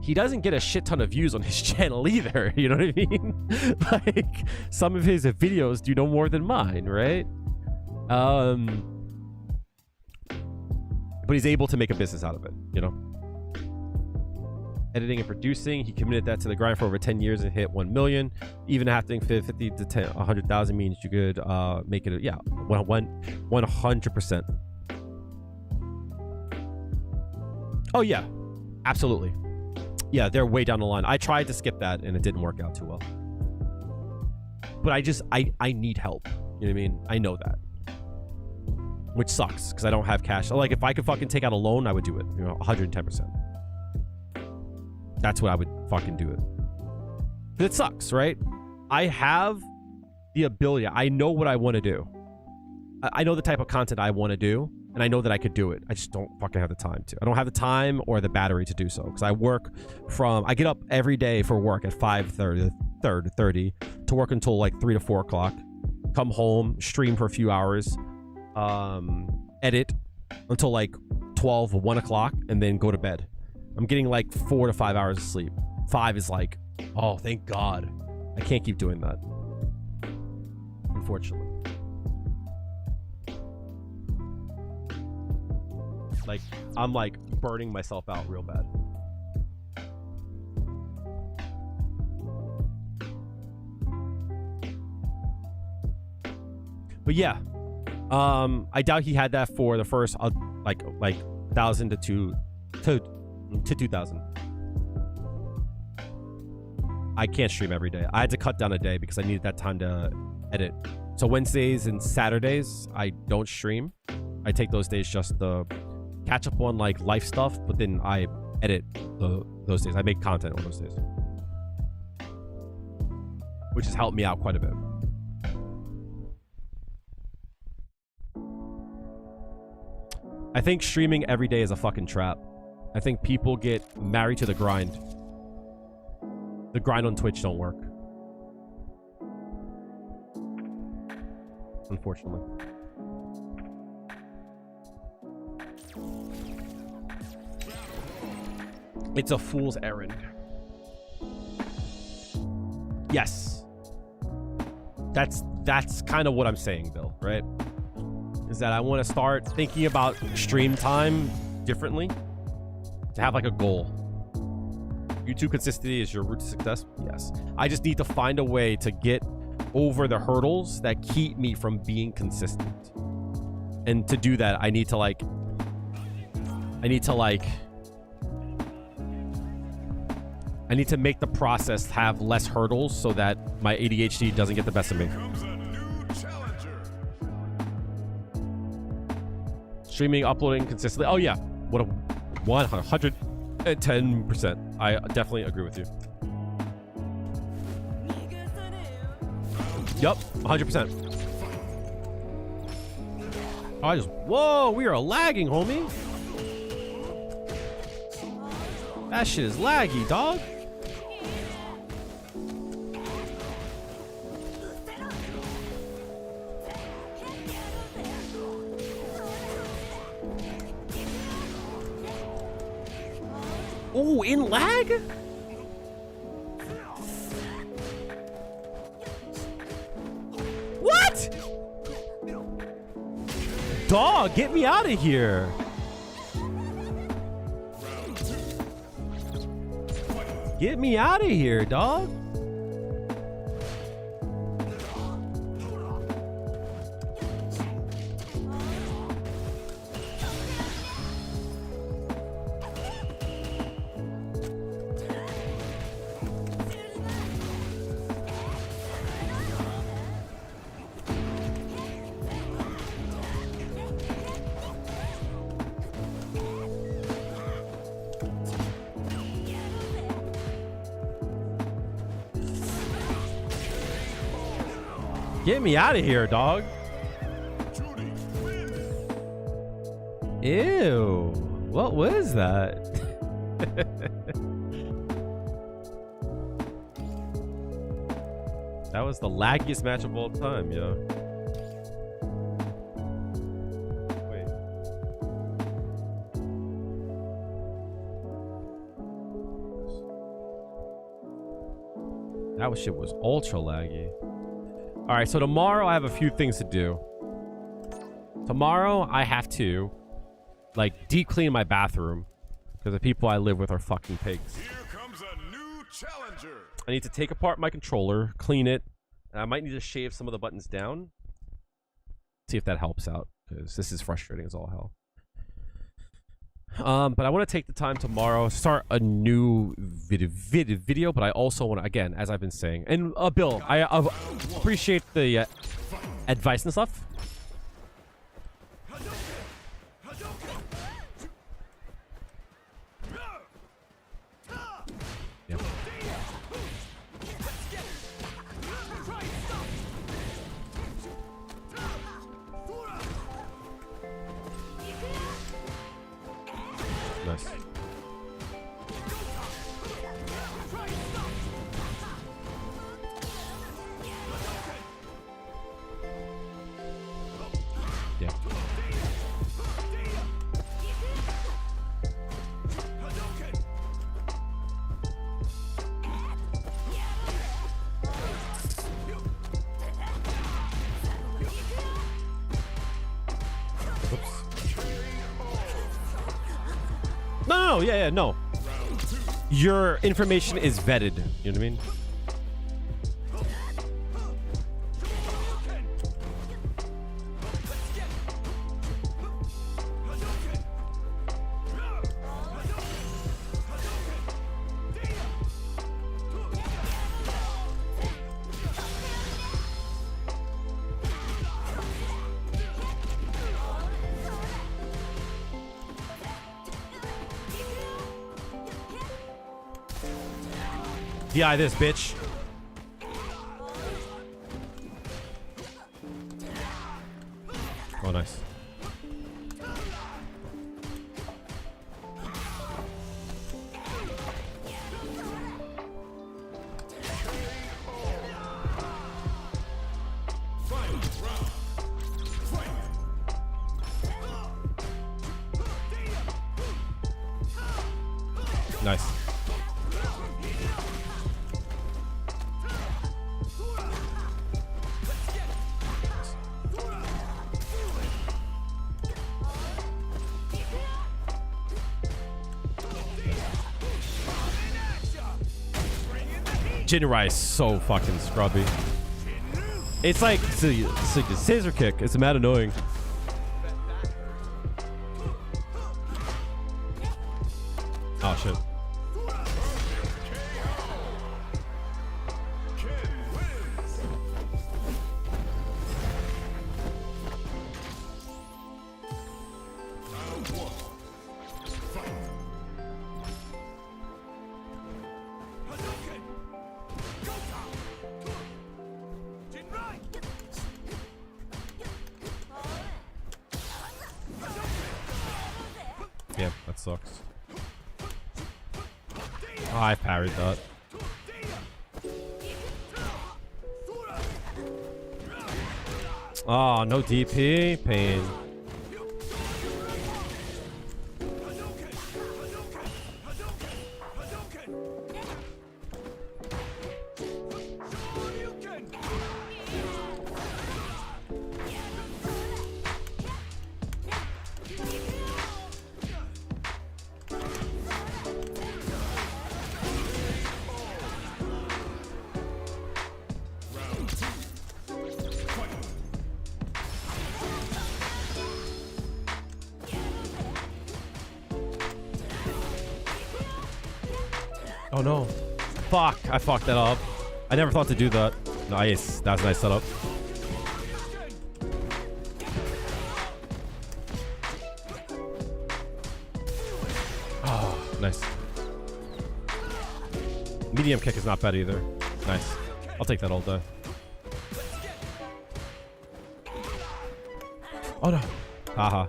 he doesn't get a shit ton of views on his channel either. You know what I mean? Like some of his videos do no more than mine, right? But he's able to make a business out of it, you know? Editing and producing, he committed that to the grind for over 10 years and hit 1 million. Even after 50 to 100,000 means you could make it, yeah, 100%. Oh, yeah, absolutely. Yeah, they're way down the line. I tried to skip that and it didn't work out too well. But I need help. You know what I mean? I know that. Which sucks because I don't have cash. Like if I could fucking take out a loan, I would do it. You know, 110%. That's what I would fucking do it. But it sucks, right? I have the ability. I know what I want to do. I know the type of content I want to do, and I know that I could do it. I just don't fucking have the time to. I don't have the time or the battery to do so because I work from. I get up every day for work at 5:30 to work until like 3 to 4 o'clock. Come home, stream for a few hours, edit until like 12 or 1 o'clock, and then go to bed. I'm getting like 4 to 5 hours of sleep. 5 is like, oh, thank God. I can't keep doing that, unfortunately. Like, I'm like burning myself out real bad. But yeah, I doubt he had that for the first like 1,000 to 2,000. I can't stream every day. I had to cut down a day because I needed that time to edit. So Wednesdays and Saturdays I don't stream. I take those days just to catch up on like life stuff, but then I edit those days. I make content on those days, which has helped me out quite a bit. I think streaming every day is a fucking trap. I think people get married to the grind. The grind on Twitch don't work, unfortunately. It's a fool's errand. Yes. That's kind of what I'm saying, Bill, right? Is that I want to start thinking about stream time differently, to have like a goal. YouTube consistency is your route to success. Yes. I just need to find a way to get over the hurdles that keep me from being consistent. And to do that, I need to make the process have less hurdles so that my ADHD doesn't get the best of me. Streaming, uploading consistently. Oh yeah, what a 110%. I definitely agree with you. Yup, 100%. Whoa, we are lagging, homie. That shit is laggy, dog. Oh, in lag? What? Dog, get me out of here. Get me out of here, dog. Get me out of here, dog. Ew. What was that? That was the laggiest match of all time, yo. Wait. That shit was ultra laggy. All right, so tomorrow I have a few things to do. Tomorrow I have to, like, deep clean my bathroom because the people I live with are fucking pigs. Here comes a new challenger. I need to take apart my controller, clean it, and I might need to shave some of the buttons down. See if that helps out, because this is frustrating as all hell. But I want to take the time tomorrow, start a new video, but I also want to, again, as I've been saying, and Bill, I appreciate the advice and stuff. Yep. Nice. Yeah. No, yeah, no. Your information is vetted. You know what I mean? DI this, bitch. Oh, nice. Nice. Juri is so fucking scrubby. It's like a scissor kick. It's mad annoying. Oh shit. Yeah, that sucks. Oh, I parried that. Oh, no DP. Pain. Oh no. Fuck, I fucked that up. I never thought to do that. Nice. That was a nice setup. Oh, nice. Medium kick is not bad either. Nice. I'll take that all day. Oh no. Haha.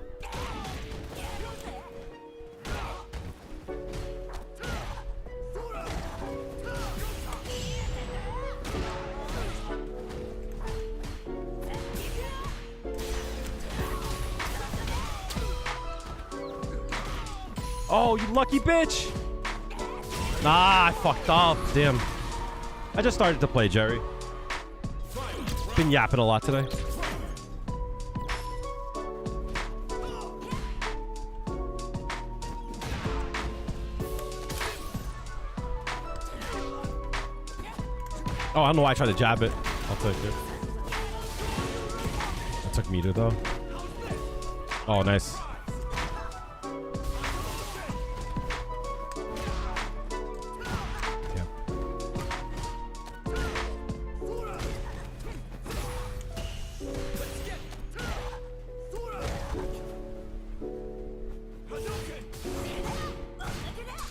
Oh, you lucky bitch! Ah, I fucked up. Damn. I just started to play, Jerry. Been yapping a lot today. Oh, I don't know why I tried to jab it. I'll take it. That took meter though. Oh, nice. Yeah.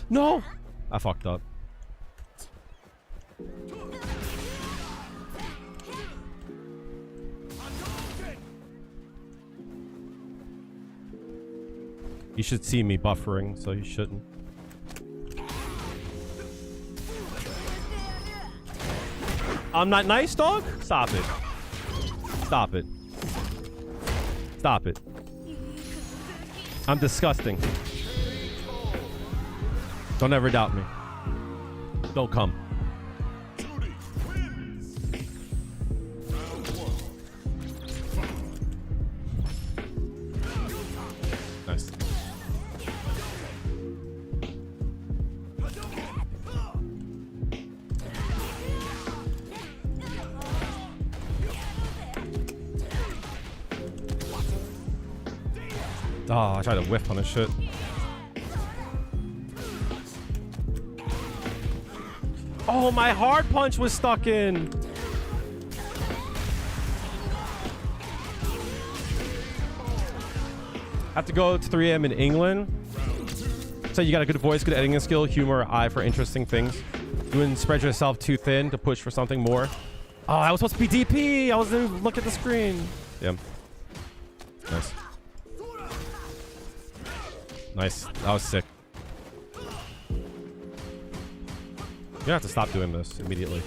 No! I fucked up. You should see me buffering, so you shouldn't. I'm not nice, dog? Stop it. Stop it. Stop it. I'm disgusting. Don't ever doubt me. Don't come. Nice. Oh, I tried to whiff on this shit. Oh, my hard punch was stuck in. Have to go to 3 a.m. in England. So you got a good voice, good editing skill, humor, eye for interesting things. You wouldn't spread yourself too thin to push for something more. Oh, I was supposed to be DP. I wasn't look at the screen. Yeah. Nice. Nice. That was sick. You have to stop doing this immediately.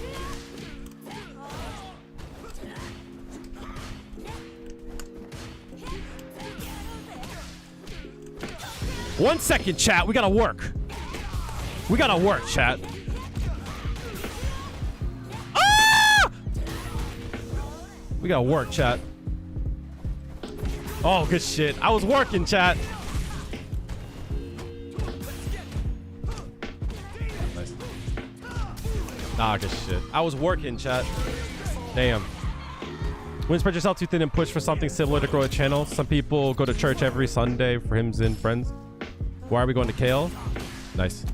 One second, chat. We gotta work. We gotta work, chat. Ah! We gotta work, chat. Oh, good shit. I was working, chat. Nice. Ah, good shit. I was working, chat. Damn. Wouldn't spread yourself too thin and push for something similar to grow a channel. Some people go to church every Sunday for hymns and friends. Why are we going to Kale? Nice.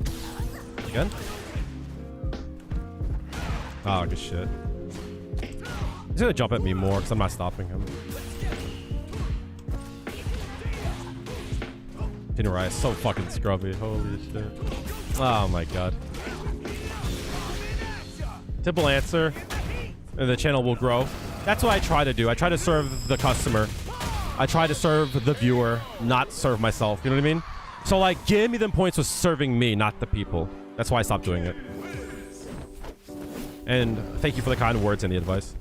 Again? Oh, good shit. He's gonna jump at me more because I'm not stopping him. Juri is so fucking scrubby. Holy shit. Oh my god. Simple answer. And the channel will grow. That's what I try to do. I try to serve the customer. I try to serve the viewer, not serve myself. You know what I mean? So, like, give me them points with serving me, not the people. That's why I stopped doing it. And thank you for the kind words and the advice.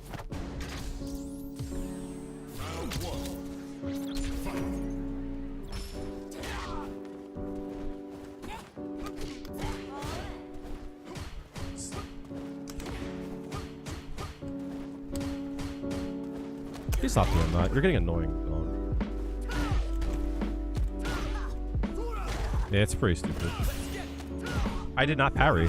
Please stop doing that. You're getting annoying, dog. Yeah, it's pretty stupid. I did not parry.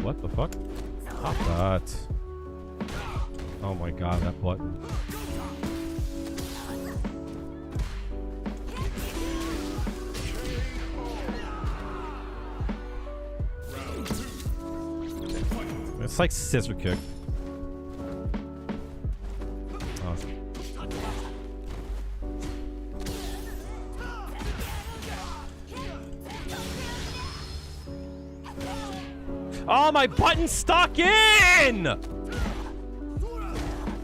What the fuck? Stop that. Oh my god, that button. It's like scissor kick. Awesome. Oh, my button's stuck in!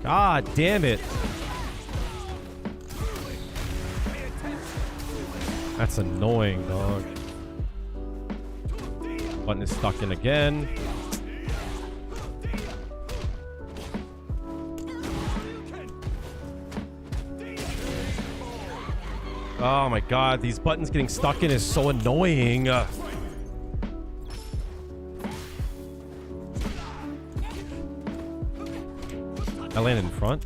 God damn it. That's annoying, dog. Button is stuck in again. Oh my god, these buttons getting stuck in is so annoying. I landed in front.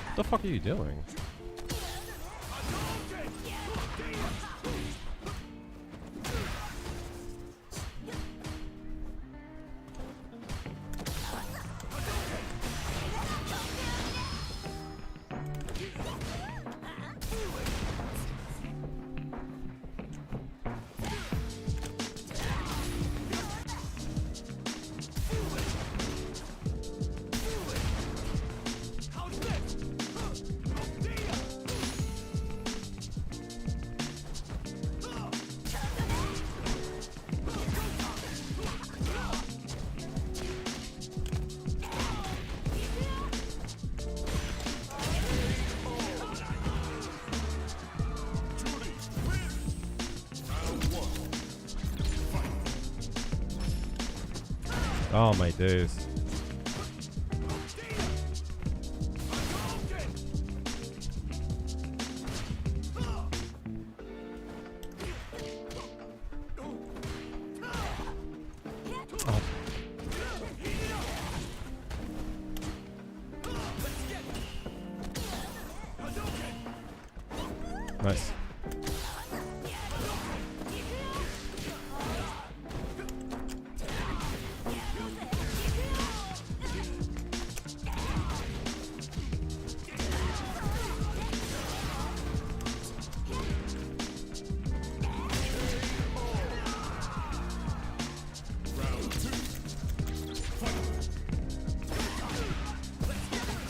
What the fuck are you doing? Oh my days. Oh. Nice.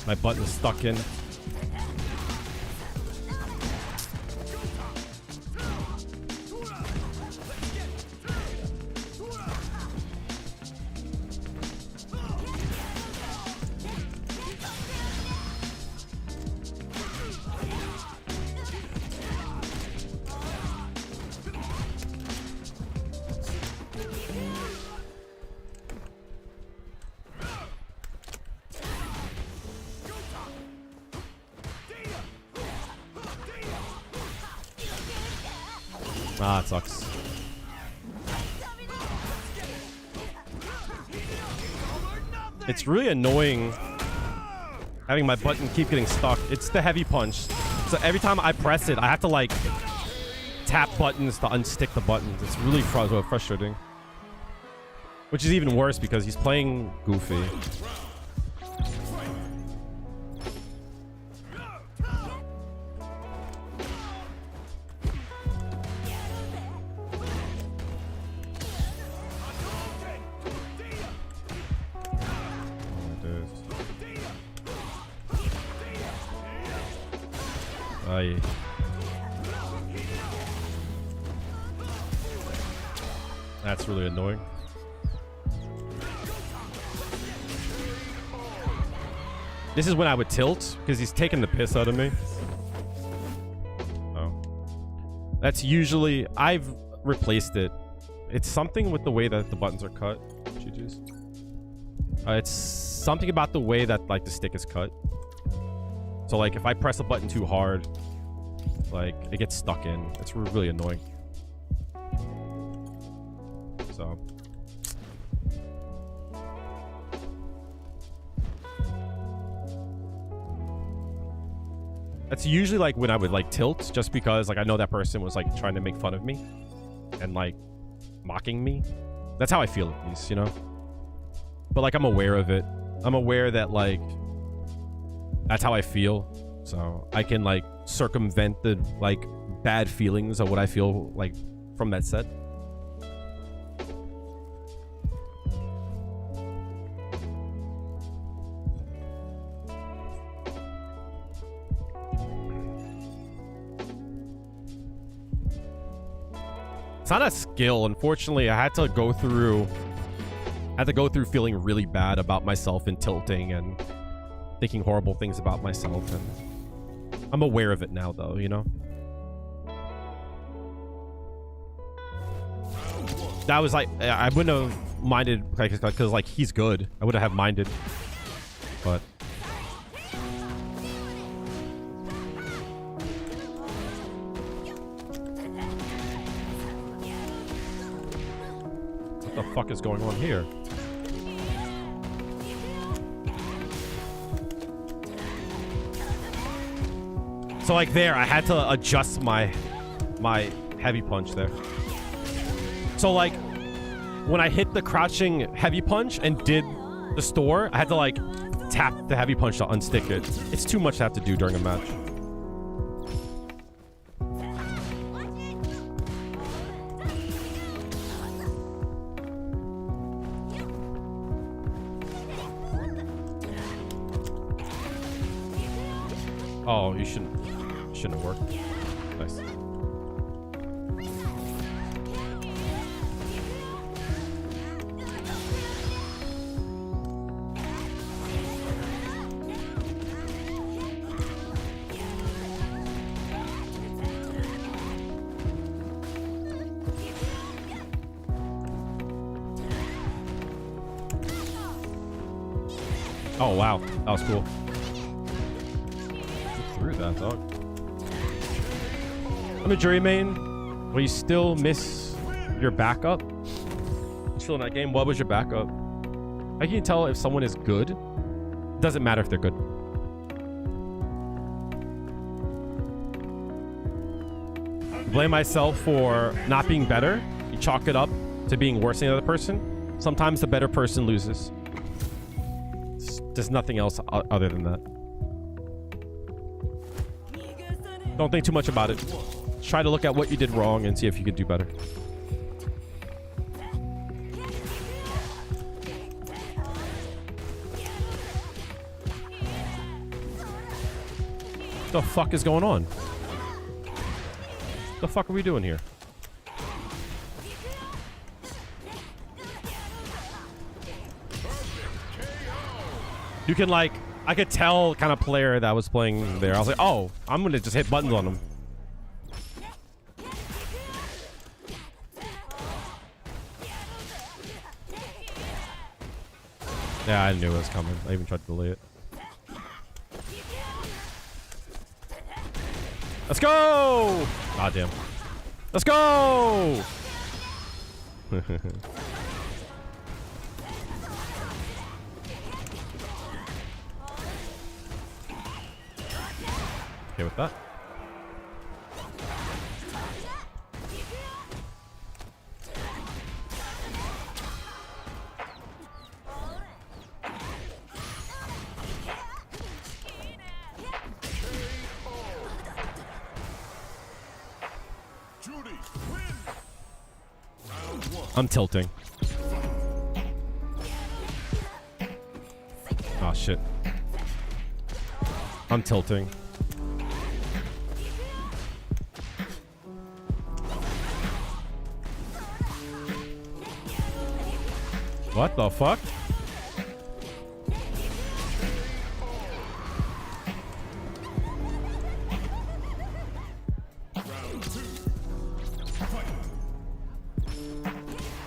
My button's stuck in. Ah, it sucks. It's really annoying having my button keep getting stuck. It's the heavy punch. So every time I press it, I have to like tap buttons to unstick the buttons. It's really frustrating. Which is even worse because he's playing goofy. Aye. That's really annoying. This is when I would tilt because he's taking the piss out of me. Oh. That's usually... I've replaced it. It's something with the way that the buttons are cut. GG's. It's something about the way that like the stick is cut. So like if I press a button too hard, like it gets stuck in. It's really annoying. So that's usually like when I would like tilt, just because like I know that person was like trying to make fun of me and like mocking me. That's how I feel at least, you know? But like I'm aware of it. I'm aware that like that's how I feel, so I can like circumvent the like bad feelings of what I feel like from that set. It's not a skill, unfortunately. I had to go through I had to go through feeling really bad about myself and tilting and thinking horrible things about myself, and I'm aware of it now, though, you know? That was like, I wouldn't have minded, because like he's good. I wouldn't have minded, but what the fuck is going on here? So like there, I had to adjust my heavy punch there. So like when I hit the crouching heavy punch and did the store, I had to like tap the heavy punch to unstick it. It's too much to have to do during a match. Oh, you shouldn't have worked. Nice. Oh wow, that was cool. Through that, dog. I'm a Juri main. Will you still miss your backup? Still in that game. What was your backup? I can tell if someone is good. It doesn't matter if they're good. Blame myself for not being better. You chalk it up to being worse than the other person. Sometimes the better person loses. There's nothing else other than that. Don't think too much about it. Try to look at what you did wrong and see if you could do better. What the fuck is going on? What the fuck are we doing here? You can like, I could tell kind of player that was playing there. I was like, oh, I'm gonna just hit buttons on him. Yeah, I knew it was coming. I even tried to delay it. Let's go! Ah, damn. Let's go! Okay with that. Juri, win. I'm tilting. Oh shit. I'm tilting. What the fuck?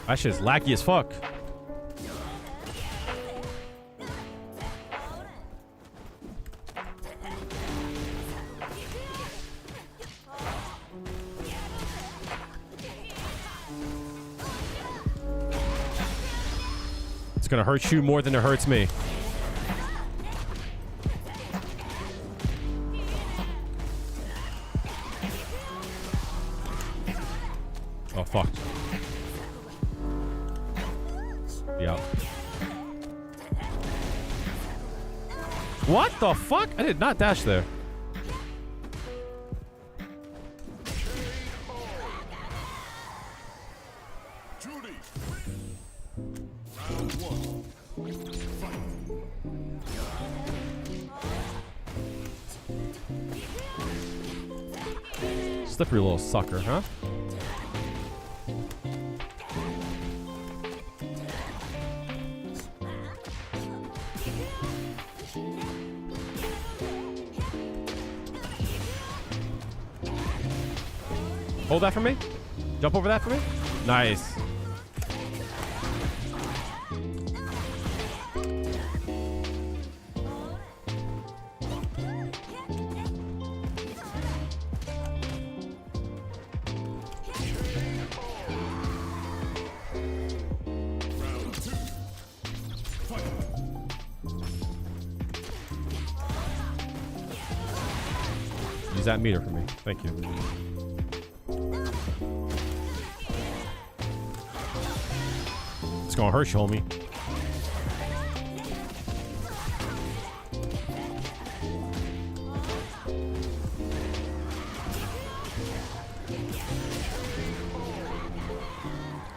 That shit's laggy as fuck. It's gonna hurt you more than it hurts me. Oh fuck. Yeah. What the fuck? I did not dash there. Juri, round one. Slippery little sucker, huh? Hold that for me. Jump over that for me. Nice. Use that meter for me. Thank you. It's gonna hurt you, homie.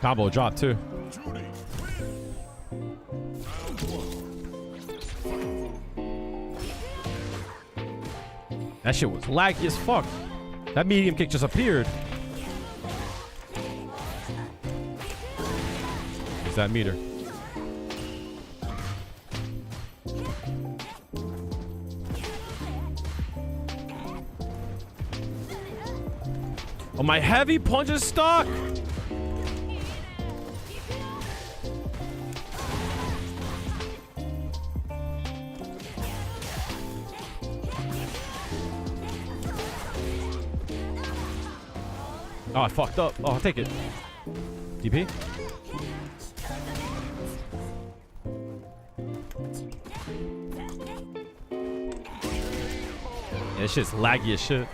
Combo drop too. Juri, That shit was laggy as fuck. That medium kick just appeared. Use that meter. Oh, my heavy punch is stuck. Oh, I fucked up. Oh, I'll take it. DP? Yeah, this shit's laggy as shit.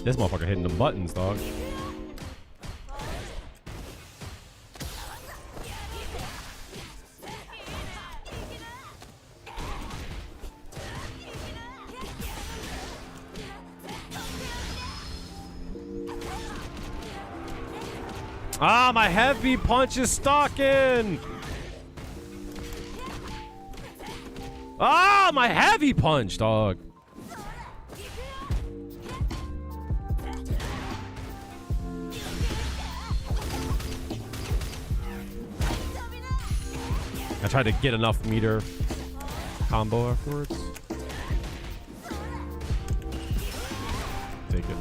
This motherfucker hitting the buttons, dog. Ah, my heavy punch is stuck in. Ah, my heavy punch, dog. I tried to get enough meter combo afterwards. Take it.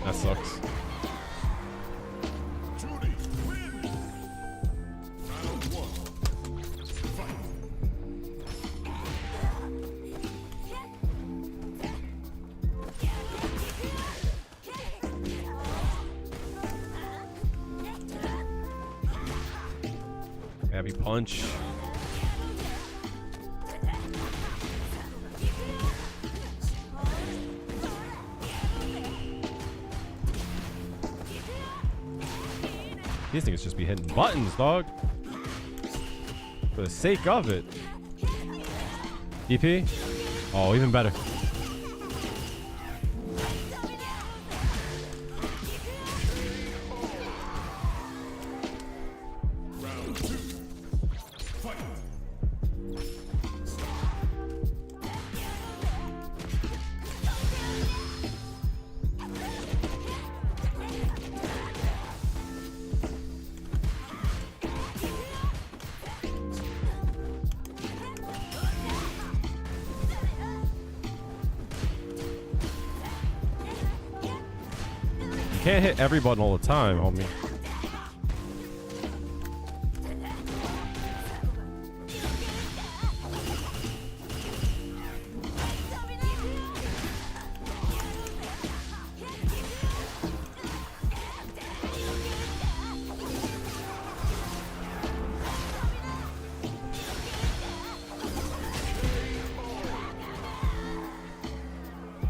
That sucks. Juri, win. Round 1. Fight. Heavy punch. These things just be hitting buttons, dog. For the sake of it. DP? Oh, even better. Round 2. Fight. You can't hit every button all the time, homie.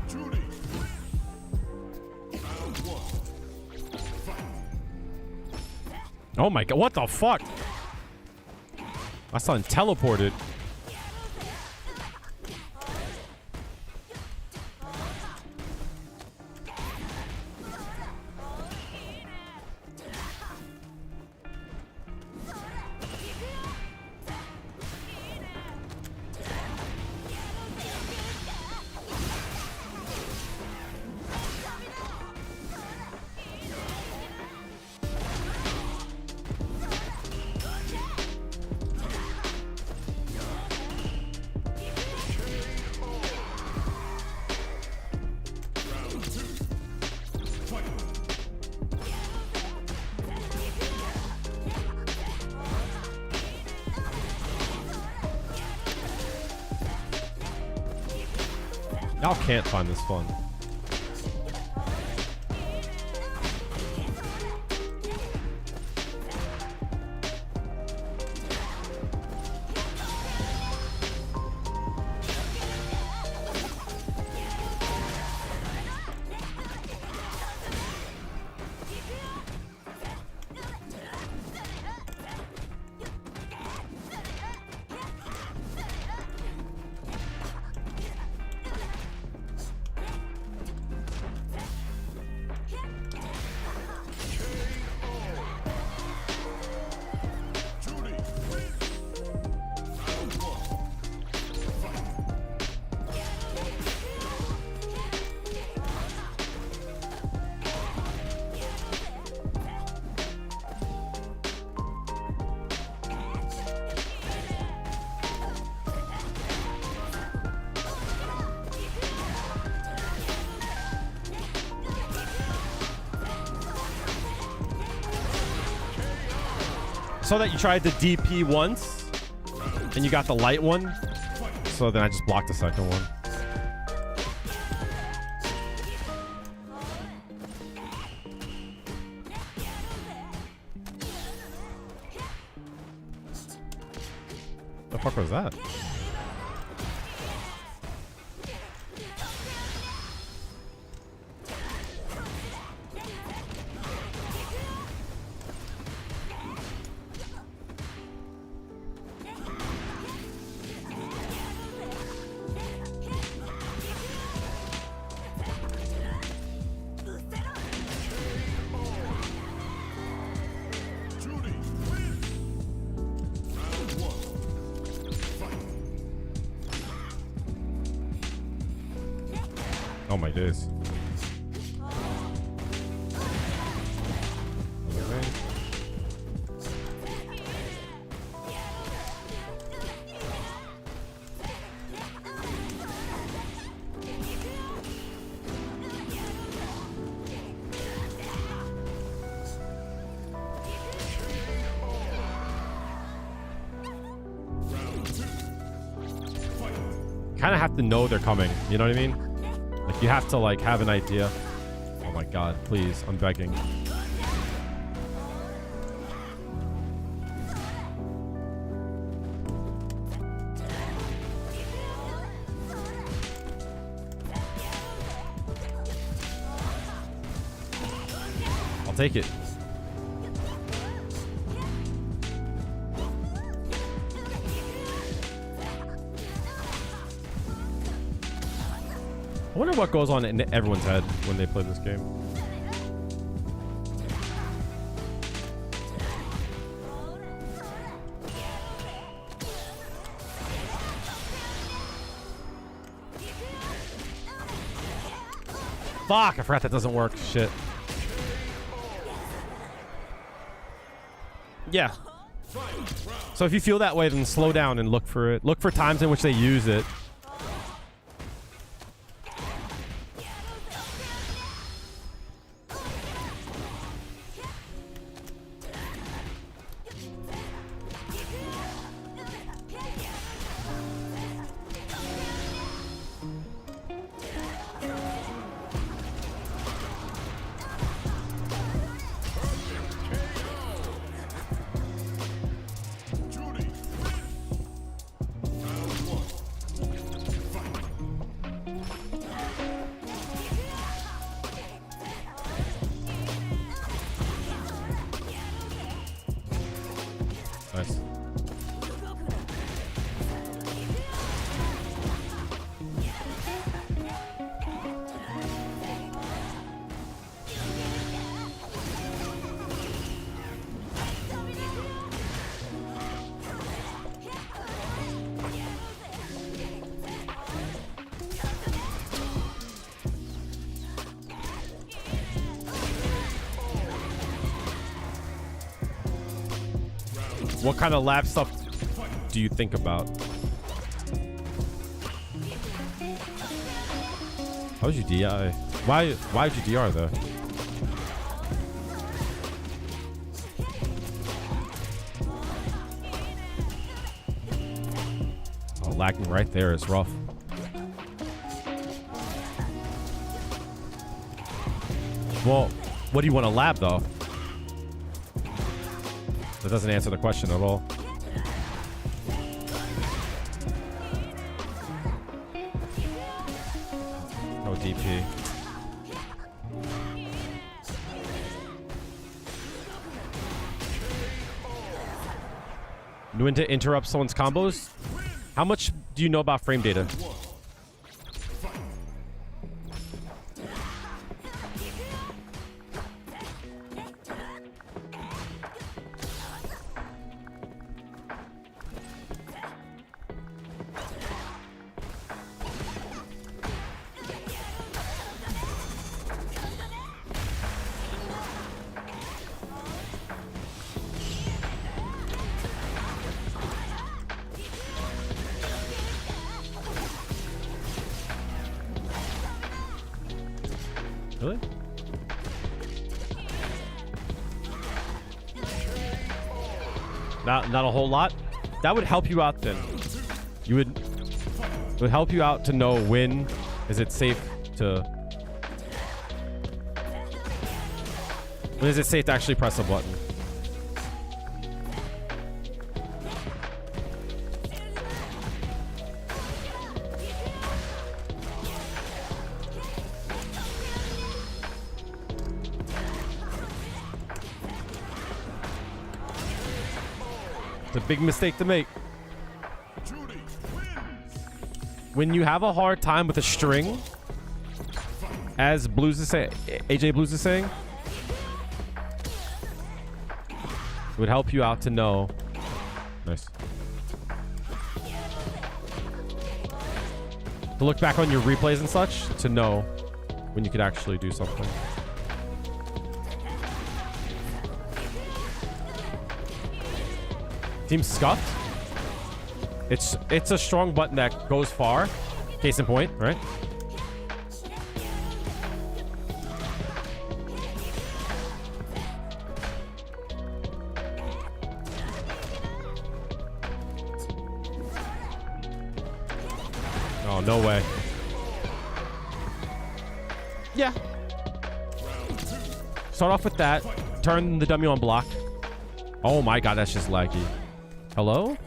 Juri. Round 1. Fight. Oh my god, what the fuck? My son teleported. Y'all can't find this fun. Juri, win. Round one. Fight. So that you tried the DP once, and you got the light one. So then I just blocked the second one. The fuck was that? Juri, win. Round one. Fight. Oh my days. Okay. Round two. Fight. Kind of have to know they're coming. You know what I mean? Like you have to like have an idea. Oh my god, please, I'm begging. I'll take it. I wonder what goes on in everyone's head when they play this game. Fuck, I forgot that doesn't work. Shit. Yeah. So if you feel that way, then slow down and look for it. Look for times in which they use it. Juri, win. Round one. Fight. Nice. What kind of lab stuff do you think about? How was your DI? Why'd you DR though? Oh, lagging right there is rough. Well, what do you want to lab, though? That doesn't answer the question at all. No DP. When to interrupt someone's combos? How much do you know about frame data? Really? Not a whole lot. That would help you out then. It would help you out to know when is it safe to when is it safe to actually press a button. It's a big mistake to make. Juri wins. When you have a hard time with a string, as Blues is saying, AJ Blues is saying, it would help you out to know. Nice. To look back on your replays and such to know when you could actually do something. Team Scuffed. It's a strong button that goes far. Case in point, right? Oh, no way. Yeah. Start off with that. Turn the dummy on block. Oh my god, that's just laggy. Hello?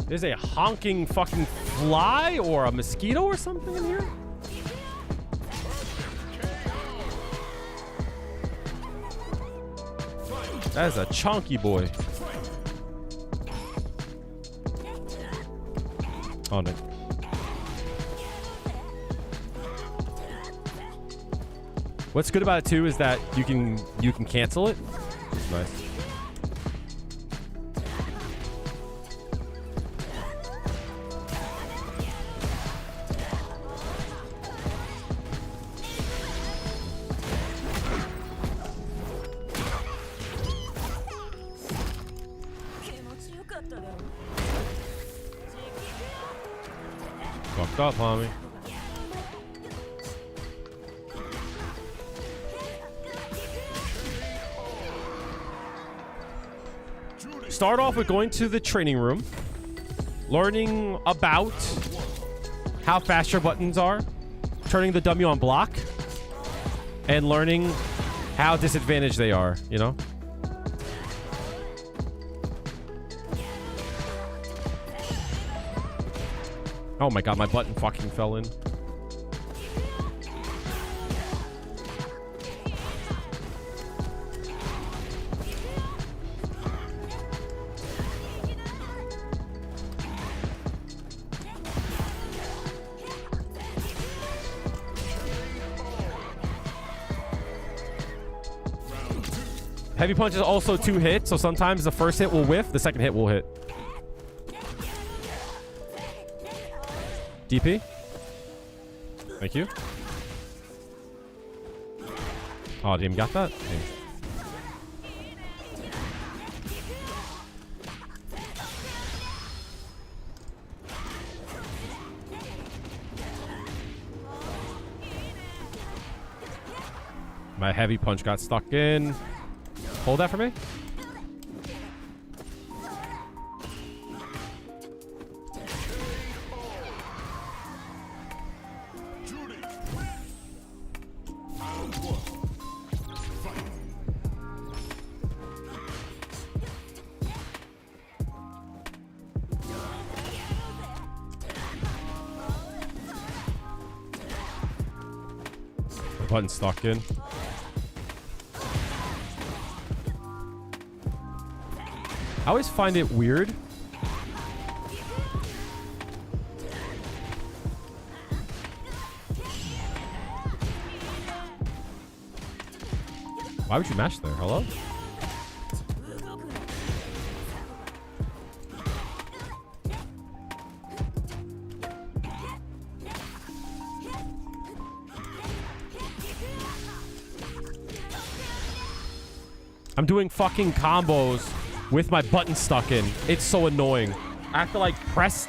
There's a honking fucking fly or a mosquito or something in here? That is a chunky boy. Oh no. What's good about it too is that you can cancel it. It's nice. Fucked up, homie. Start off with going to the training room, learning about how fast your buttons are, turning the dummy on block, and learning how disadvantaged they are, you know? Oh my god, my button fucking fell in. Heavy punch is also 2 hits, so sometimes the first hit will whiff, the second hit will hit. DP. Thank you. Oh, damn, got that? Damn. My heavy punch got stuck in. Hold that for me. Juri, win. Round 1. Fight. The button's stuck in. I always find it weird. Why would you mash there? Hello? I'm doing fucking combos with my button stuck in. It's so annoying. I have to like press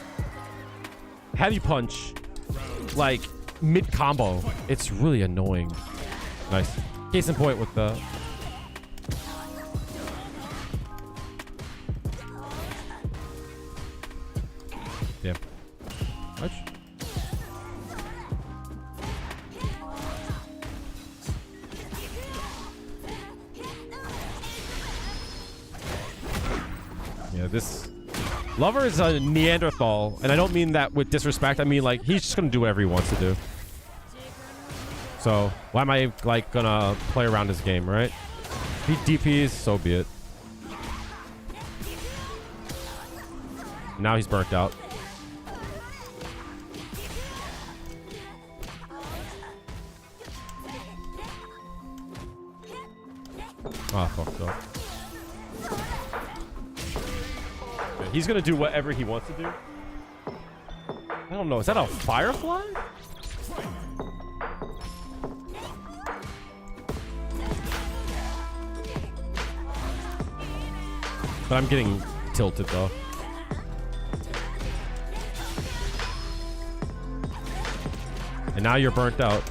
heavy punch like mid combo. It's really annoying. Nice. Case in point with the... Damn. Much? Yeah, this Lover is a Neanderthal, and I don't mean that with disrespect. I mean, like, he's just gonna do whatever he wants to do. So, why am I, like, gonna play around his game, right? If he DPs, so be it. Now he's burnt out. Ah, fucked up. Okay, he's gonna do whatever he wants to do. I don't know. Is that a firefly? But I'm getting tilted though. And now you're burnt out.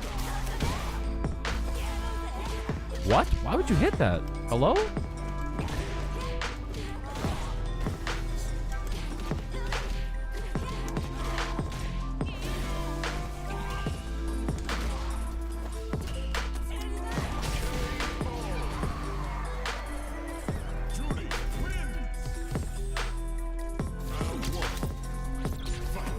What? Why would you hit that? Hello? Juri wins. Round 1. Fight.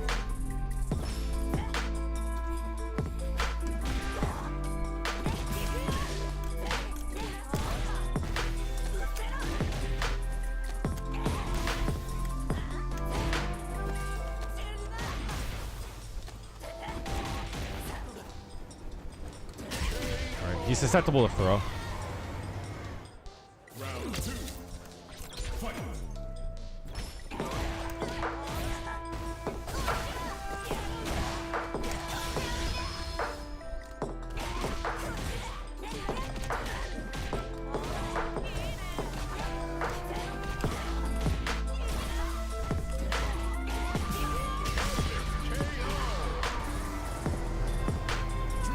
Alright, he's susceptible to throw. Round 2. Fight. Juri.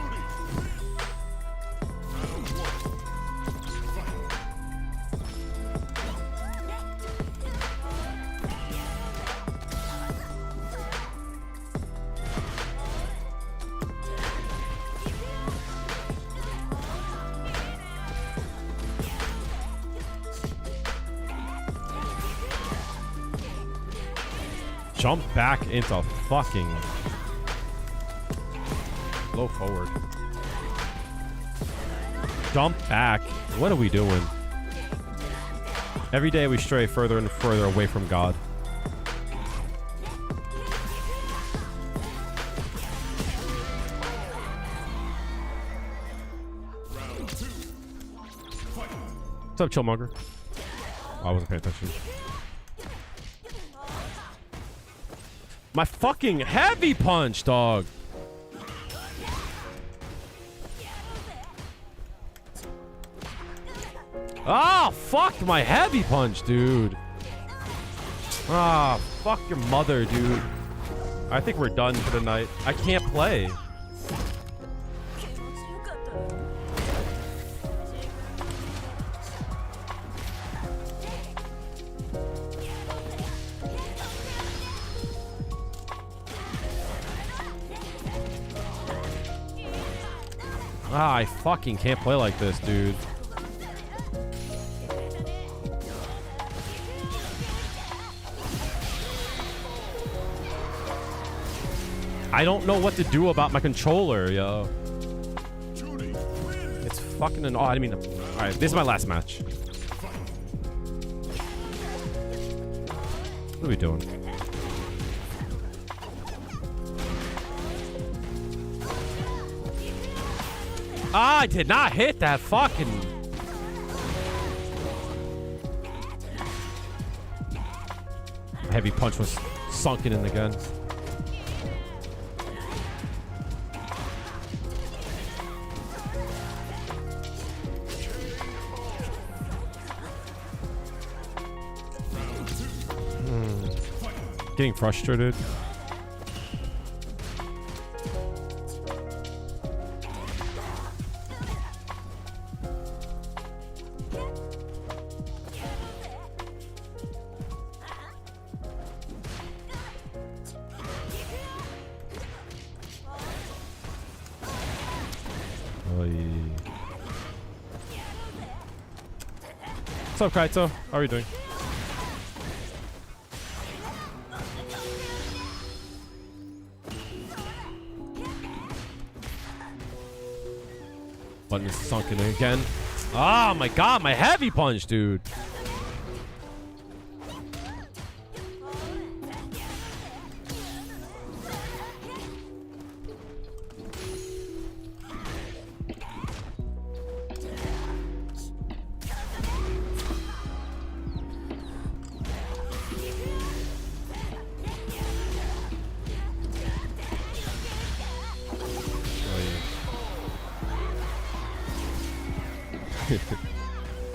Round 1. Fight. Jump back into fucking low forward. Jump back. What are we doing? Every day we stray further and further away from God. Round 2. Fight. What's up, Chillmonger? Oh, I wasn't paying attention. My fucking heavy punch, dog. Oh, fuck my heavy punch, dude. Ah, fuck your mother, dude. I think we're done for the night. I can't play. Ah, I fucking can't play like this, dude. I don't know what to do about my controller, yo. Juri, win. It's fucking an... Oh, I didn't mean to... Alright, this is my last match. What are we doing? Ah, I did not hit that fucking... Heavy punch was sunken in the gun. Getting frustrated. What's up, Kaito? How are you doing? Button is sunken again. Oh my god, my heavy punch, dude.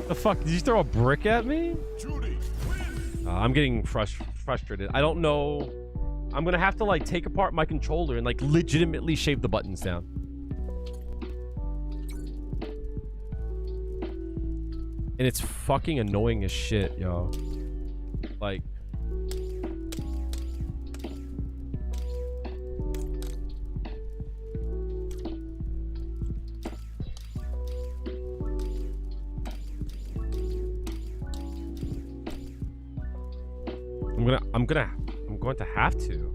The fuck? Did you throw a brick at me? Juri, win. I'm getting frustrated. I don't know. I'm gonna have to like take apart my controller and like legitimately shave the buttons down. And it's fucking annoying as shit, yo. Like... I'm going to have to.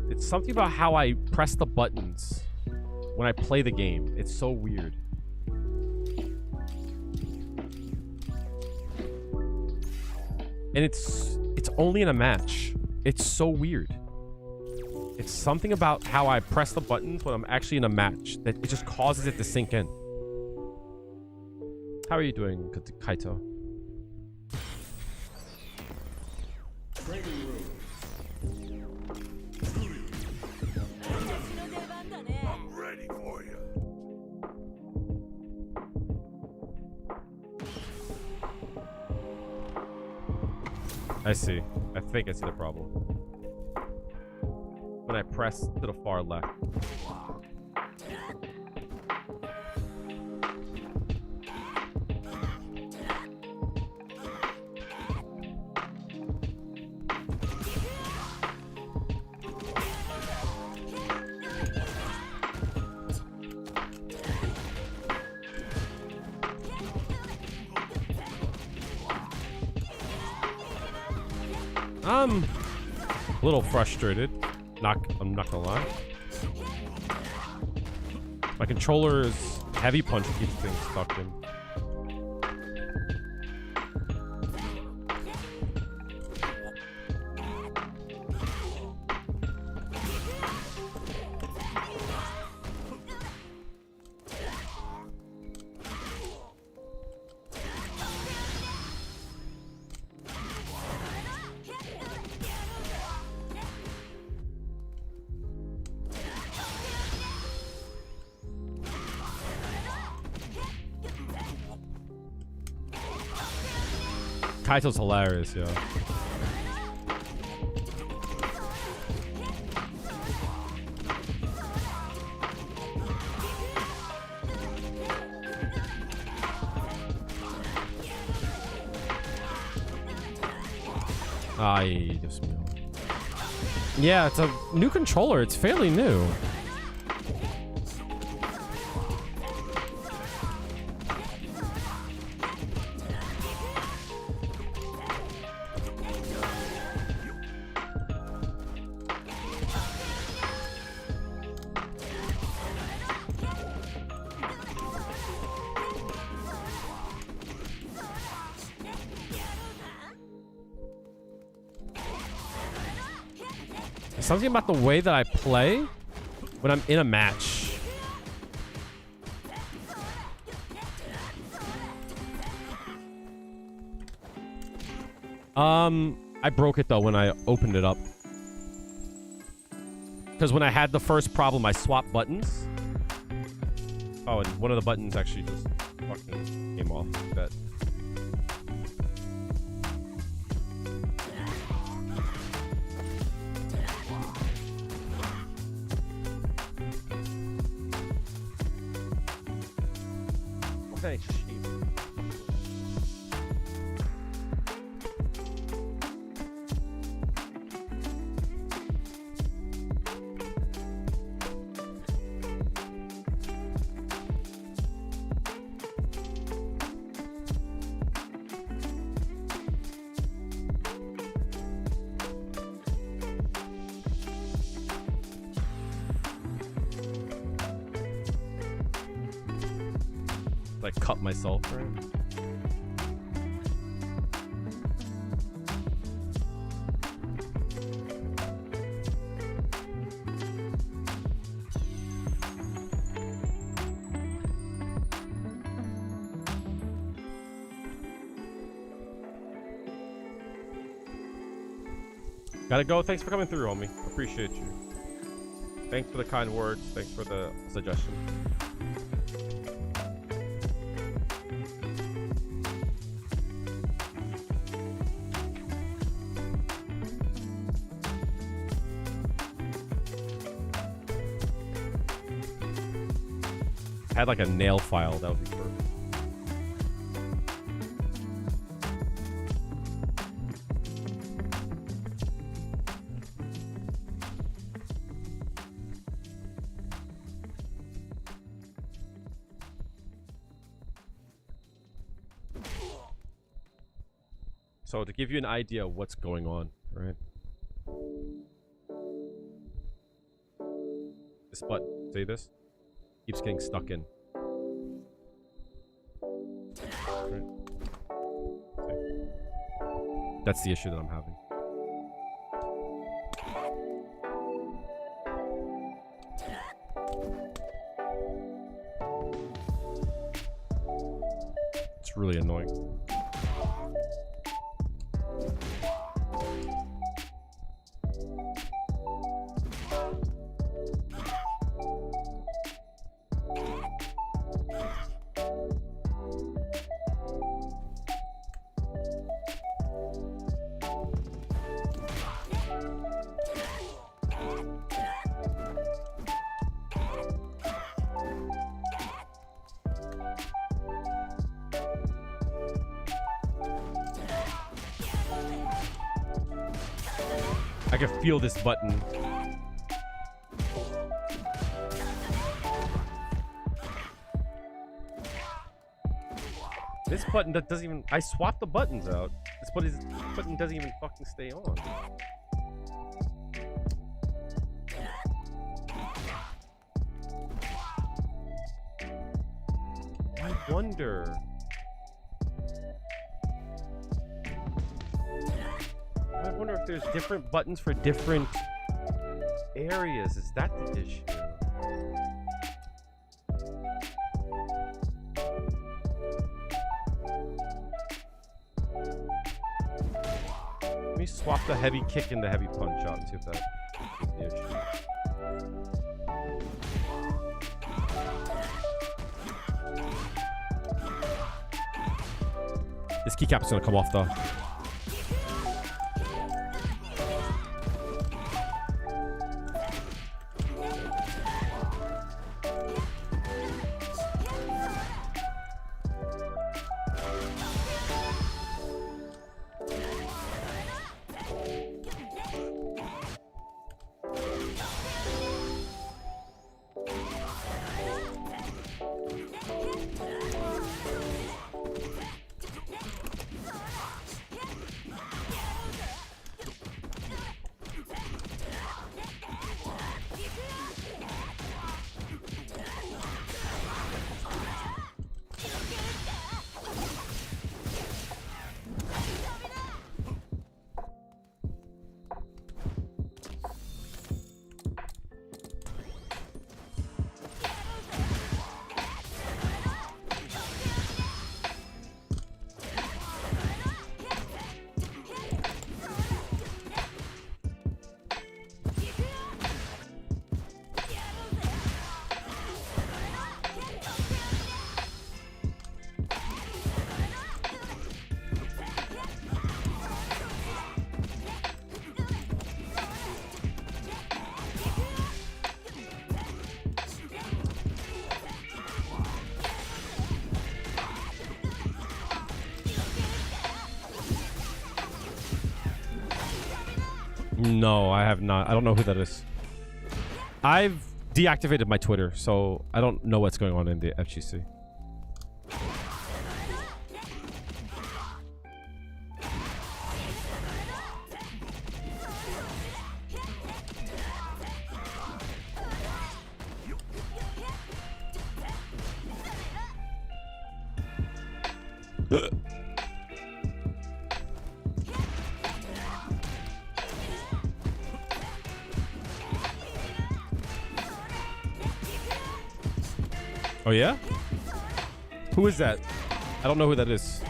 It's something about how I press the buttons when I play the game. It's so weird. And it's only in a match. It's so weird. It's something about how I press the buttons when I'm actually in a match that it just causes it to sink in. How are you doing, Kaito? Training room. Juri. I'm ready for you. I see. I think I see the problem. When I press to the far left. I'm a little frustrated. I'm not gonna lie. My controller's heavy punch keeps things stuck in. Kaito's hilarious, yo. Ay, Dios mío. Yeah, it's a new controller. It's fairly new. Something about the way that I play when I'm in a match. I broke it though when I opened it up. Because when I had the first problem, I swapped buttons. Oh, and one of the buttons actually just fucking came off. That. Thanks, sheep. Like cut myself, right? Gotta go. Thanks for coming through, homie. Appreciate you. Thanks for the kind words. Thanks for the suggestion. Had like a nail file, that would be perfect. So to give you an idea of what's going on, right? This button, see this? Keeps getting stuck in. Right. That's the issue that I'm having. It's really annoying. I can feel this button. This button that doesn't even... I swapped the buttons out. This button doesn't even fucking stay on. I wonder... I wonder if there's different buttons for different areas. Is that the issue? Let me swap the heavy kick and the heavy punch out and see if that is the issue. This keycap's gonna come off though. No, I have not. I don't know who that is. I've deactivated my Twitter, so I don't know what's going on in the FGC. Oh yeah? Who is that? I don't know who that is.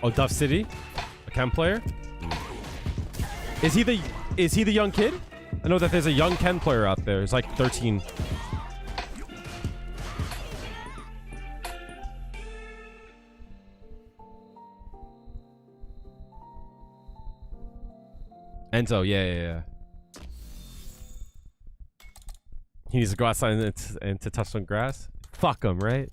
Oh, Duff City? A Ken player? Is he the young kid? I know that there's a young Ken player out there. He's like 13. Enzo, yeah. He needs to go outside and to touch some grass. Fuck him, right?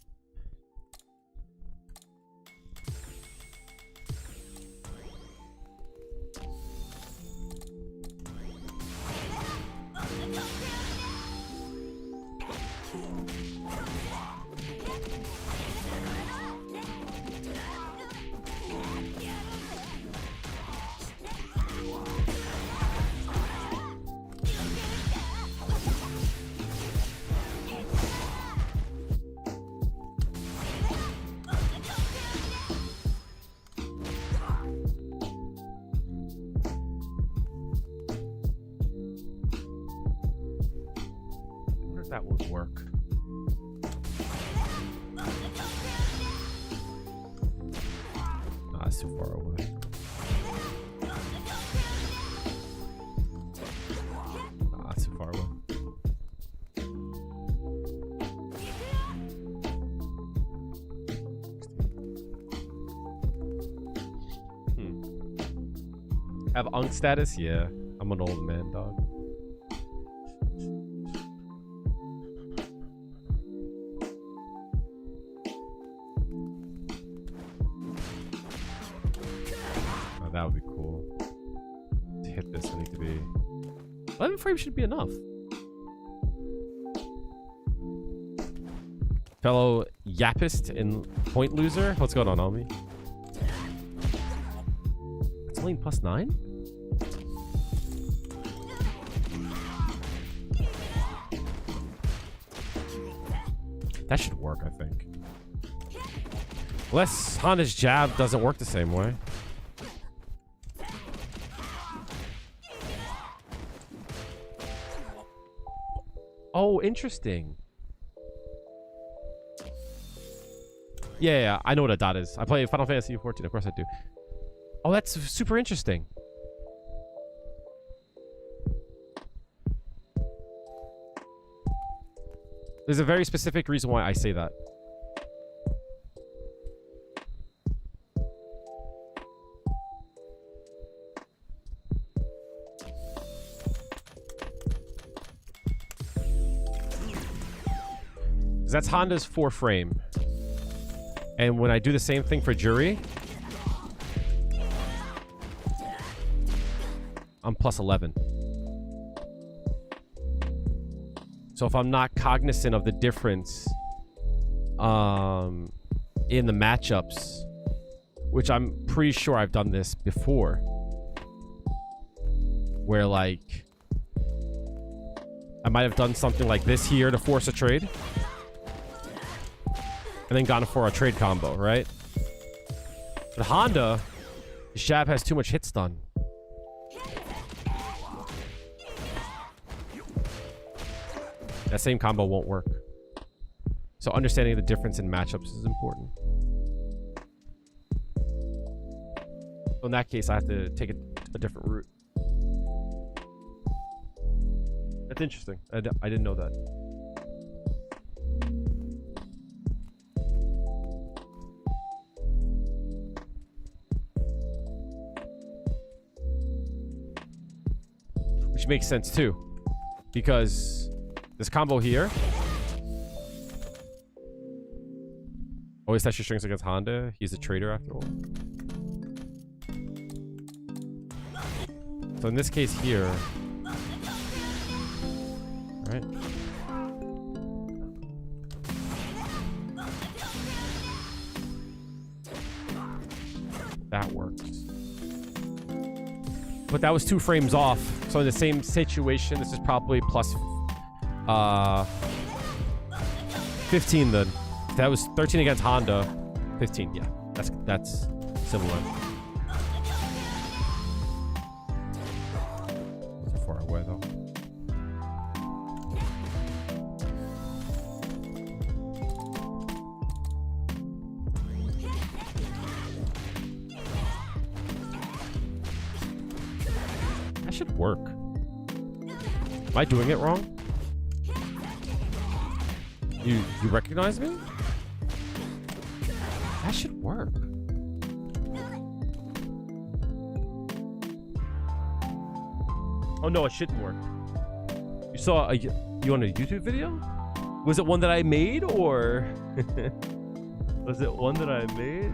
That would work. Nah, it's too far away. Nah, it's too far away. Have unk status? Yeah. I'm an old man, dog. That would be cool. To hit this, I need to be 11 frames should be enough. Fellow Yapist and point loser, what's going on, homie? It's only +9? That should work, I think. Unless Hana's jab doesn't work the same way. Oh, interesting. Yeah, I know what a dot is. I play Final Fantasy 14. Of course I do. Oh, that's super interesting. There's a very specific reason why I say that. That's Honda's 4 frame. And when I do the same thing for Juri, I'm plus 11. So if I'm not cognizant of the difference in the matchups, which I'm pretty sure I've done this before, where like I might have done something like this here to force a trade, and then gone for a trade combo, right? But Honda, his jab has too much hit stun. That same combo won't work. So understanding the difference in matchups is important. So in that case, I have to take a different route. That's interesting. I didn't know that. Which makes sense too, because this combo here always test your strings against Honda. He's a trader after all. So in this case here, right? That works. But that was 2 frames off. So in the same situation, this is probably plus 15 then. That was 13 against Honda. 15, yeah. That's similar. Too far away though. That should work. Am I doing it wrong? You recognize me? That should work. Oh no, it shouldn't work. You saw you on a YouTube video? Was it one that I made, or was it one that I made?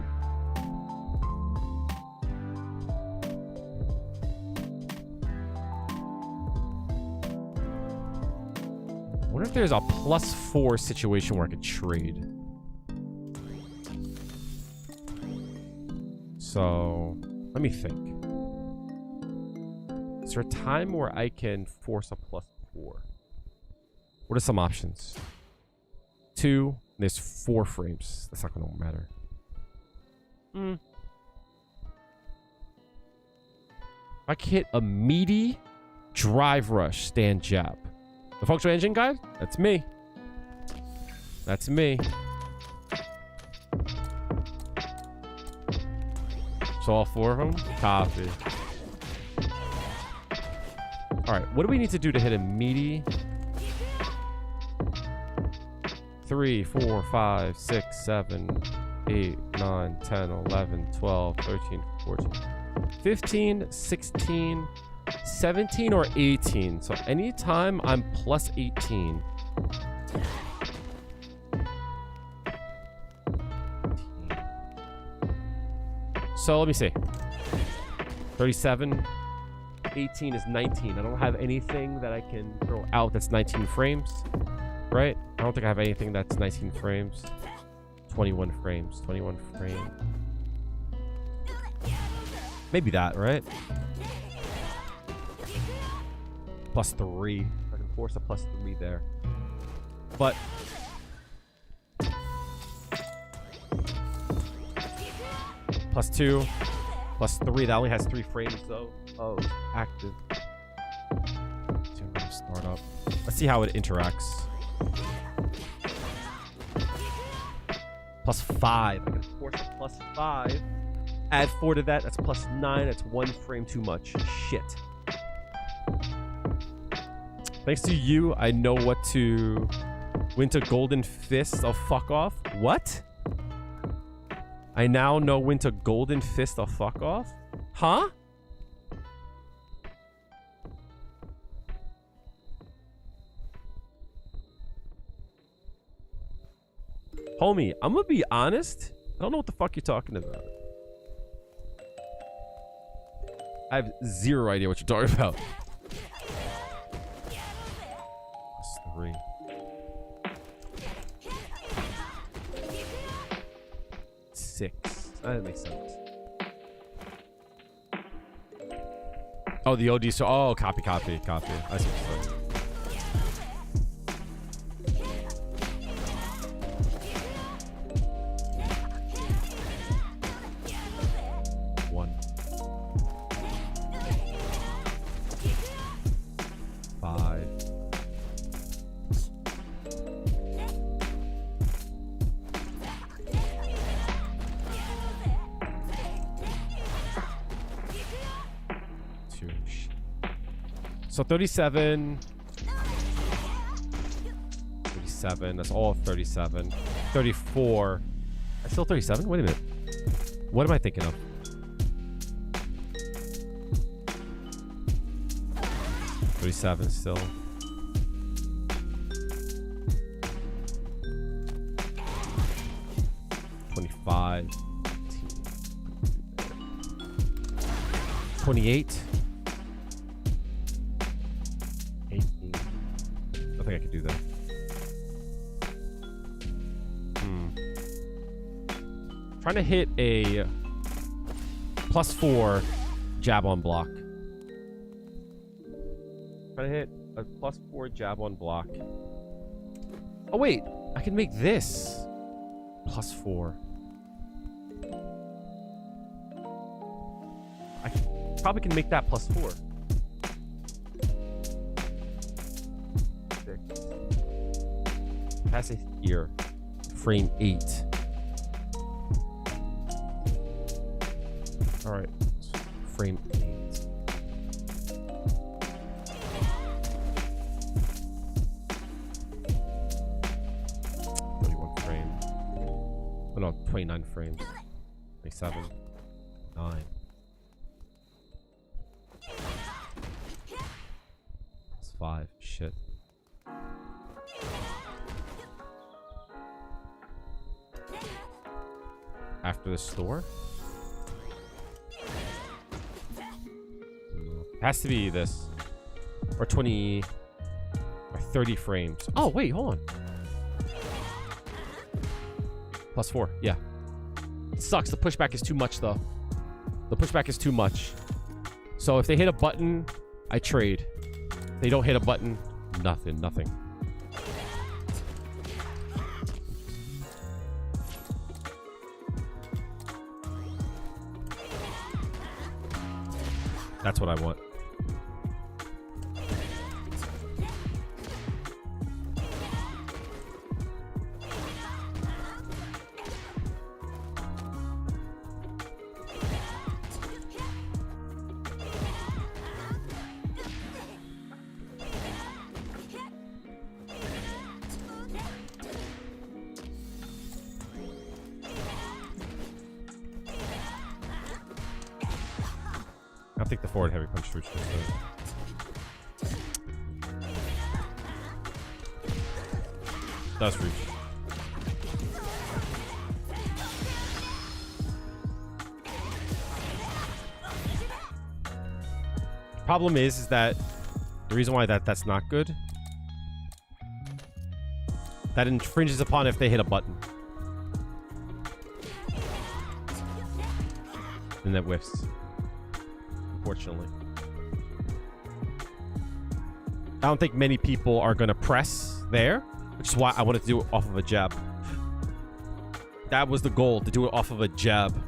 I wonder if there's a +4 situation where I could trade. So, let me think. Is there a time where I can force a +4? What are some options? 2, there's 4 frames. That's not going to matter. I can hit a meaty drive rush stand jab. The functional engine guy? That's me. That's me. So all 4 of them? Copy. Alright, what do we need to do to hit a meaty? 3, 4, 5, 6, 7, 8, 9, 10, 11, 12, 13, 14, 15, 16, 17 or 18. So anytime I'm plus 18. So let me see. 37. 18 is 19. I don't have anything that I can throw out that's 19 frames. Right? I don't think I have anything that's 19 frames. 21 frames. 21 frames. Maybe that, right? +3. I can force a +3 there. But +2, +3. That only has 3 frames though. Oh, active. So I'm gonna start up. Let's see how it interacts. +5. I can force a +5. Add 4 to that. That's plus 9. That's 1 frame too much. Shit. Thanks to you, I know what to... When to golden fist. Oh, fuck off. What? I now know when to golden fist. Oh, fuck off? Huh? Homie, I'm gonna be honest. I don't know what the fuck you're talking about. I have zero idea what you're talking about. Plus 3. Six. That makes sense. Oh, the OD. So, oh, copy. I see what you're saying. So 37. 37. That's all 37. 34. That's still 37? Wait a minute. What am I thinking of? 37 still. $25. 28. 18. I think I could do that. Trying to hit a +4 jab on block. Trying to hit a +4 jab on block. Oh wait, I can make this +4. I probably can make that +4. 6. Pass it here. Frame 8. All right, frame 8. Oh no, 29 frames. 27. 9. That's 5. Shit. After the store? Has to be this. Or 20. Or 30 frames. Oh, wait, hold on. +4, yeah. It sucks. The pushback is too much, though. The pushback is too much. So if they hit a button, I trade. If they don't hit a button, nothing. That's what I want. I'll take the forward heavy punch switch. Does reach. Problem is that the reason why that's not good, that infringes upon if they hit a button. And that whiffs. Unfortunately. I don't think many people are going to press there, which is why I wanted to do it off of a jab. That was the goal, to do it off of a jab.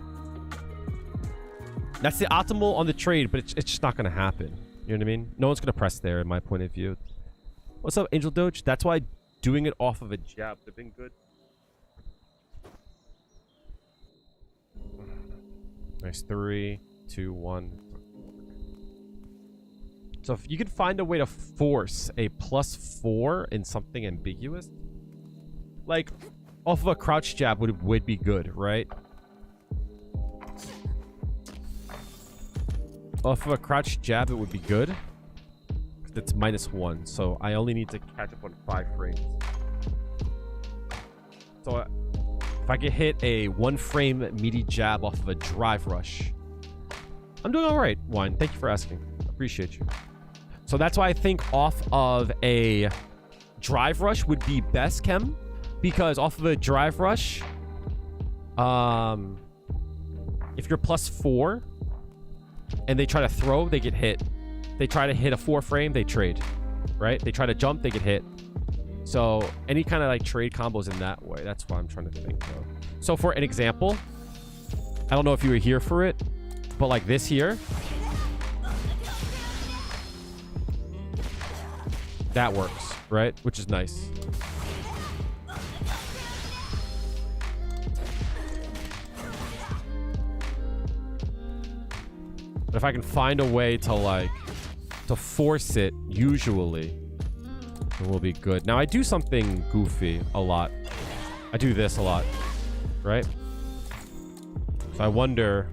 That's the optimal on the trade, but it's just not going to happen. You know what I mean? No one's going to press there, in my point of view. What's up, Angel Doge? That's why doing it off of a jab would have been good. Nice. 3, 2, 1. So if you could find a way to force a +4 in something ambiguous, like off of a crouch jab would be good, right? Off of a crouch jab, it would be good. It's -1, so I only need to catch up on 5 frames. So if I could hit a 1-frame meaty jab off of a drive rush, I'm doing all right, Wine. Thank you for asking. Appreciate you. So that's why I think off of a drive rush would be best, Kem, because off of a drive rush, if you're +4 and they try to throw, they get hit. They try to hit a 4-frame, they trade, right? They try to jump, they get hit. So any kind of like trade combos in that way, that's what I'm trying to think of. So for an example, I don't know if you were here for it, but like this here, that works, right? Which is nice. But if I can find a way to like to force it, usually it will be good. Now I do something goofy a lot. I do this a lot, right? So I wonder.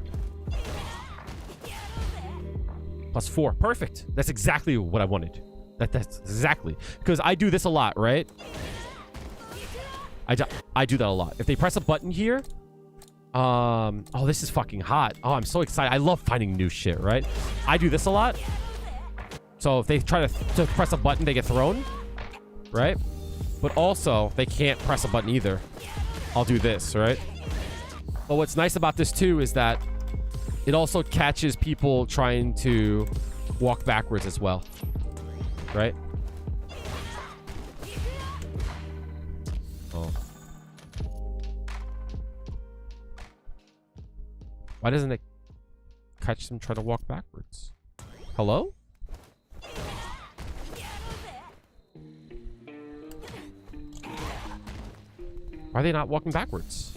+4, perfect. That's exactly what I wanted. That's exactly, because I do this a lot, right? I do that a lot. If they press a button here, oh, this is fucking hot. Oh, I'm so excited. I love finding new shit, right? I do this a lot. So if they try to press a button, they get thrown, right? But also, they can't press a button either. I'll do this, right? But what's nice about this too is that it also catches people trying to walk backwards as well, right? Oh. Why doesn't it catch them trying to walk backwards? Hello? Why are they not walking backwards?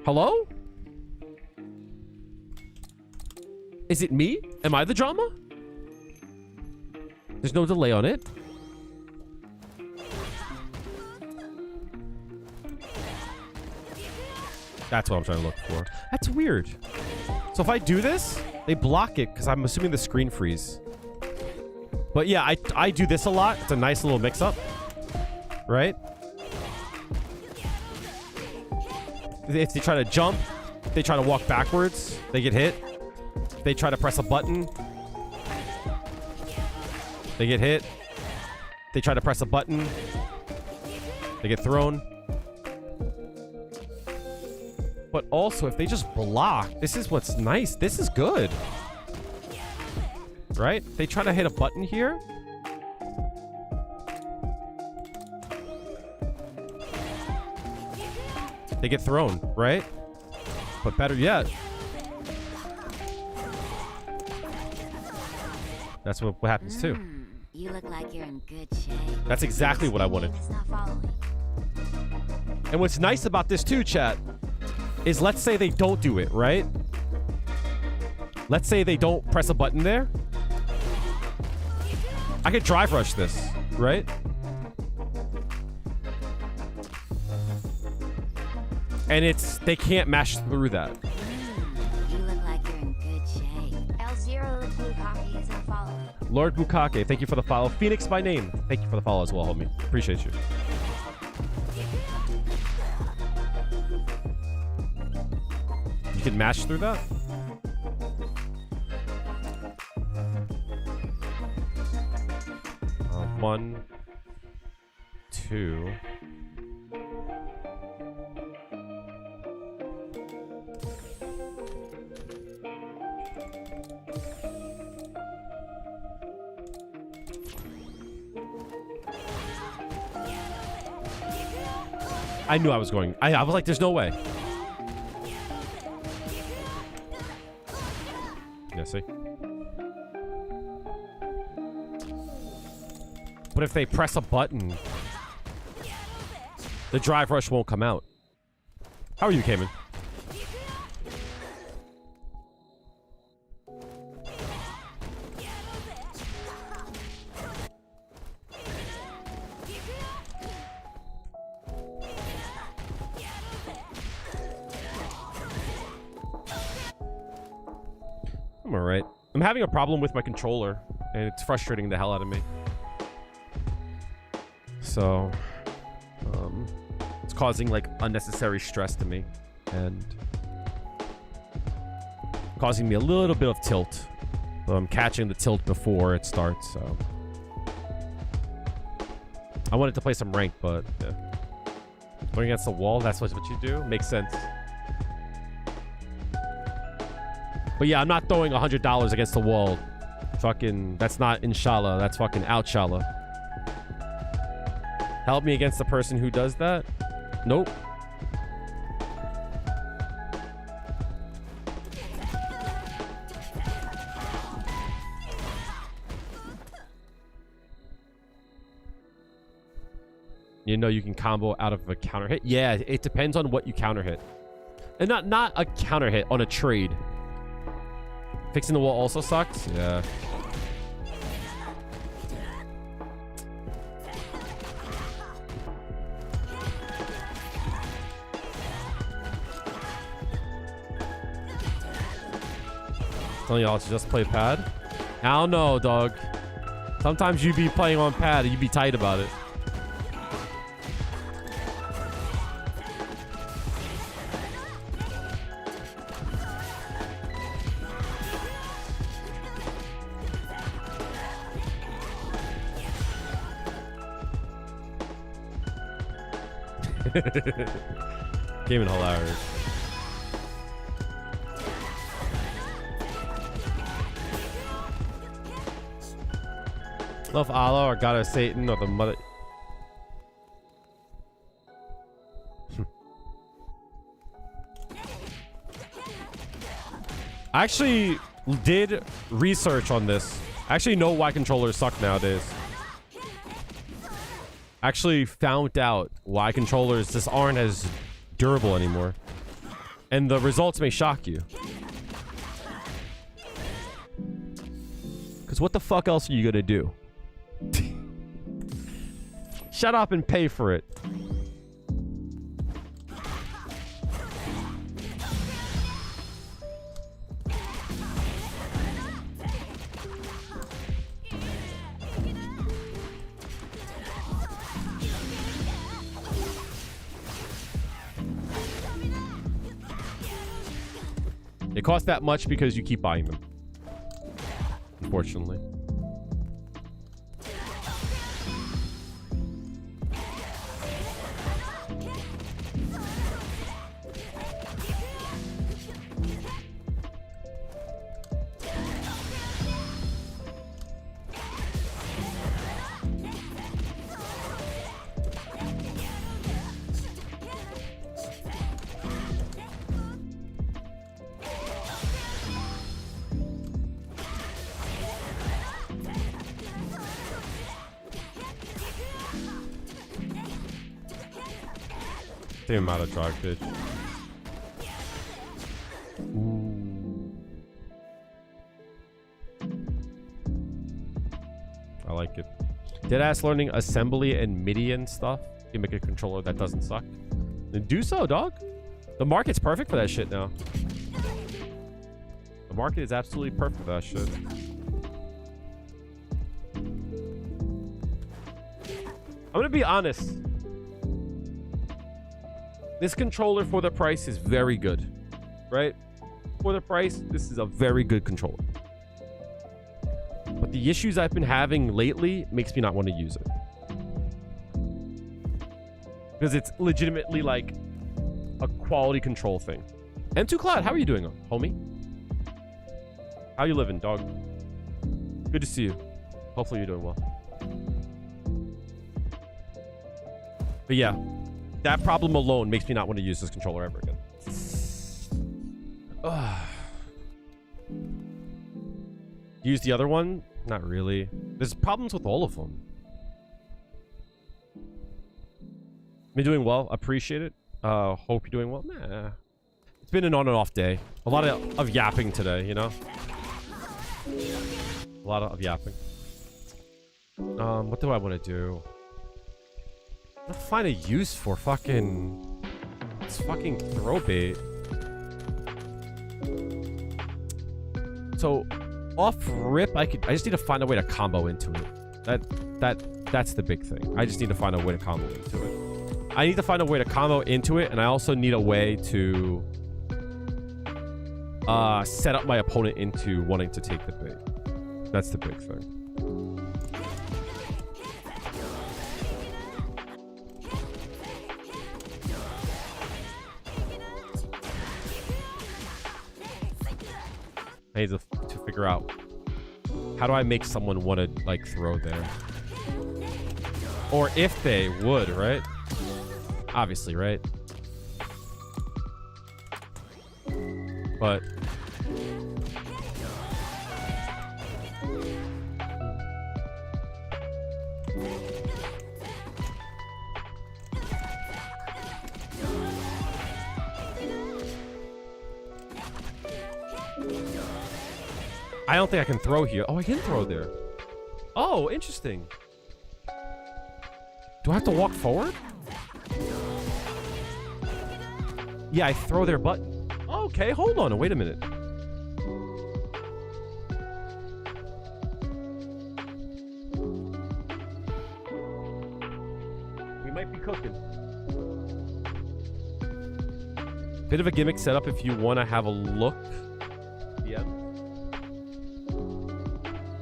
Hello? Is it me? Am I the drama? There's no delay on it. That's what I'm trying to look for. That's weird. So if I do this, they block it because I'm assuming the screen freeze. But yeah, I do this a lot. It's a nice little mix-up, right? If they try to jump, if they try to walk backwards, they get hit. If they try to press a button, they get hit. If they try to press a button, they get thrown. But also, if they just block, this is what's nice. This is good. Right? They try to hit a button here. They get thrown, right? But better yet, that's what happens too. You look like you're in good shape. That's exactly what I wanted. It's not following. And what's nice about this too, chat, is let's say they don't do it, right? Let's say they don't press a button there. I could drive rush this, right? And they can't mash through that. You look like you're in good shape. L0 Blue Coffee is not following. Lord Bukake, thank you for the follow. Phoenix by name, thank you for the follow as well, homie. Appreciate you. You can mash through that? One, two. I knew I was going. I was like, there's no way. Yeah, see? But if they press a button, the drive rush won't come out. How are you, Cayman? I'm alright. I'm having a problem with my controller, and it's frustrating the hell out of me. So, it's causing like unnecessary stress to me, and causing me a little bit of tilt. So I'm catching the tilt before it starts, so. I wanted to play some rank, but yeah. Going against the wall, that's what you do? Makes sense. But yeah, I'm not throwing $100 against the wall. Fucking, that's not inshallah. That's fucking outshallah. Help me against the person who does that? Nope. You know you can combo out of a counter hit? Yeah, it depends on what you counter hit. And not a counter hit, on a trade. Fixing the wall also sucks? Yeah. Telling y'all to just play pad? I don't know, dog. Sometimes you be playing on pad and you be tight about it. Game is hilarious. Love Allah or God of Satan or the mother. I actually did research on this. I actually know why controllers suck nowadays. Actually found out why controllers just aren't as durable anymore. And the results may shock you. Because what the fuck else are you gonna do? Shut up and pay for it. It costs that much because you keep buying them. Unfortunately. Same amount of drug, bitch. Ooh. I like it. Deadass learning assembly and MIDI and stuff. You can make a controller that doesn't suck. Then do so, dog. The market's perfect for that shit now. The market is absolutely perfect for that shit. I'm gonna be honest. This controller for the price is very good, right? For the price, this is a very good controller. But the issues I've been having lately makes me not want to use it. Because it's legitimately like a quality control thing. M2 Cloud, how are you doing, homie? How you living, dog? Good to see you. Hopefully you're doing well. But yeah. That problem alone makes me not want to use this controller ever again. Use the other one? Not really. There's problems with all of them. Been doing well. Appreciate it. Hope you're doing well. Nah. It's been an on and off day. A lot of yapping today, you know? A lot of yapping. What do I want to do? I'm gonna find a use for fucking... It's fucking throw bait. So off rip, I just need to find a way to combo into it. That's the big thing. I just need to find a way to combo into it. I need to find a way to combo into it, and I also need a way to set up my opponent into wanting to take the bait. That's the big thing. I need to figure out, how do I make someone want to like throw there? Or if they would, right? Obviously, right? But I don't think I can throw here. Oh, I can throw there. Oh, interesting. Do I have to walk forward? Yeah, I throw their button. Okay, hold on. Wait a minute. We might be cooking. Bit of a gimmick setup if you want to have a look. Yeah.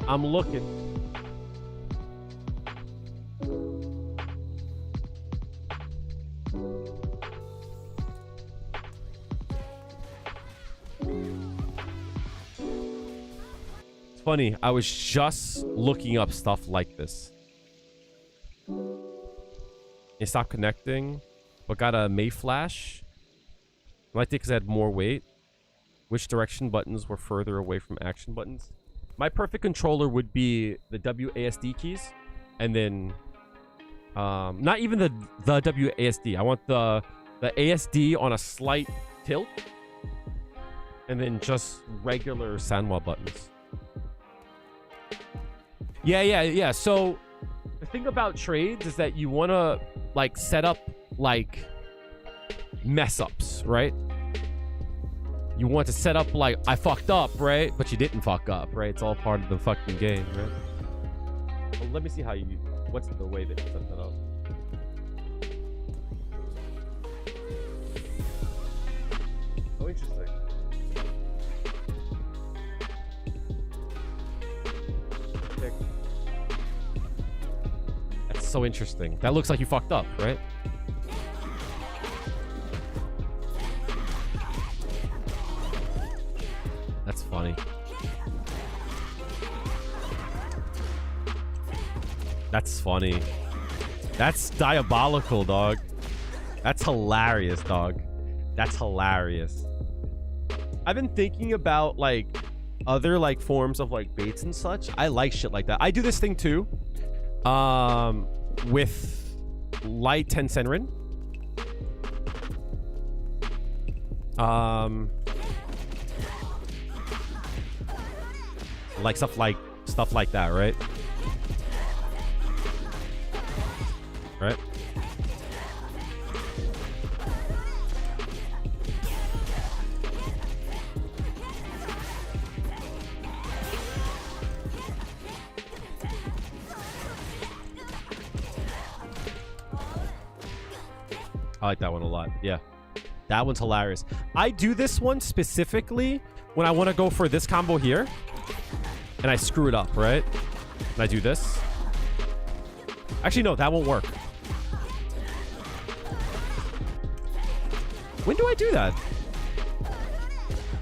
I'm looking. It's funny, I was just looking up stuff like this. It stopped connecting, but got a May flash. Might think because I had more weight. Which direction buttons were further away from action buttons? My perfect controller would be the WASD keys, and then not even the WASD. I want the ASD on a slight tilt, and then just regular Sanwa buttons. Yeah. So the thing about trades is that you want to like set up like mess ups, right? You want to set up like, I fucked up, right? But you didn't fuck up, right? It's all part of the fucking game, right? Well, let me see how you, what's the way that you set that up? Oh, interesting. Okay. That's so interesting. That looks like you fucked up, right? That's funny. That's funny. That's diabolical, dog. That's hilarious, dog. That's hilarious. I've been thinking about like other like forms of like baits and such. I like shit like that. I do this thing too. With light Tensenrin. Like stuff like that, right? Right? I like that one a lot. Yeah. That one's hilarious. I do this one specifically when I want to go for this combo here. And I screw it up, right? And I do this. Actually, no, that won't work. When do I do that?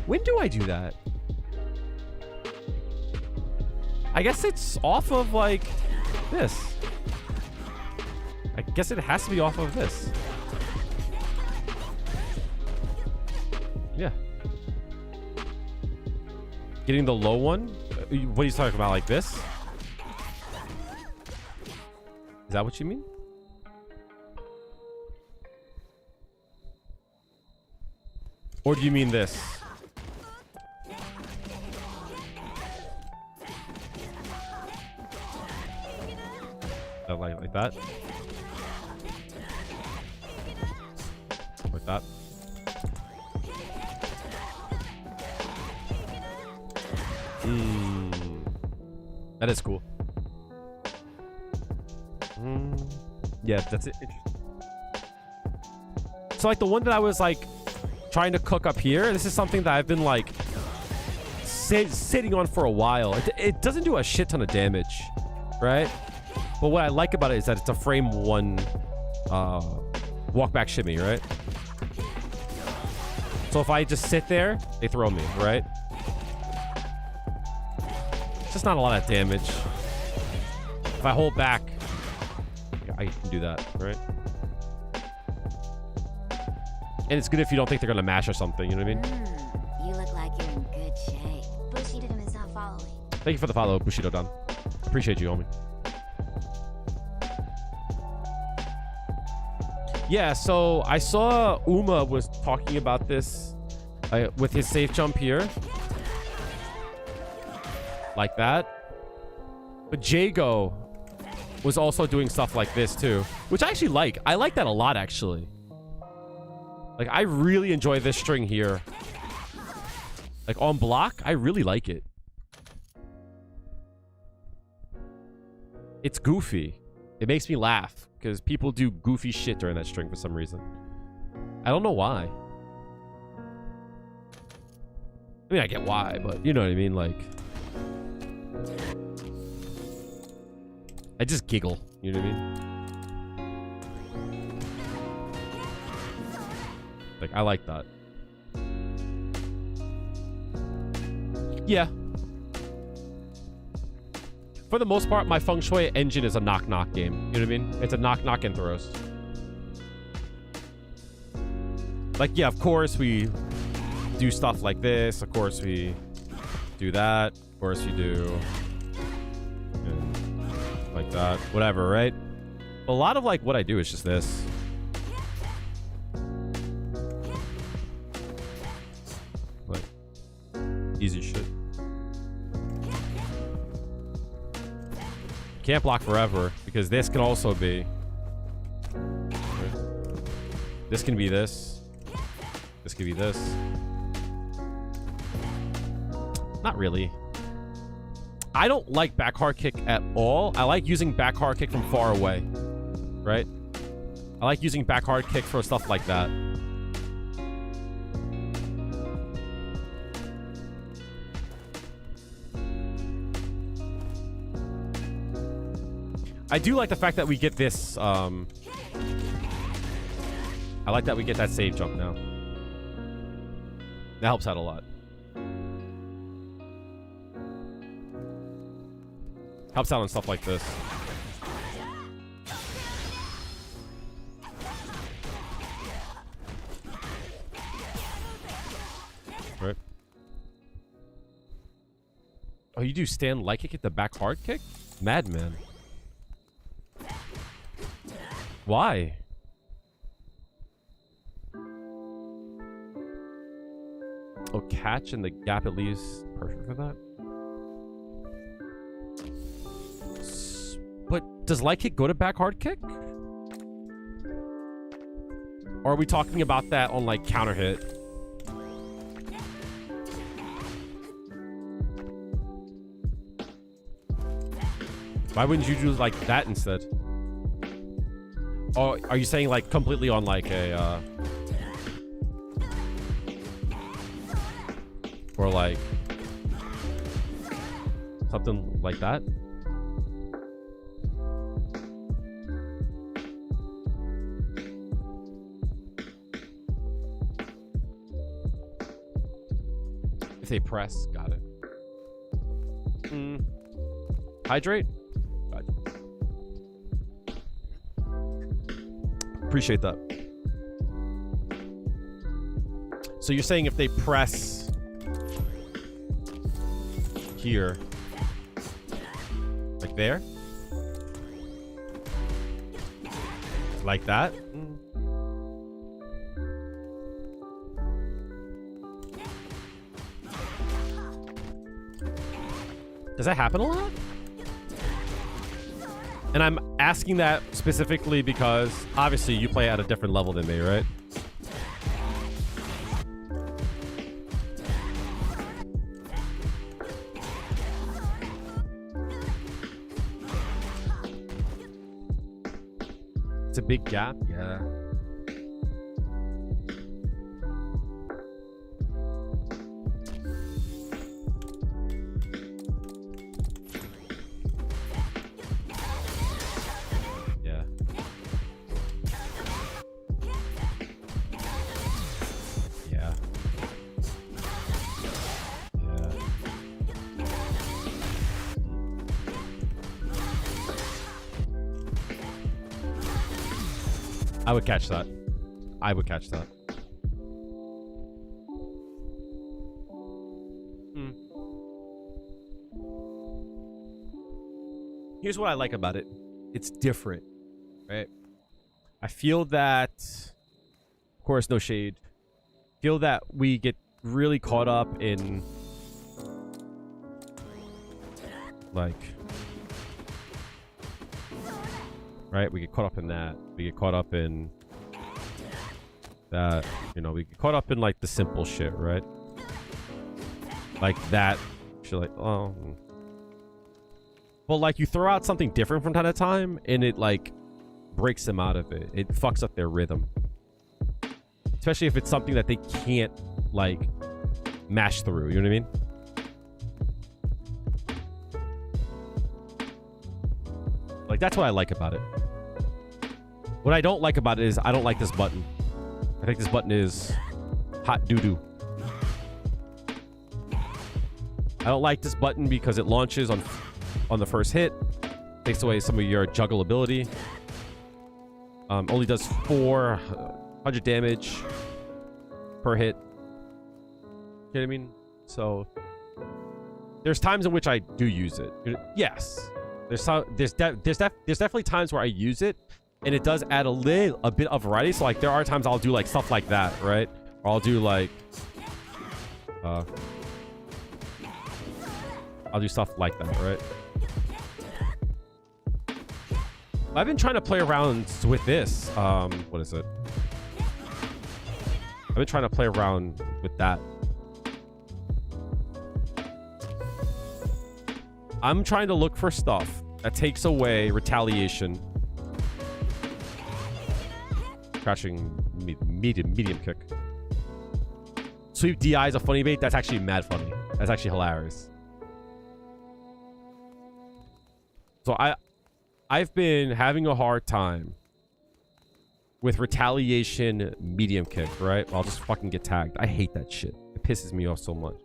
When do I do that? I guess it's off of, like, this. I guess it has to be off of this. Yeah. Getting the low one? What are you talking about? Like this? Is that what you mean? Or do you mean this? Like that? Like that? That is cool. Yeah, that's it. Interesting. So like the one that I was like trying to cook up here, this is something that I've been like sitting on for a while. It doesn't do a shit ton of damage, right? But what I like about it is that it's a frame 1 walk back shimmy, right? So if I just sit there, they throw me, right? It's just not a lot of damage. If I hold back, I can do that, right? And it's good if you don't think they're gonna mash or something, you know what I mean? You look like you're in good shape. Bushido is not following. Thank you for the follow, Bushido-dan. Appreciate you, homie. Yeah, so I saw Uma was talking about this with his safe jump here. Like that. But Jago was also doing stuff like this too, which I actually like. I like that a lot, actually. Like, I really enjoy this string here. Like, on block, I really like it. It's goofy. It makes me laugh because people do goofy shit during that string for some reason. I don't know why. I mean, I get why, but you know what I mean? Like, I just giggle. You know what I mean? Like, I like that. Yeah. For the most part, my Feng Shui engine is a knock-knock game. You know what I mean? It's a knock-knock and throws. Like, yeah, of course we do stuff like this. Of course we do that. Of course we do... yeah, like that. Whatever, right? A lot of, like, what I do is just this. Like, easy shit. Can't block forever because this can also be. This can be this. This can be this. Not really. I don't like back hard kick at all. I like using back hard kick from far away. Right? I like using back hard kick for stuff like that. I do like the fact that we get this, I like that we get that save jump now. That helps out a lot. Helps out on stuff like this. Right. Oh, you do stand light kick at the back hard kick? Madman. Why? Oh, catch and the gap it leaves perfect for that. But does light kick go to back hard kick? Or are we talking about that on like counter hit? Why wouldn't you do like that instead? Oh, are you saying like completely on like a or like something like that? If they press, got it. Hydrate? Got it. Appreciate that. So you're saying if they press here, like there, like that. Does that happen a lot? And I'm asking that specifically because obviously you play at a different level than me, right? It's a big gap. Yeah. Yeah. Yeah. I would catch that. I would catch that. Here's what I like about it. It's different, right? I feel that, of course, no shade. Feel that we get really caught up in, like, right? We get caught up in that. We get caught up in that, you know, we get caught up in like the simple shit, right? Like that shit, like, oh. But like you throw out something different from time to time and it like breaks them out of it. It fucks up their rhythm. Especially if it's something that they can't like mash through, you know what I mean? Like that's what I like about it. What I don't like about it is I don't like this button. I think this button is hot doo-doo. I don't like this button because it launches on the first hit. Takes away some of your juggle ability. Only does 400 damage per hit. You know what I mean? So there's times in which I do use it. Yes. There's definitely times where I use it and it does add a bit of variety. So like there are times I'll do like stuff like that, right? Or I'll do like I'll do stuff like that, right? I've been trying to play around with this. What is it? I've been trying to play around with that. I'm trying to look for stuff that takes away retaliation. Crashing medium kick. Sweep DI is a funny bait. That's actually mad funny. That's actually hilarious. So I've been having a hard time with retaliation medium kick, right? I'll just fucking get tagged. I hate that shit. It pisses me off so much.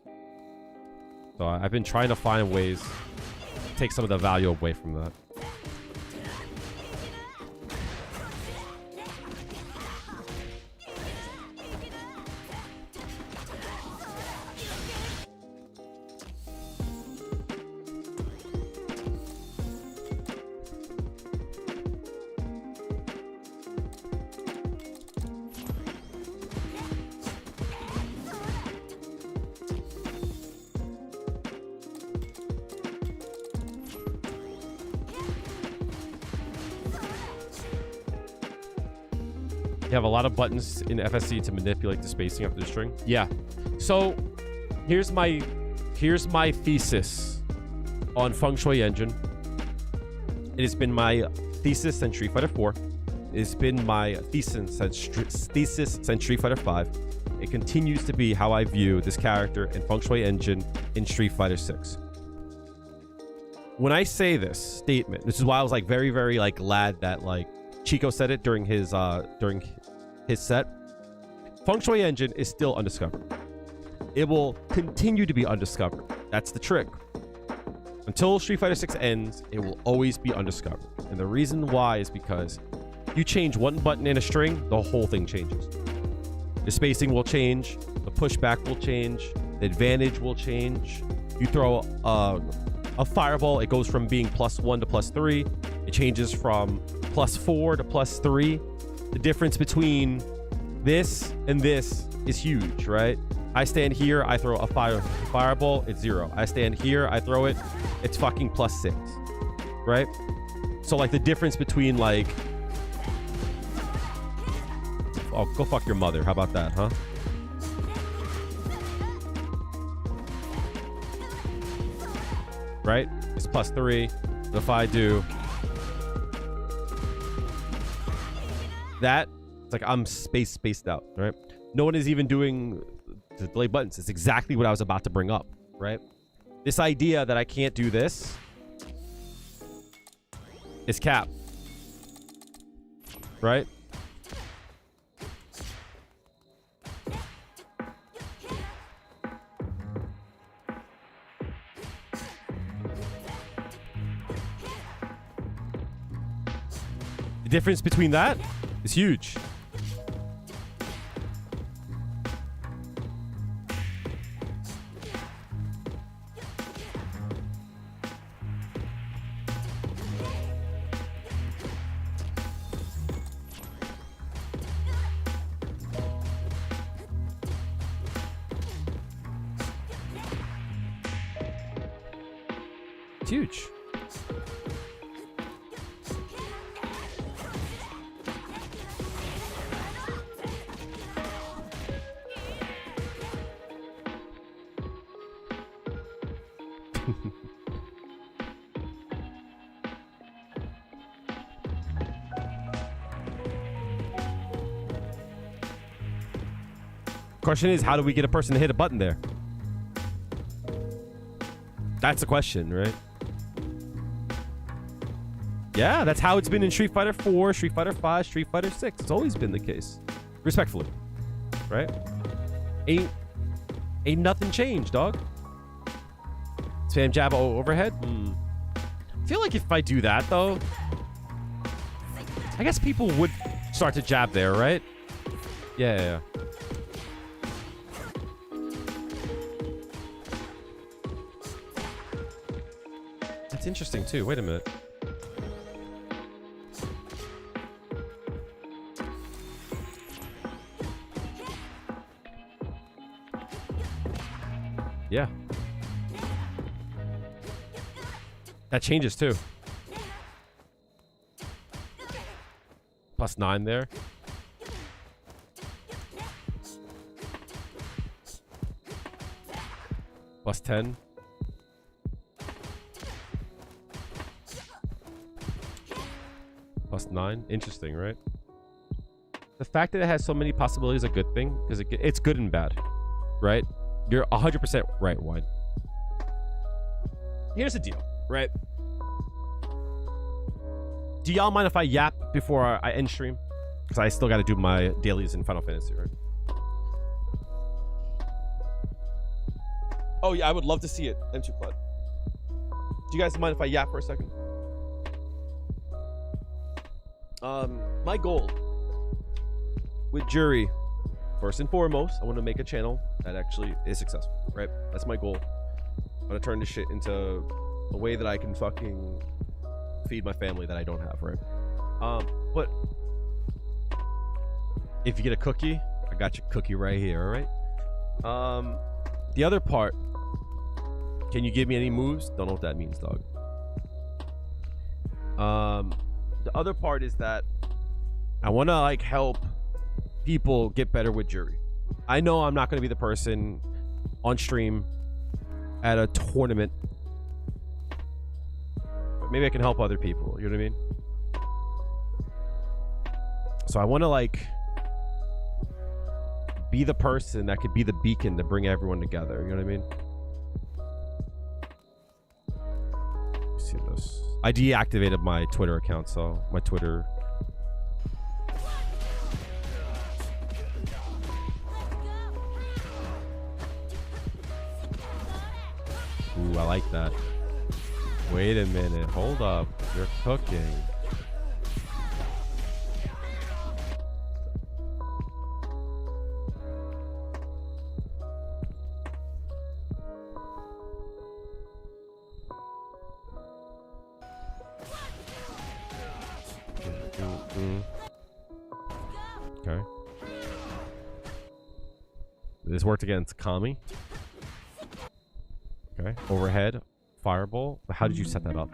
So I've been trying to find ways to take some of the value away from that. You have a lot of buttons in FSC to manipulate the spacing of the string. Yeah. So here's my thesis on Feng Shui Engine. It has been my thesis since Street Fighter 4. It's been my thesis since Street Fighter 5. It continues to be how I view this character in Feng Shui Engine in Street Fighter 6. When I say this statement, this is why I was like very, very like glad that like Chico said it during his set. Feng Shui Engine is still undiscovered. It will continue to be undiscovered. That's the trick. Until Street Fighter 6 ends, it will always be undiscovered. And the reason why is because you change one button in a string, the whole thing changes. The spacing will change, the pushback will change, the advantage will change. You throw a fireball, it goes from being +1 to +3. It changes from +4 to +3. The difference between this and this is huge, right? I stand here, I throw a fireball, it's 0. I stand here, I throw it, it's fucking +6, right? So like the difference between like, oh, go fuck your mother. How about that, huh? Right? It's +3. If I do that, it's like I'm spaced out, right? No one is even doing the delay buttons. It's exactly what I was about to bring up, right? This idea that I can't do this is cap, right? The difference between that is huge. It's huge. Question is, how do we get a person to hit a button there? That's the question, right? Yeah, that's how it's been in Street Fighter 4, Street Fighter 5, Street Fighter 6. It's always been the case. Respectfully. Right? Ain't nothing changed, dog. Spam jab overhead? I feel like if I do that, though, I guess people would start to jab there, right? Yeah. That's interesting, too. Wait a minute. Yeah. That changes too. +9 there. +10. +9. Interesting, right? The fact that it has so many possibilities is a good thing, because it's good and bad, right? You're 100% right, Wine. Here's the deal, right? Do y'all mind if I yap before I end stream? Because I still got to do my dailies in Final Fantasy, right? Oh, yeah, I would love to see it. M2 Blood. Do you guys mind if I yap for a second? My goal with Juri, first and foremost, I want to make a channel that actually is successful, right? That's my goal. I'm gonna turn this shit into a way that I can fucking feed my family that I don't have, right? But if you get a cookie, I got your cookie right here, all right? The other part, can you give me any moves? Don't know what that means, dog. The other part is that I want to like help people get better with Juri. I know I'm not going to be the person on stream at a tournament, but maybe I can help other people. You know what I mean? So I want to like be the person that could be the beacon to bring everyone together. You know what I mean? Let's see this. I deactivated my Twitter account, so my Twitter. Ooh, I like that. Wait a minute. Hold up. You're cooking. Okay. This worked against Kami. Okay. Overhead. Fireball. How did you set that up?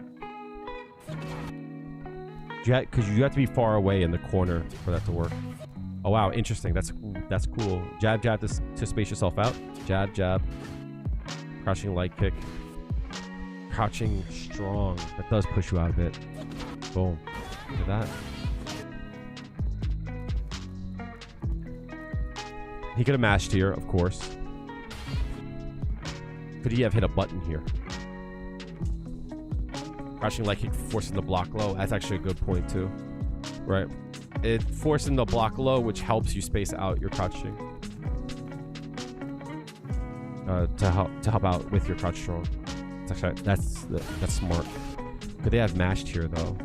Because you have to be far away in the corner for that to work. Oh, wow. Interesting. That's cool. Jab, jab to space yourself out. Jab, jab. Crouching light kick. Crouching strong. That does push you out a bit. Boom. Look at that. He could have mashed here, of course. Could he have hit a button here? Crouching like kick, forcing the block low. That's actually a good point too. Right. It forcing the block low, which helps you space out your crouching. To help out with your crouch strong. It's actually, that's smart. Could they have mashed here though?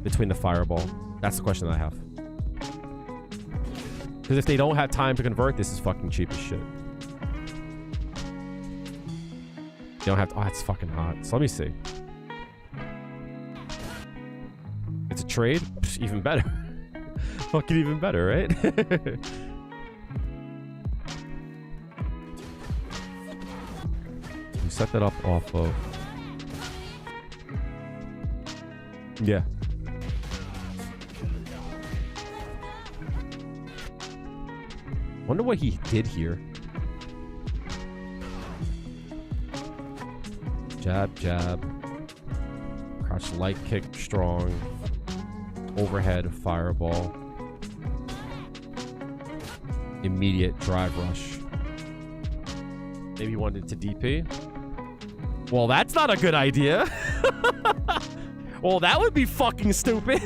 Between the fireball. That's the question that I have. Because if they don't have time to convert, this is fucking cheap as shit. They don't have to, oh, that's fucking hot. So let me see. It's a trade? Psh, even better. Fucking even better, right? You set that up off of... Yeah. Wonder what he did here. Jab, jab. Crouch light kick, strong. Overhead, fireball. Immediate drive rush. Maybe he wanted to DP. Well, that's not a good idea. Well, that would be fucking stupid.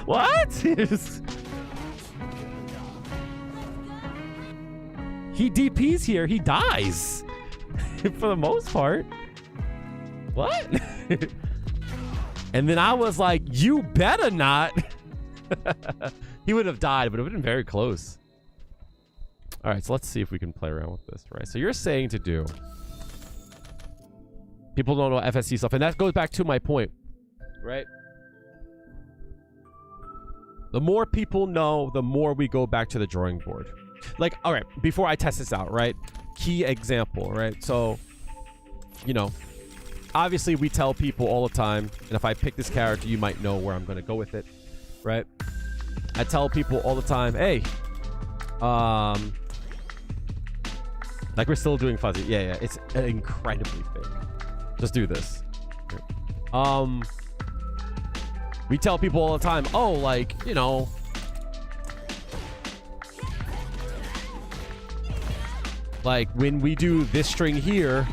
What? He DPs here, he dies. For the most part. What? And then I was like, you better not. He would have died, but it would have been very close. All right, so let's see if we can play around with this, right? So you're saying to do. People don't know FSC stuff, and that goes back to my point, right? The more people know, the more we go back to the drawing board. Like, all right, before I test this out, right? Key example, right? So, you know, obviously we tell people all the time, and if I pick this character, you might know where I'm going to go with it, right? I tell people all the time, hey, like we're still doing fuzzy. Yeah, it's incredibly fake. Just do this. We tell people all the time, oh, like, you know, like when we do this string here,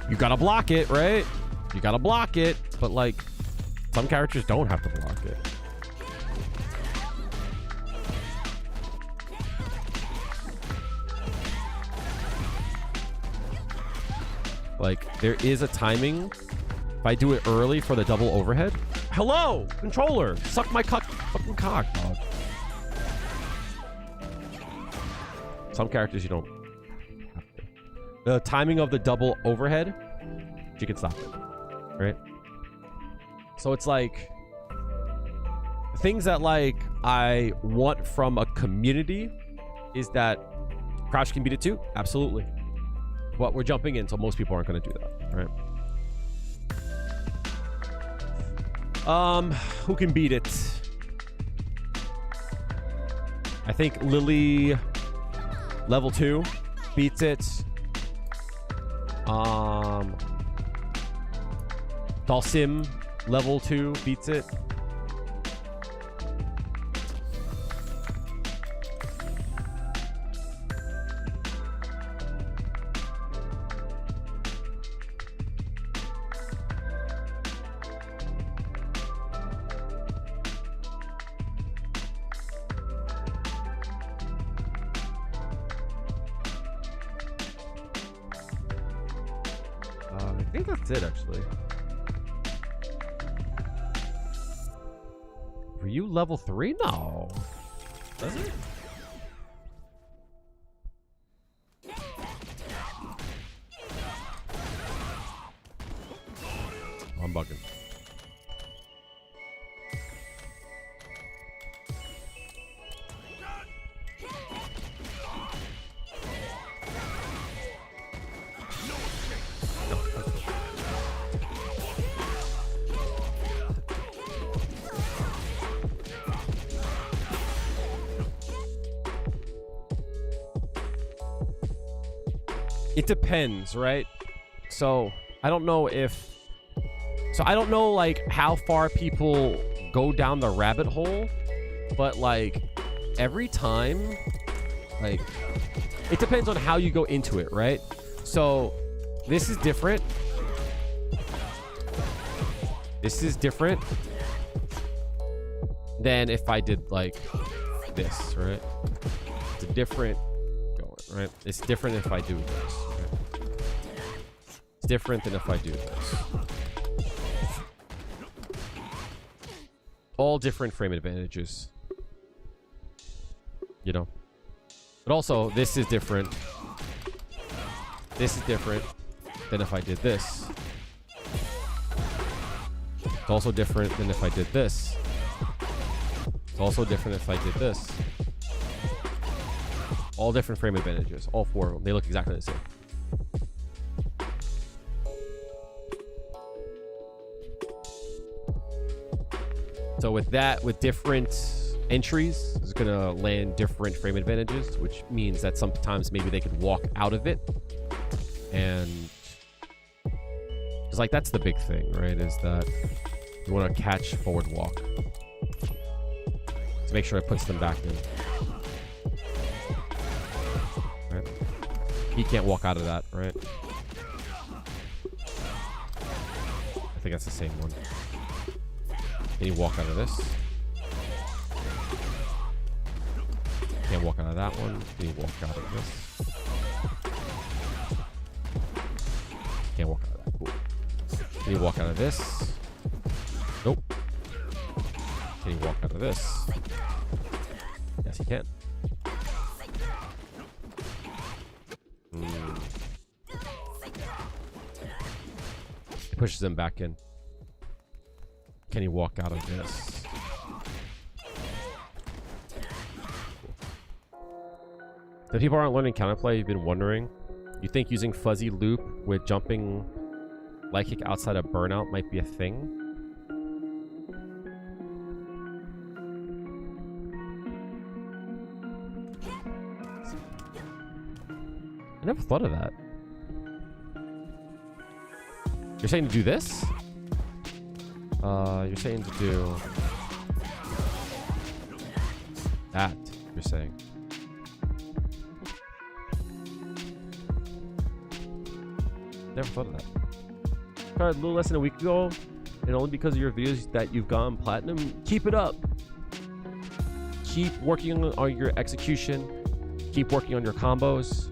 you gotta block it, right? You gotta block it, but like some characters don't have to block it. Like there is a timing. If I do it early for the double overhead. Hello, controller, suck my fucking cock, dog. Some characters you don't have to. The timing of the double overhead, you can stop it, right? So it's like things that like I want from a community is that crouch can beat it too, absolutely. But we're jumping in, so most people aren't going to do that, right? Who can beat it? I think Lily level 2 beats it. Dalsim level 2 beats it. I think that's it, actually. Were you level 3? No. Does it? Oh, I'm bugging. It depends, right? So I don't know if, I don't know like how far people go down the rabbit hole, but like every time, like it depends on how you go into it, right? So this is different. This is different than if I did like this, right? It's a different going, right? It's different if I do this. Right? It's different than if I do this. All different frame advantages, you know. But also, this is different. This is different than if I did this. It's also different than if I did this. It's also different if I did this. All different frame advantages. All four of them. They look exactly the same. So with that, with different entries, it's going to land different frame advantages, which means that sometimes maybe they could walk out of it. And it's like, that's the big thing, right? Is that you want to catch forward walk. To make sure it puts them back in. Right? He can't walk out of that, right? I think that's the same one. Can you walk out of this? Can't walk out of that one. Can you walk out of this? Can't walk out of that. Cool. Can you walk out of this? Nope. Can you walk out of this? Yes, you can. Pushes them back in. Can he walk out of this? The people aren't learning counterplay, you've been wondering. You think using fuzzy loop with jumping leg kick outside of burnout might be a thing? I never thought of that. You're saying to do this? You're saying to do that, you're saying. Never thought of that. Started a little less than a week ago, and only because of your videos that you've gone platinum. Keep it up. Keep working on your execution. Keep working on your combos.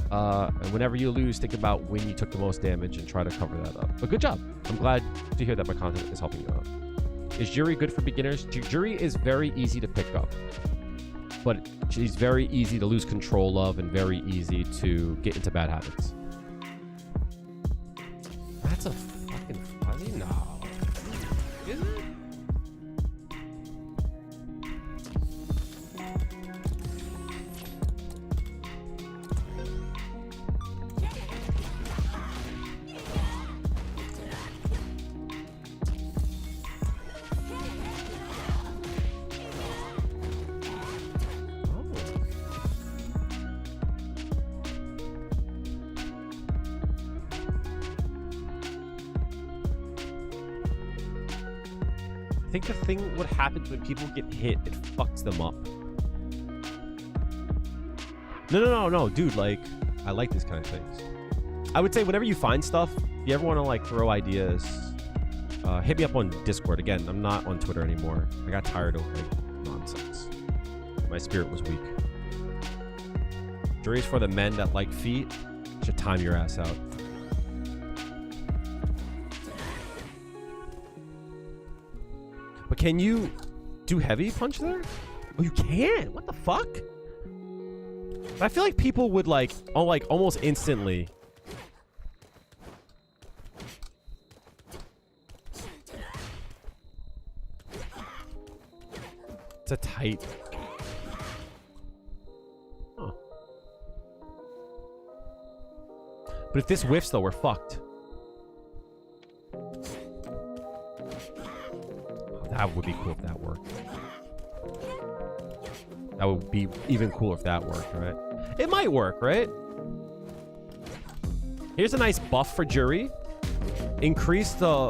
And whenever you lose, think about when you took the most damage and try to cover that up. But good job. I'm glad to hear that my content is helping you out. Is Juri good for beginners? Juri is very easy to pick up, but she's very easy to lose control of and very easy to get into bad habits. That's a fucking fuzzy? No. Is it? I think the thing, what happens when people get hit, it fucks them up. No, dude, like, I like these kind of things. I would say whenever you find stuff, if you ever want to, like, throw ideas, hit me up on Discord. Again, I'm not on Twitter anymore. I got tired of, like, nonsense. My spirit was weak. Jury's for the men that like feet. Should time your ass out. But can you do heavy punch there? Oh, you can. What the fuck? But I feel like people would like almost instantly. It's a tight. Huh. But if this whiffs though, we're fucked. That would be cool if that worked. That would be even cooler if that worked, right? It might work, right? Here's a nice buff for Juri. Increase the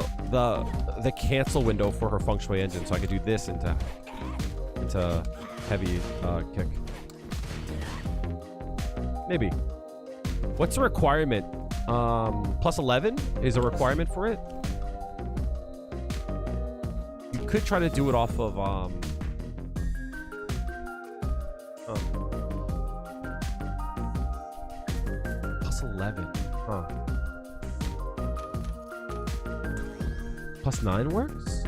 the cancel window for her feng shui engine, so I could do this into heavy kick. Maybe. What's the requirement? Plus 11 is a requirement for it. You could try to do it off of plus 11. Huh. Plus 9 works?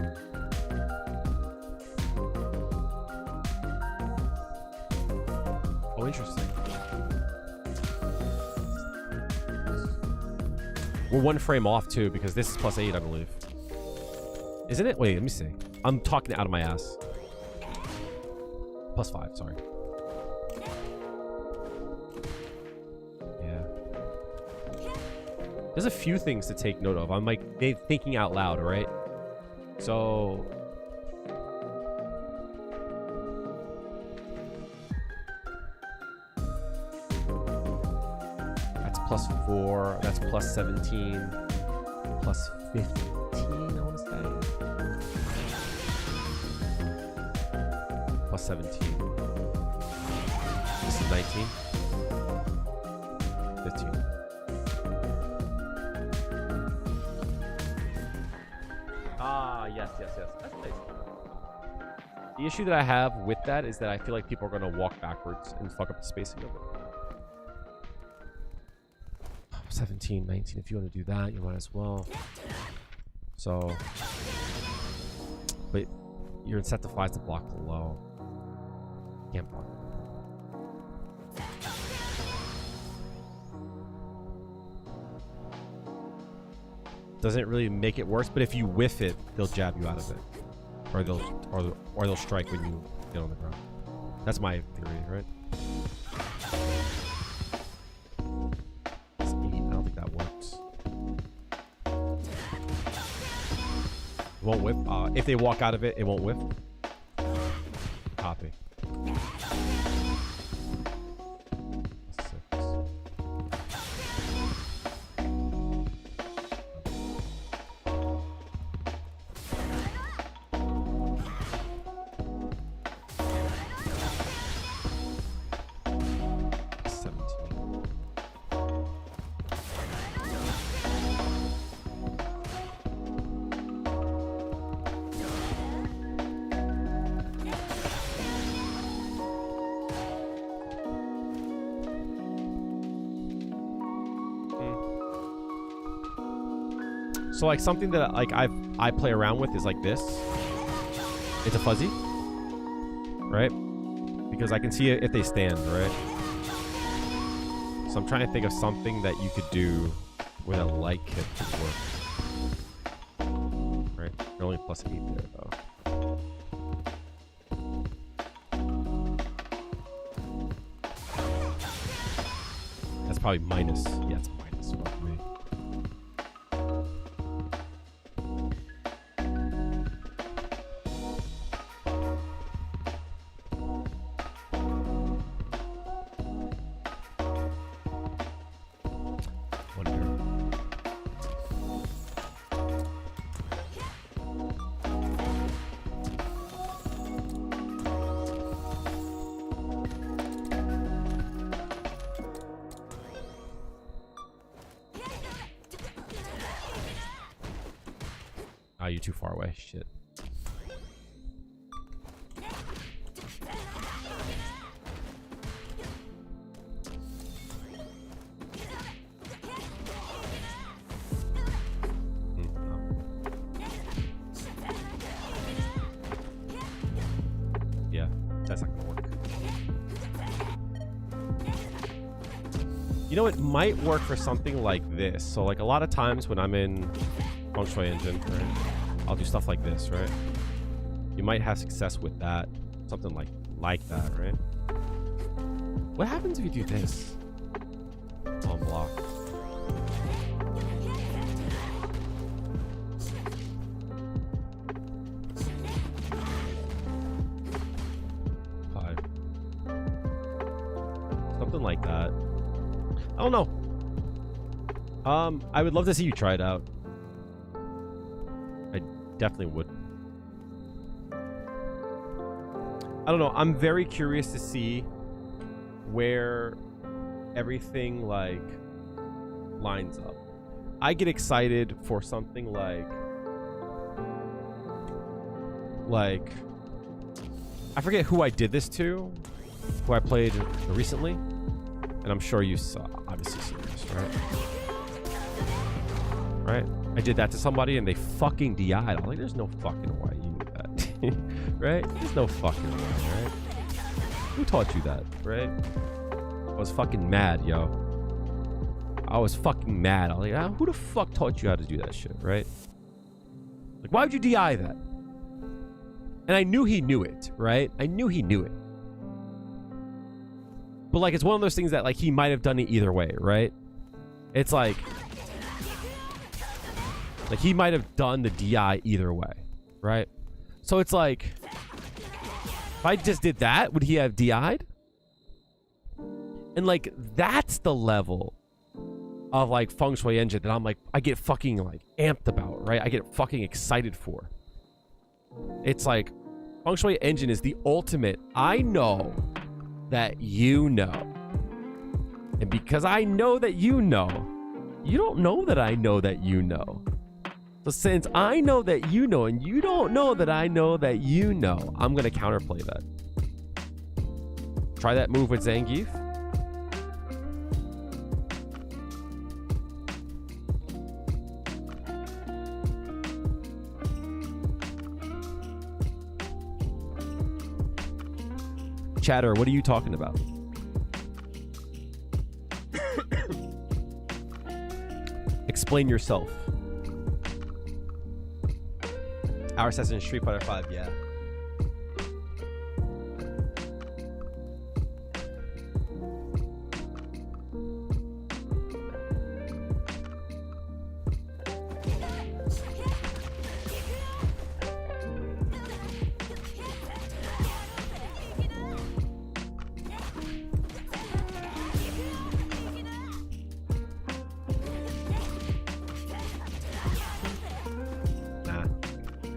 Oh, interesting. We're 1 frame off too, because this is plus 8, I believe. Isn't it? Wait, let me see. I'm talking out of my ass. Plus 5, sorry. Yeah. There's a few things to take note of. I'm like thinking out loud, right? So... that's plus 4. That's plus 17. Plus 15, I want to say. Plus 17. This is 19. 15. Ah, yes. That's nice. The issue that I have with that is that I feel like people are going to walk backwards and fuck up the spacing of it. 17, 19. If you want to do that, you might as well. So, but you're incentivized to block below. Can't block. Doesn't really make it worse, but if you whiff it, they'll jab you out of it, or they'll strike when you get on the ground. That's my theory, right? It's 8. I don't think that works. It won't whiff. If they walk out of it, it won't whiff. Copy. So like something that like I play around with is like this. It's a fuzzy, right? Because I can see it if they stand, right? So I'm trying to think of something that you could do with a light kick would work. Right? They're only plus 8 there though. That's probably minus. Yeah, it's minus. Fuck me. You're too far away. Shit. No. Yeah, that's not gonna work. You know, it might work for something like this. So like a lot of times when I'm in feng shui engine, right, I'll do stuff like this, right? You might have success with that. Something like that, right? What happens if you do this? On block. Five. Something like that. I don't know. I would love to see you try it out. definitely would. I don't know. I'm very curious to see where everything like lines up. I get excited for something like I forget who I did this to, who I played recently, and I'm sure you saw, obviously seen this, right? I did that to somebody and they fucking DI'd. I'm like, there's no fucking way you knew that, right? There's no fucking way, right? Who taught you that, right? I was fucking mad, yo. I was fucking mad. I was like, who the fuck taught you how to do that shit, right? Like, why would you DI that? And I knew he knew it, right? I knew he knew it. But like, it's one of those things that like he might have done it either way, right? It's like he might have done the DI either way, right? So it's like, if I just did that, would he have DI'd? And like, that's the level of like Feng Shui Engine that I'm like, I get fucking like amped about, right? I get fucking excited for. It's like, Feng Shui Engine is the ultimate. I know that you know. And because I know that you know, you don't know that I know that you know. So since I know that you know and you don't know that I know that you know, I'm going to counterplay that. Try that move with Zangief. Chatter, what are you talking about? Explain yourself. Our Assassin Street Fighter 5, yeah.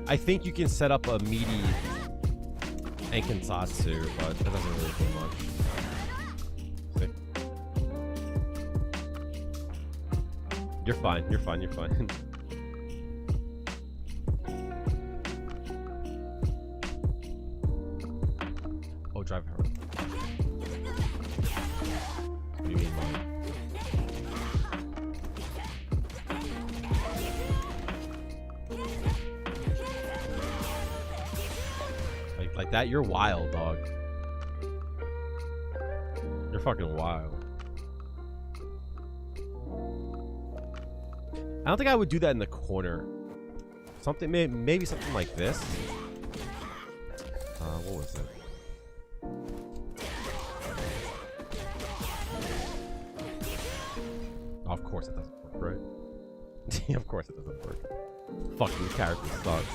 I think you can set up a meaty Enkinsatsu, but that doesn't really do much. See? You're fine, you're fine, you're fine. Oh, drive her. What do you mean, Mom? Like that, you're wild, dog. You're fucking wild. I don't think I would do that in the corner. Something, maybe something like this. What was it? Oh, of course it doesn't work, right? Of course it doesn't work. Fucking character sucks.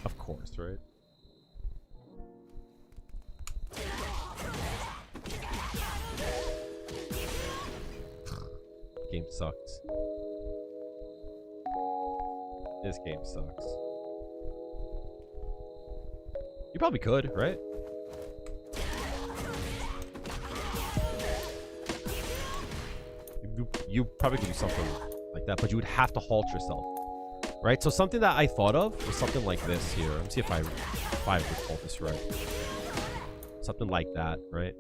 Of course, right? Game sucks. This game sucks. You probably could, right? You probably could do something like that, but you would have to halt yourself. Right, so something that I thought of was something like this here. Let me see if I recall this right. Something like that, right?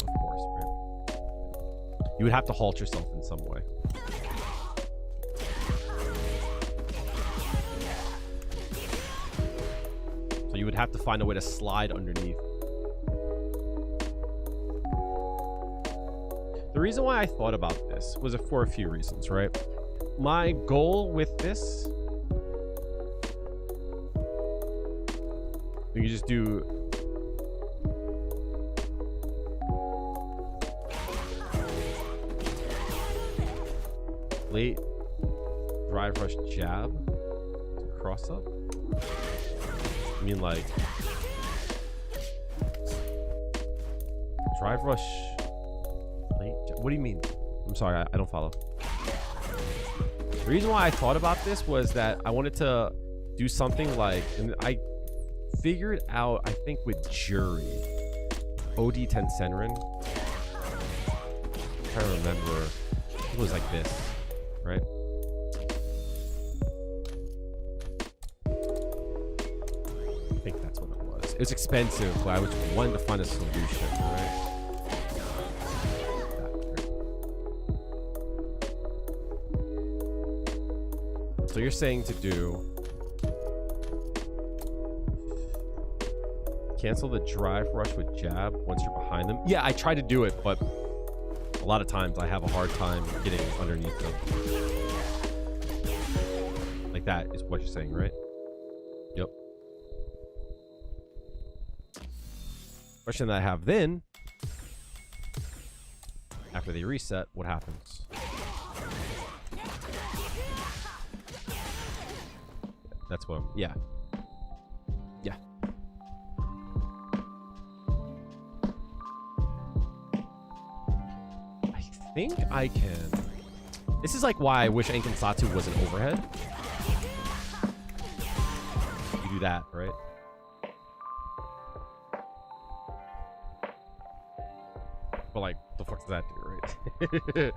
Of course, right? You would have to halt yourself in some way. So you would have to find a way to slide underneath. The reason why I thought about this was for a few reasons, right? My goal with this, you just do late drive rush jab to cross up. I mean, like drive rush What do you mean? I'm sorry, I don't follow. The reason why I thought about this was that I wanted to do something like, and I figured out, I think with Juri, OD Tensenrin. I'm trying to remember. It was like this, right? I think that's what it was. It was expensive, but I was wanting to find a solution, right? So you're saying to do cancel the drive rush with jab once you're behind them. Yeah, I try to do it, but a lot of times I have a hard time getting underneath them. Like that is what you're saying, right? Yep. Question that I have then, after they reset, what happens? That's what I'm, yeah. Yeah. I think I can. This is like why I wish Ankin Satsu was an overhead. You do that, right? But like, the fuck does that do, right?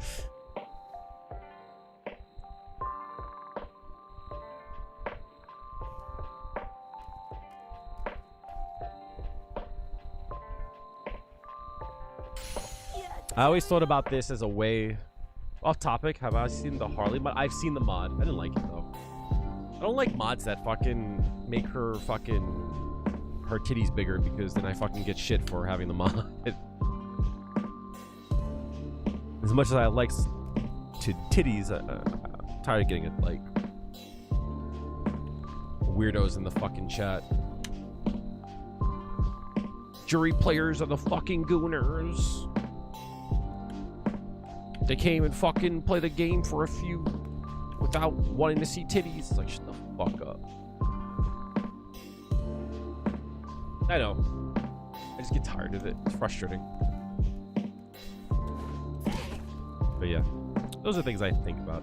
I always thought about this as a way off topic. Have I seen the Harley mod? I've seen the mod. I didn't like it though. I don't like mods that fucking make her titties bigger, because then I fucking get shit for having the mod. As much as I like titties, I'm tired of getting it like weirdos in the fucking chat. Juri players are the fucking gooners. They came and fucking play the game for a few without wanting to see titties. It's like, shut the fuck up. I know. I just get tired of it. It's frustrating. But yeah, those are things I think about.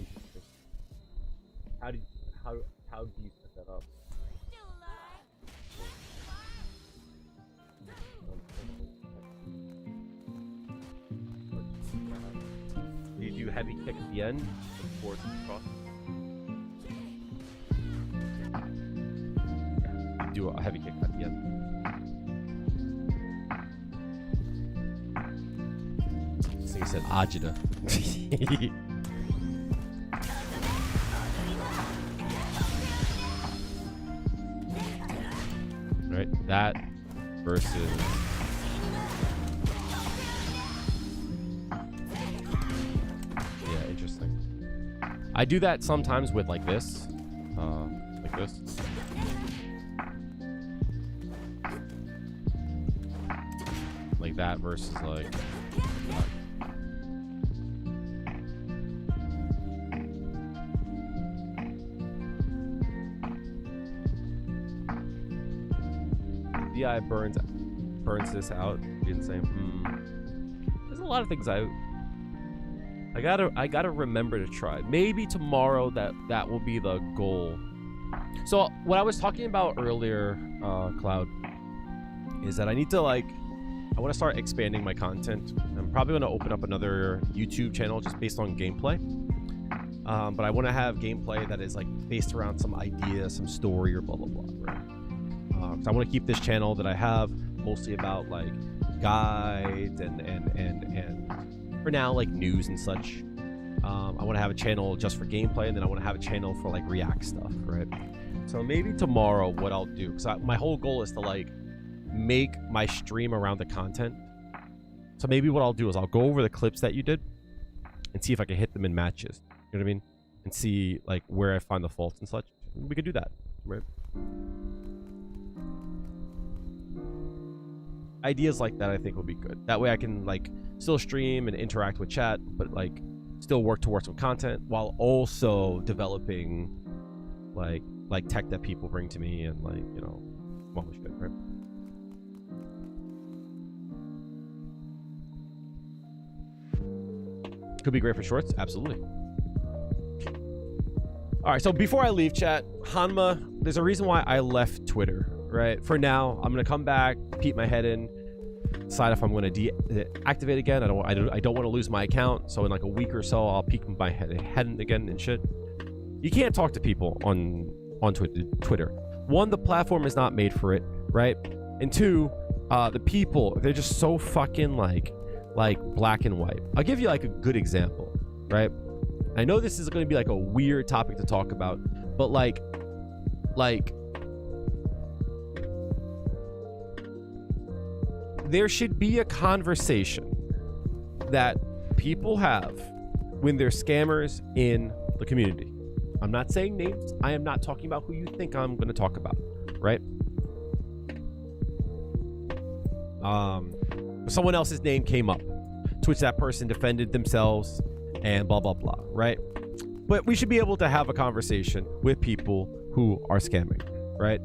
Interesting. How do you set that up? Do you do heavy kick at the end before it's cross? Do a heavy kick at the end. So you said Ajita. Right, that versus yeah, interesting. I do that sometimes with like this, like this. Like that versus like DI burns this out. Insane. There's a lot of things I gotta remember to try. Maybe tomorrow that will be the goal. So what I was talking about earlier, Cloud, is that I need to I want to start expanding my content. I'm probably going to open up another YouTube channel just based on gameplay. But I want to have gameplay that is like based around some idea, some story, or blah blah blah. Right? So I want to keep this channel that I have mostly about like guides and for now like news and such. I want to have a channel just for gameplay, and then I want to have a channel for like React stuff, right? So maybe tomorrow what I'll do, because my whole goal is to like make my stream around the content. So maybe what I'll do is I'll go over the clips that you did and see if I can hit them in matches. You know what I mean? And see like where I find the faults and such. We could do that, right? ideas like that I think would be good. That way I can like still stream and interact with chat, but like still work towards some content while also developing like tech that people bring to me and like, you know, all this shit, right? Could be great for shorts, absolutely. All right, so before I leave chat, Hanma, there's a reason why I left Twitter, right? For now, I'm gonna come back, peep my head in, decide if I'm gonna deactivate again. I don't want to lose my account, so in like a week or so, I'll peek my head in again and shit. You can't talk to people on Twitter. One, the platform is not made for it, right? And two, the people, they're just so fucking like black and white. I'll give you like a good example, right? I know this is going to be like a weird topic to talk about, but like there should be a conversation that people have when they're scammers in the community. I'm not saying names. I am not talking about who you think I'm going to talk about, right? Someone else's name came up, to which that person defended themselves and blah blah blah, right? But we should be able to have a conversation with people who are scamming, right?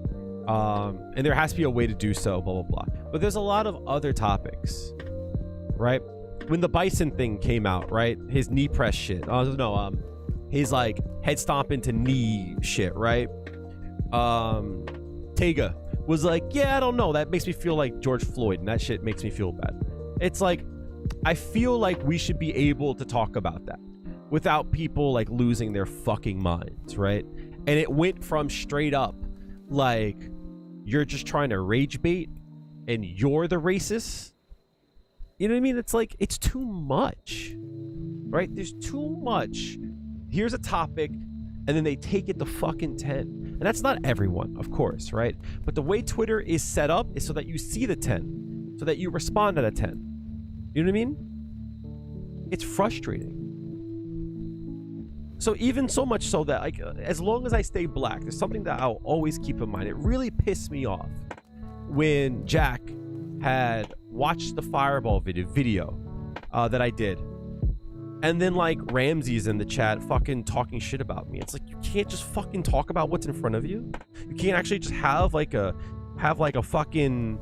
And there has to be a way to do so, blah blah blah. But there's a lot of other topics, right? When the Bison thing came out, right? His knee press shit. His like head stomp into knee shit, right? Tega was like, yeah, I don't know, that makes me feel like George Floyd, and that shit makes me feel bad. It's like, I feel like we should be able to talk about that without people like losing their fucking minds, right? And it went from straight up like you're just trying to rage bait and you're the racist. You know what I mean? It's like, it's too much, right? There's too much. Here's a topic and then they take it to fucking 10. And that's not everyone, of course, right? But the way Twitter is set up is so that you see the 10, so that you respond at a 10. You know what I mean? It's frustrating. So even so much so that like, as long as I stay black, there's something that I'll always keep in mind. It really pissed me off when Jack had watched the Fireball video that I did. And then like Ramsey's in the chat fucking talking shit about me. It's like, you can't just fucking talk about what's in front of you. You can't actually just have like a fucking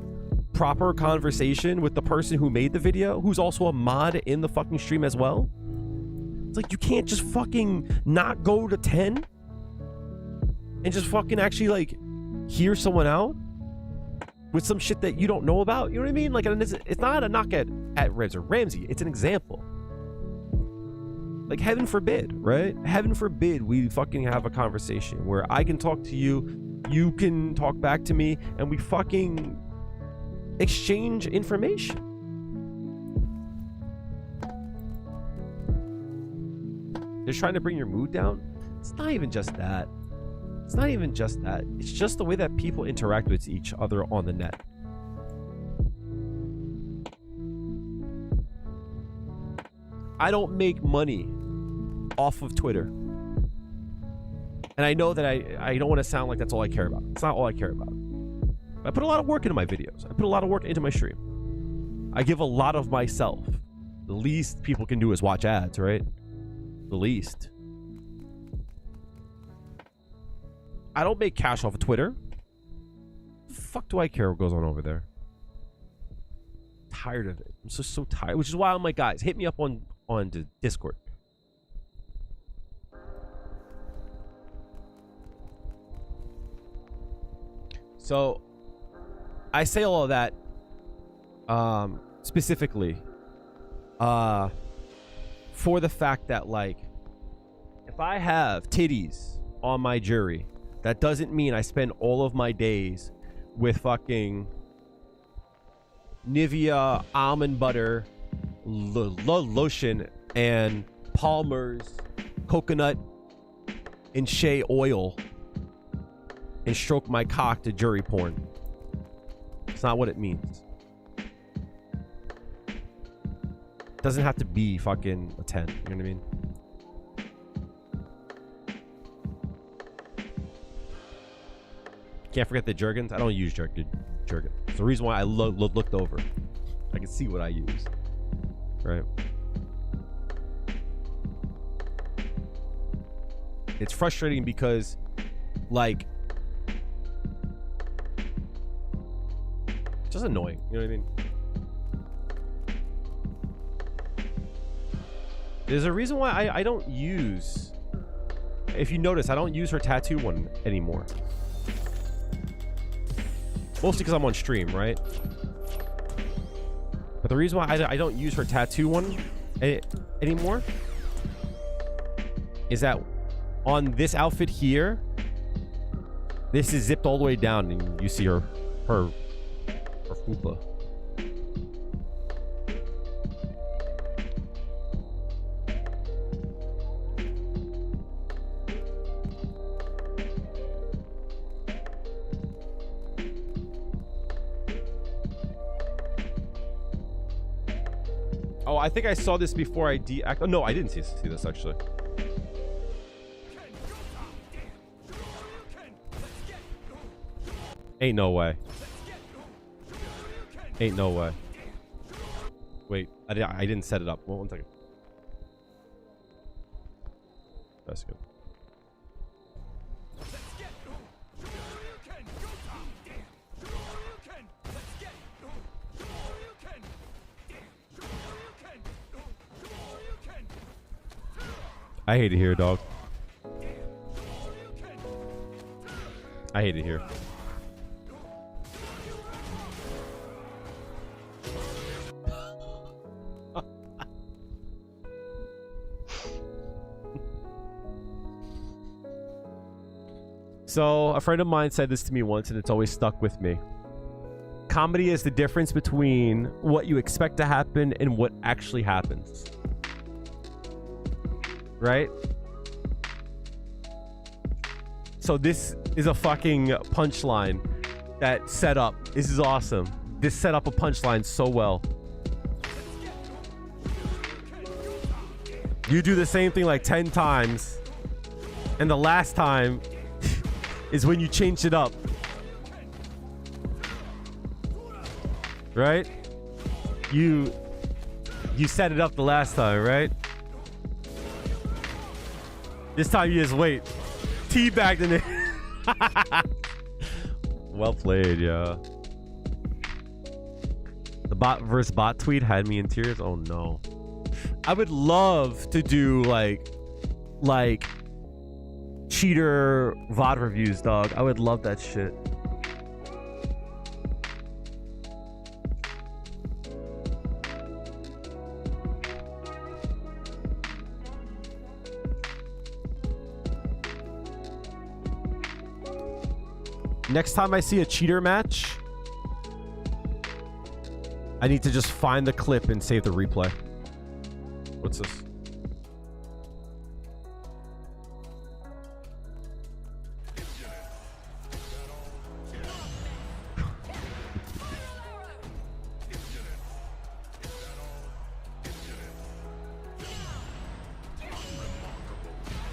proper conversation with the person who made the video, who's also a mod in the fucking stream as well. It's like, you can't just fucking not go to 10 and just fucking actually like hear someone out with some shit that you don't know about. You know what I mean? Like, it's not a knock at Reds or Ramsey. It's an example. Like, heaven forbid, right? Heaven forbid we fucking have a conversation where I can talk to you, you can talk back to me, and we fucking exchange information. They're trying to bring your mood down. It's not even just that. It's not even just that. It's just the way that people interact with each other on the net. I don't make money off of Twitter. And I know that I don't want to sound like that's all I care about. It's not all I care about. I put a lot of work into my videos. I put a lot of work into my stream. I give a lot of myself. The least people can do is watch ads, right? The least. I don't make cash off of Twitter. The fuck do I care what goes on over there? I'm tired of it. I'm so tired. Which is why I'm like, guys, hit me up on the Discord. So I say all of that specifically for the fact that, like, if I have titties on my Juri, that doesn't mean I spend all of my days with fucking Nivea almond butter lotion and Palmer's coconut and shea oil and stroke my cock to Juri porn. It's not what it means. It doesn't have to be fucking a 10. You know what I mean? Can't forget the Jergens. I don't use Jergens. It's the reason why I looked over. I can see what I use. Right? It's frustrating because, like, it's just annoying. You know what I mean? There's a reason why I don't use... If you notice, I don't use her tattoo one anymore. Mostly because I'm on stream, right? But the reason why I don't use her tattoo one anymore is that on this outfit here, this is zipped all the way down, and you see her fupa. Oh, I think I saw this before I deactivated. Oh, no, I didn't see this actually. Ain't no way. Ain't no way. Wait, I didn't set it up. One second. That's good. I hate it here, dog. I hate it here. So, a friend of mine said this to me once, and it's always stuck with me. Comedy is the difference between what you expect to happen and what actually happens. Right? So this is a fucking punchline that set up. This is awesome. This set up a punchline so well. You do the same thing like 10 times, and the last time is when you change it up. Right? You set it up the last time, right? This time you just wait. Teabagged in it. Well played, yeah. The bot versus bot tweet had me in tears. Oh no. I would love to do like cheater VOD reviews, dog. I would love that shit. Next time I see a cheater match, I need to just find the clip and save the replay. What's this?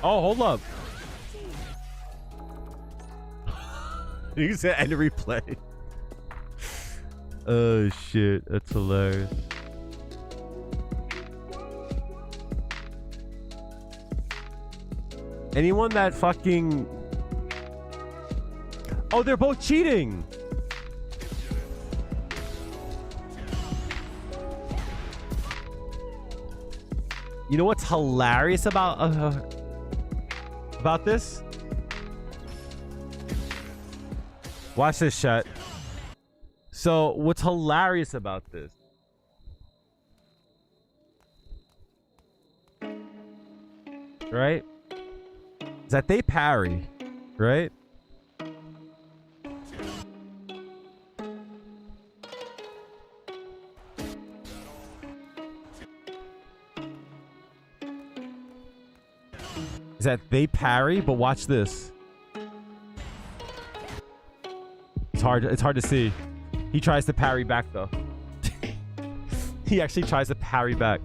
Oh, hold up. You said end replay. Oh shit, that's hilarious. Anyone that fucking... Oh, they're both cheating. You know what's hilarious about this? Watch this, chat. So, what's hilarious about this? Right? Is that they parry, right? Is that they parry, but watch this. It's hard to see. He tries to parry back though. He actually tries to parry back.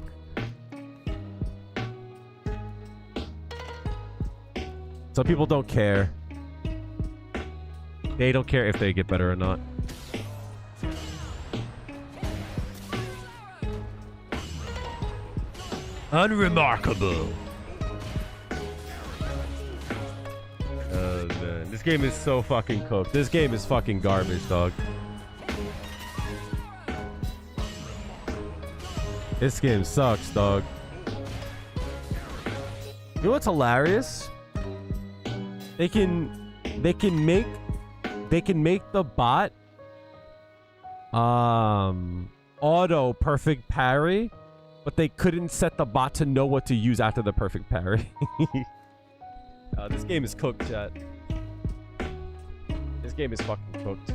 So people don't care. They don't care if they get better or not. Unremarkable. Oh man, this game is so fucking cooked. This game is fucking garbage, dog. This game sucks, dog. You know what's hilarious? They can make the bot auto perfect parry, but they couldn't set the bot to know what to use after the perfect parry. This game is cooked, chat. This game is fucking cooked.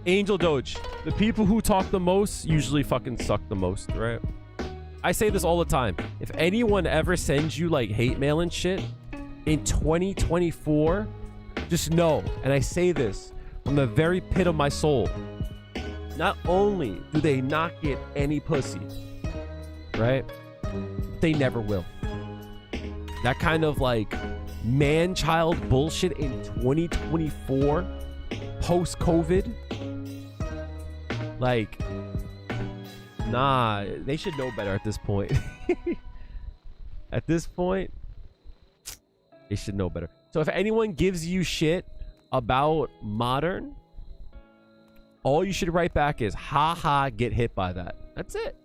Angel Doge. The people who talk the most usually fucking suck the most, right? I say this all the time. If anyone ever sends you like hate mail and shit in 2024, just know, and I say this from the very pit of my soul, not only do they not get any pussy, right? They never will. That kind of like man-child bullshit in 2024, post-COVID, like, nah, they should know better at this point. At this point, they should know better. So if anyone gives you shit about modern, all you should write back is, haha, get hit by that. That's it.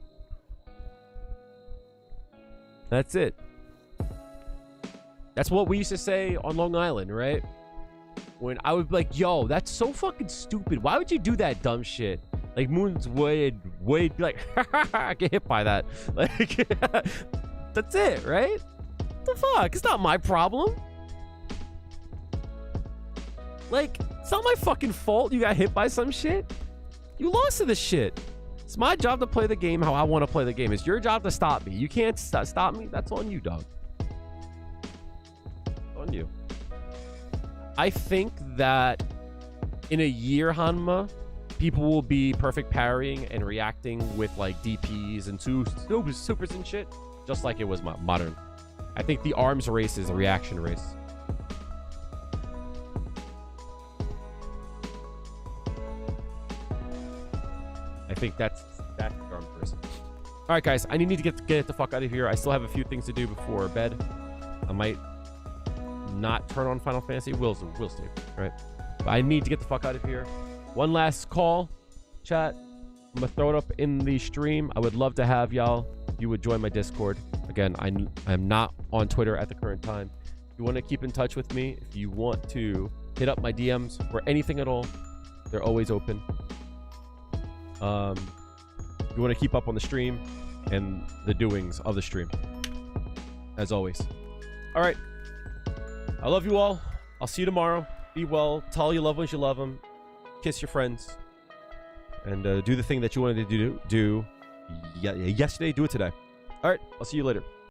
That's it. That's what we used to say on Long Island, right? When I would be like, yo, that's so fucking stupid. Why would you do that dumb shit? Like, Moons would be like, get hit by that. Like, that's it, right? What the fuck? It's not my problem. Like, it's not my fucking fault you got hit by some shit. You lost to this shit. It's my job to play the game how I want to play the game. It's your job to stop me. You can't stop me. That's on you, dog. It's on you. I think that in a year, Hanma, people will be perfect parrying and reacting with like DPs and supers and shit, just like it was modern. I think the arms race is a reaction race. I think that's the arm person. All right, guys, I need to get the fuck out of here. I still have a few things to do before bed. I might not turn on Final Fantasy. We'll see. All right, but I need to get the fuck out of here. One last call, chat. I'm gonna throw it up in the stream. I would love to have y'all. If you would join my Discord. Again, I'm not on Twitter at the current time. If you want to keep in touch with me, if you want to hit up my DMs for anything at all, they're always open. If you want to keep up on the stream and the doings of the stream, as always. All right. I love you all. I'll see you tomorrow. Be well. Tell your loved ones you love them. Kiss your friends. And do the thing that you wanted to do yesterday. Do it today. All right. I'll see you later.